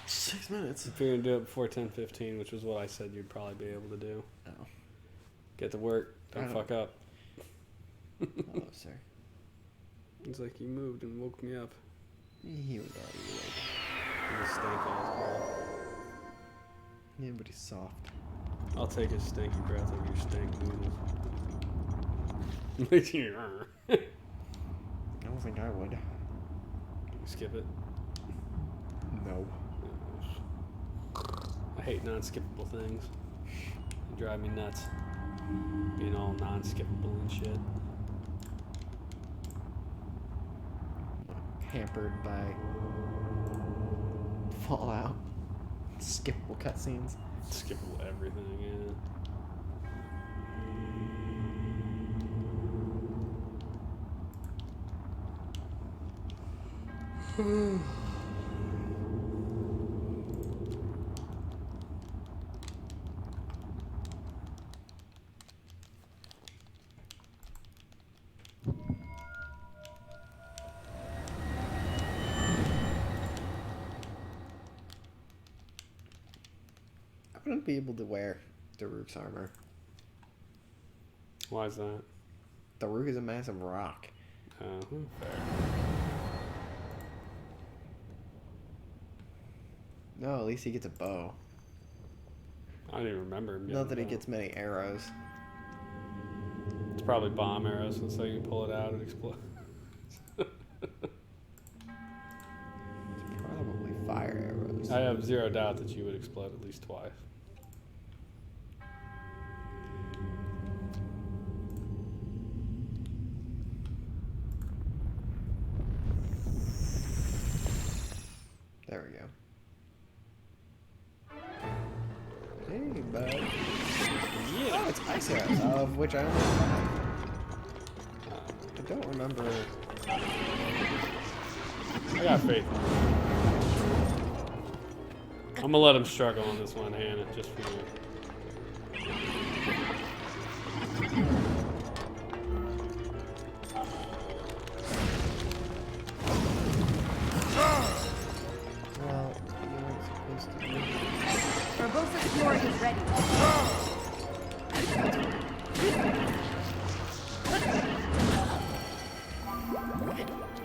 [SPEAKER 2] 6 minutes.
[SPEAKER 1] If you're going to do it before 10:15, which was what I said you'd probably be able to do.
[SPEAKER 2] Oh.
[SPEAKER 1] Get to work. Don't fuck up.
[SPEAKER 2] Oh, sir.
[SPEAKER 1] It's like you moved and woke me up.
[SPEAKER 2] He was already awake.
[SPEAKER 1] You stanky ass breath.
[SPEAKER 2] Yeah, but he's soft.
[SPEAKER 1] I'll take his stinky breath over your stank noodles.
[SPEAKER 2] I don't think I would.
[SPEAKER 1] Skip it.
[SPEAKER 2] No.
[SPEAKER 1] I hate non-skippable things. They drive me nuts. Being all non-skippable and shit.
[SPEAKER 2] Hampered by Fallout. Skippable cutscenes.
[SPEAKER 1] Skippable everything, yeah.
[SPEAKER 2] I wouldn't be able to wear Daruk's armor.
[SPEAKER 1] Why is that?
[SPEAKER 2] Daruk is a massive rock.
[SPEAKER 1] Oh, fair.
[SPEAKER 2] No, at least he gets a bow.
[SPEAKER 1] I don't even remember him getting
[SPEAKER 2] Not that he
[SPEAKER 1] that.
[SPEAKER 2] gets many arrows.
[SPEAKER 1] It's probably bomb arrows, and so you pull it out and explode.
[SPEAKER 2] Probably fire arrows.
[SPEAKER 1] I have zero doubt that you would explode at least twice.
[SPEAKER 2] There we go. Hey, bud. Yeah. Oh, it's ice arrows, of which I only have 5. I don't remember.
[SPEAKER 1] I got faith. I'm gonna let him struggle on this one, Hannah, just for you.
[SPEAKER 2] Well, you weren't supposed to be.
[SPEAKER 4] Barbosa's glory is ready.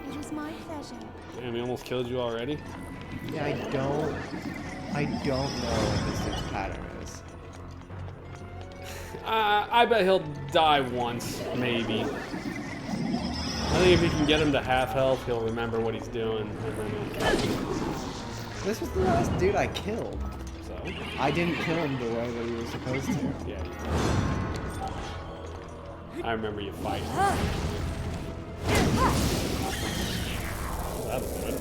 [SPEAKER 4] It is my pleasure.
[SPEAKER 1] Damn, he almost killed you already?
[SPEAKER 2] Yeah, I don't know what this thing's pattern is.
[SPEAKER 1] I bet he'll die once, maybe. I think if you can get him to half health, he'll remember what he's doing, and then he'll catch him.
[SPEAKER 2] This was the last dude I killed.
[SPEAKER 1] So,
[SPEAKER 2] I didn't kill him the way that he was supposed to.
[SPEAKER 1] yeah. I remember you fighting. That's good.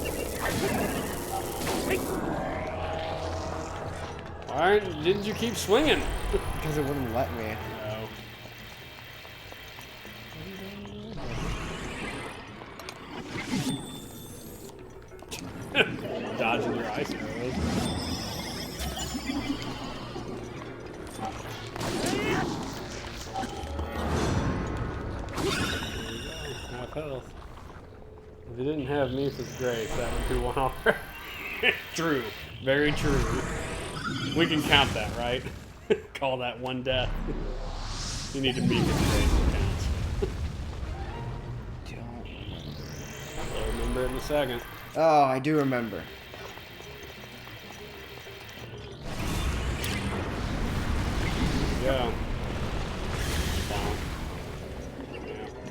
[SPEAKER 1] Alright, didn't you keep swinging?
[SPEAKER 2] Because it wouldn't let me.
[SPEAKER 1] No. Dodging your ice arrows. Half health. If you didn't have Misa's grace, that would be one already. True. Very true. We can count that, right? Call that one death. You need to meet Misa's grace counts. I'll remember it in a second.
[SPEAKER 2] Oh, I do remember.
[SPEAKER 1] Yeah. Yeah.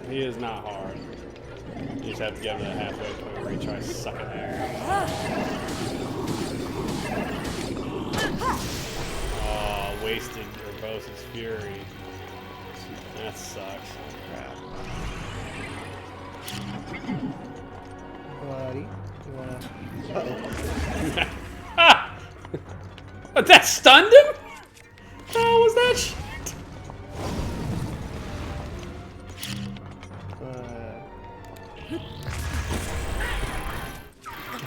[SPEAKER 1] He is not hard. You just have to get him to the halfway point where he tries sucking air. Oh, wasted Urbosa's fury. That sucks.
[SPEAKER 2] Crap. Buddy, you wanna...
[SPEAKER 1] Ah! But that stunned him? How was that shit?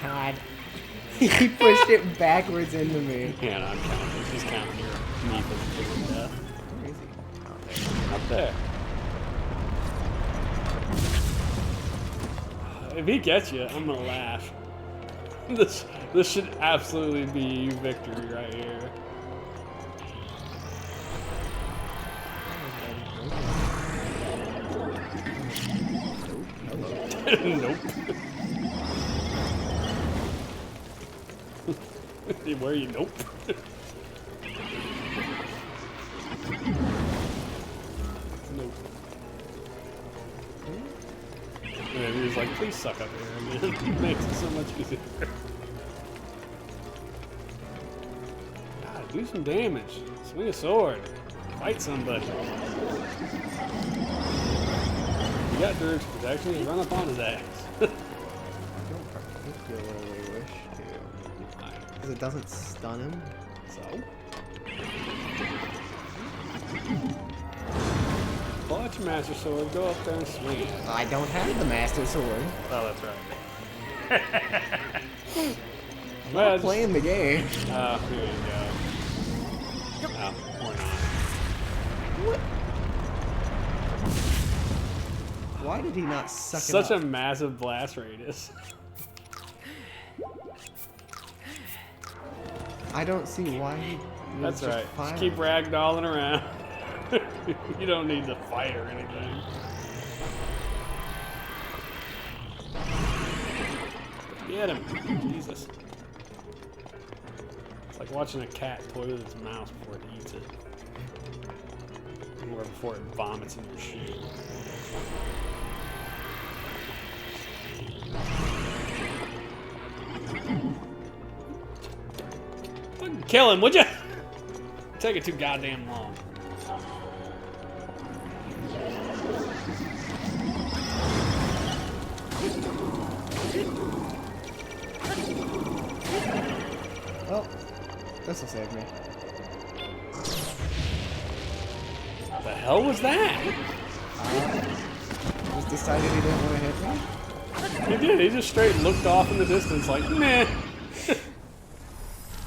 [SPEAKER 2] God. He pushed it backwards into me.
[SPEAKER 1] Yeah, no, I'm counting. She's counting your knee for the death.
[SPEAKER 2] Where is he?
[SPEAKER 1] Up there. If he gets you, I'm gonna laugh. This should absolutely be victory right here. Nope. Where are you? Nope. Nope. And he was like, please suck up here, man. It makes it so much easier. God, do some damage. Swing a sword. Fight somebody. You got Dirk's protection, just run up on his ass.
[SPEAKER 2] I don't particularly wish to. Because it doesn't stun him.
[SPEAKER 1] So? Pull out your Master Sword, go up there and swing it.
[SPEAKER 2] I don't have the Master Sword.
[SPEAKER 1] Oh, that's right.
[SPEAKER 2] I'm not playing the game.
[SPEAKER 1] Oh, here you go. Oh, or not.
[SPEAKER 2] What? Why did he not suck it
[SPEAKER 1] Such
[SPEAKER 2] up?
[SPEAKER 1] a massive blast radius.
[SPEAKER 2] I don't see why he was
[SPEAKER 1] That's
[SPEAKER 2] just
[SPEAKER 1] right.
[SPEAKER 2] firing.
[SPEAKER 1] Just keep ragdolling around. You don't need to fight or anything. Get him. Jesus. It's like watching a cat toy with its mouse before it eats it. Or before it vomits in your shoe. Fucking kill him, would ya? Take it too goddamn long.
[SPEAKER 2] Well, this'll save me.
[SPEAKER 1] What the hell was that?
[SPEAKER 2] Just decided he didn't want to hit me?
[SPEAKER 1] He did. He just straight looked off in the distance like, meh.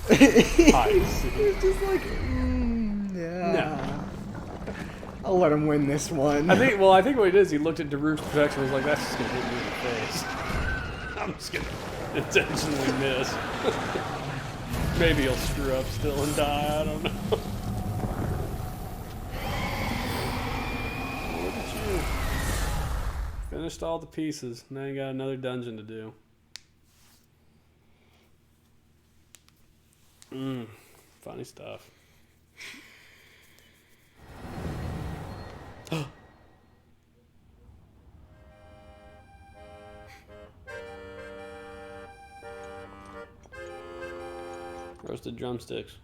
[SPEAKER 2] He was just like, yeah.
[SPEAKER 1] No.
[SPEAKER 2] I'll let him win this one.
[SPEAKER 1] I think what it is, he looked at Daruk's protection and was like, that's just going to hit me in the face. I'm just going to intentionally miss. Maybe he'll screw up still and die, I don't know. Look at you. Finished all the pieces. Now you got another dungeon to do. Funny stuff. Roasted drumsticks.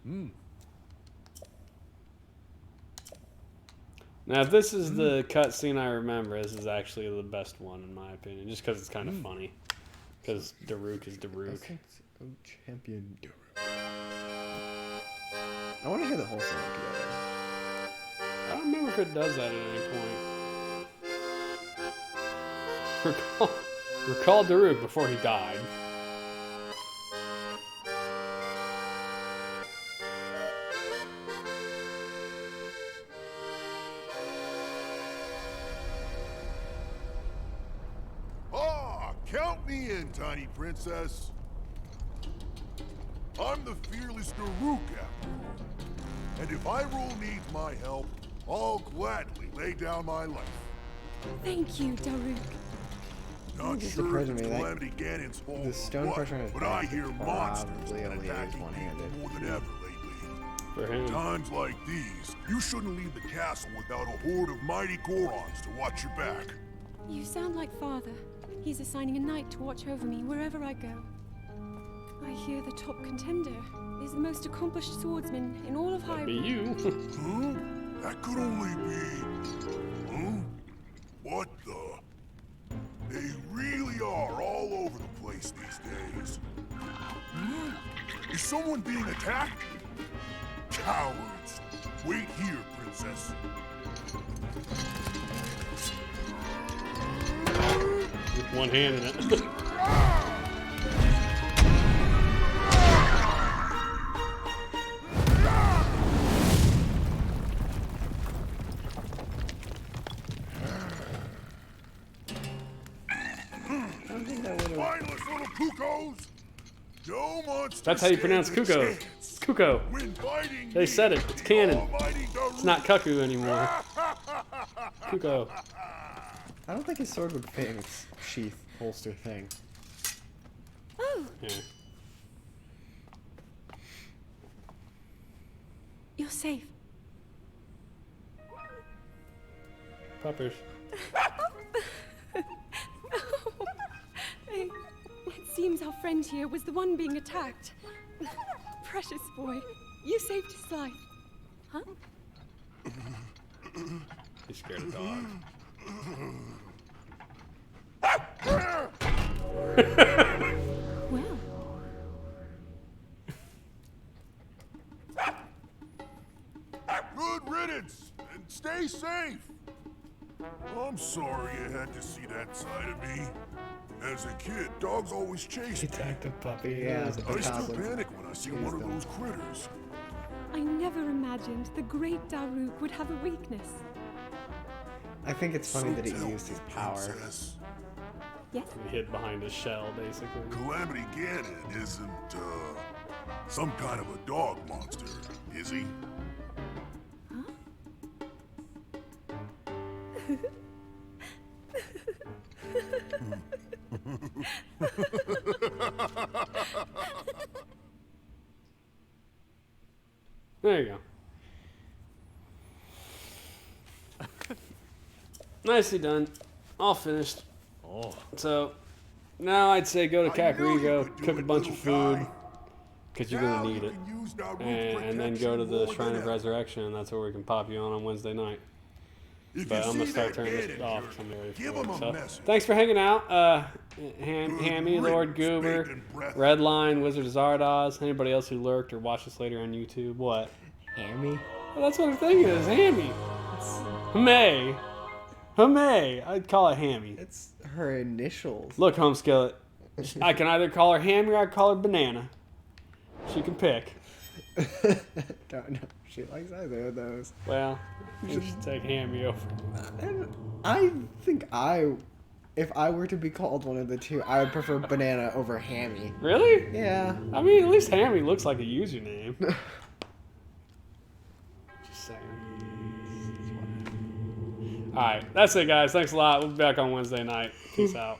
[SPEAKER 1] Now, if this is the cutscene I remember, this is actually the best one in my opinion, just because it's kind of funny. Because Daruk is Daruk.
[SPEAKER 2] Oh, champion Daruk. I want to hear the whole song together.
[SPEAKER 1] I don't remember if it does that at any point. Recall Daruk before he died.
[SPEAKER 5] Count me in, tiny princess. I'm the fearless Daruk, after all. And if Hyrule needs my help, I'll gladly lay down my life.
[SPEAKER 4] Thank you, Daruk.
[SPEAKER 5] Not
[SPEAKER 2] Just
[SPEAKER 5] sure
[SPEAKER 2] occurred to
[SPEAKER 5] it's
[SPEAKER 2] me, like,
[SPEAKER 5] Calamity Ganon's fault
[SPEAKER 2] the stone
[SPEAKER 5] or
[SPEAKER 2] crusher on his
[SPEAKER 5] what, but I
[SPEAKER 2] back
[SPEAKER 5] hear
[SPEAKER 2] is
[SPEAKER 5] monsters
[SPEAKER 2] probably only
[SPEAKER 5] attacking
[SPEAKER 2] one-handed.
[SPEAKER 5] people more than ever lately.
[SPEAKER 1] For him.
[SPEAKER 5] Times like these, you shouldn't leave the castle without a horde of mighty Gorons to watch your back.
[SPEAKER 4] You sound like Father. He's assigning a knight to watch over me wherever I go. I hear the top contender is the most accomplished swordsman in all of
[SPEAKER 1] That'd be
[SPEAKER 4] Hyrule.
[SPEAKER 1] you.
[SPEAKER 5] Huh? That could only be... Huh? What the? They really are all over the place these days. Hmm? Is someone being attacked? Cowards! Wait here, princess.
[SPEAKER 1] With one hand in it.
[SPEAKER 5] Mindless little cuckoos! No monster.
[SPEAKER 1] That's how you pronounce Kuko. Kuko. They said it. It's canon. It's not Cuckoo anymore. Kuko.
[SPEAKER 2] I don't think his sword would fit in its sheath holster thing.
[SPEAKER 4] Oh,
[SPEAKER 1] Yeah.
[SPEAKER 4] you're safe.
[SPEAKER 1] Puppers.
[SPEAKER 4] It seems our friend here was the one being attacked. Precious boy, you saved his life. Huh?
[SPEAKER 1] He's scared of dogs.
[SPEAKER 4] Well,
[SPEAKER 5] Good riddance, and stay safe. I'm sorry you had to see that side of me. As a kid, dogs always chased me.
[SPEAKER 2] Attacked a puppy. Yeah, it's a
[SPEAKER 5] I still
[SPEAKER 2] goblin.
[SPEAKER 5] panic when I see one of those critters.
[SPEAKER 4] I never imagined the great Daruk would have a weakness.
[SPEAKER 2] I think it's funny
[SPEAKER 5] So
[SPEAKER 2] that he
[SPEAKER 5] tell
[SPEAKER 2] used
[SPEAKER 5] me,
[SPEAKER 2] his power.
[SPEAKER 5] princess,
[SPEAKER 4] Yes?
[SPEAKER 1] He hid behind his shell, basically.
[SPEAKER 5] Calamity Ganon isn't, some kind of a dog monster, is he?
[SPEAKER 1] There you go. Nicely done. All finished.
[SPEAKER 5] Oh.
[SPEAKER 1] So, now I'd say go to
[SPEAKER 5] I knew you
[SPEAKER 1] Kakariko,
[SPEAKER 5] could do
[SPEAKER 1] cook a
[SPEAKER 5] it,
[SPEAKER 1] bunch of
[SPEAKER 5] little
[SPEAKER 1] food,
[SPEAKER 5] guy.
[SPEAKER 1] because you're
[SPEAKER 5] Now
[SPEAKER 1] going to need
[SPEAKER 5] you
[SPEAKER 1] it.
[SPEAKER 5] can use Daruk's
[SPEAKER 1] And then go to the
[SPEAKER 5] protection
[SPEAKER 1] Shrine
[SPEAKER 5] more
[SPEAKER 1] of
[SPEAKER 5] than
[SPEAKER 1] Resurrection, and that's where we can pop you on Wednesday night.
[SPEAKER 5] If
[SPEAKER 1] But
[SPEAKER 5] you
[SPEAKER 1] I'm going to
[SPEAKER 5] see
[SPEAKER 1] start
[SPEAKER 5] that
[SPEAKER 1] turning this
[SPEAKER 5] Ganon
[SPEAKER 1] off.
[SPEAKER 5] jerk,
[SPEAKER 1] I'm ready for
[SPEAKER 5] give
[SPEAKER 1] it.
[SPEAKER 5] him a
[SPEAKER 1] So,
[SPEAKER 5] message.
[SPEAKER 1] thanks for hanging out.
[SPEAKER 5] Good
[SPEAKER 1] Hammy, Lord
[SPEAKER 5] riddance,
[SPEAKER 1] Goober,
[SPEAKER 5] bacon breath.
[SPEAKER 1] Redline, Wizard of Zardoz, anybody else who lurked or watched us later on YouTube. What?
[SPEAKER 2] Hammy?
[SPEAKER 1] Well, that's what her thing is. Hammy. Hamay. Hamay. I'd call it Hammy.
[SPEAKER 2] It's her initials.
[SPEAKER 1] Look, Home Skillet. I can either call her Hammy or I call her Banana. She can pick.
[SPEAKER 2] Don't know. She likes either of those.
[SPEAKER 1] Well, you should take Hammy over.
[SPEAKER 2] And I think if I were to be called one of the two, I would prefer banana over hammy.
[SPEAKER 1] Really?
[SPEAKER 2] Yeah.
[SPEAKER 1] I mean, at least Hammy looks like a username. Just saying. Alright, that's it, guys. Thanks a lot. We'll be back on Wednesday night. Peace out.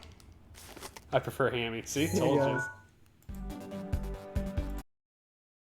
[SPEAKER 1] I prefer Hammy. See? Told you.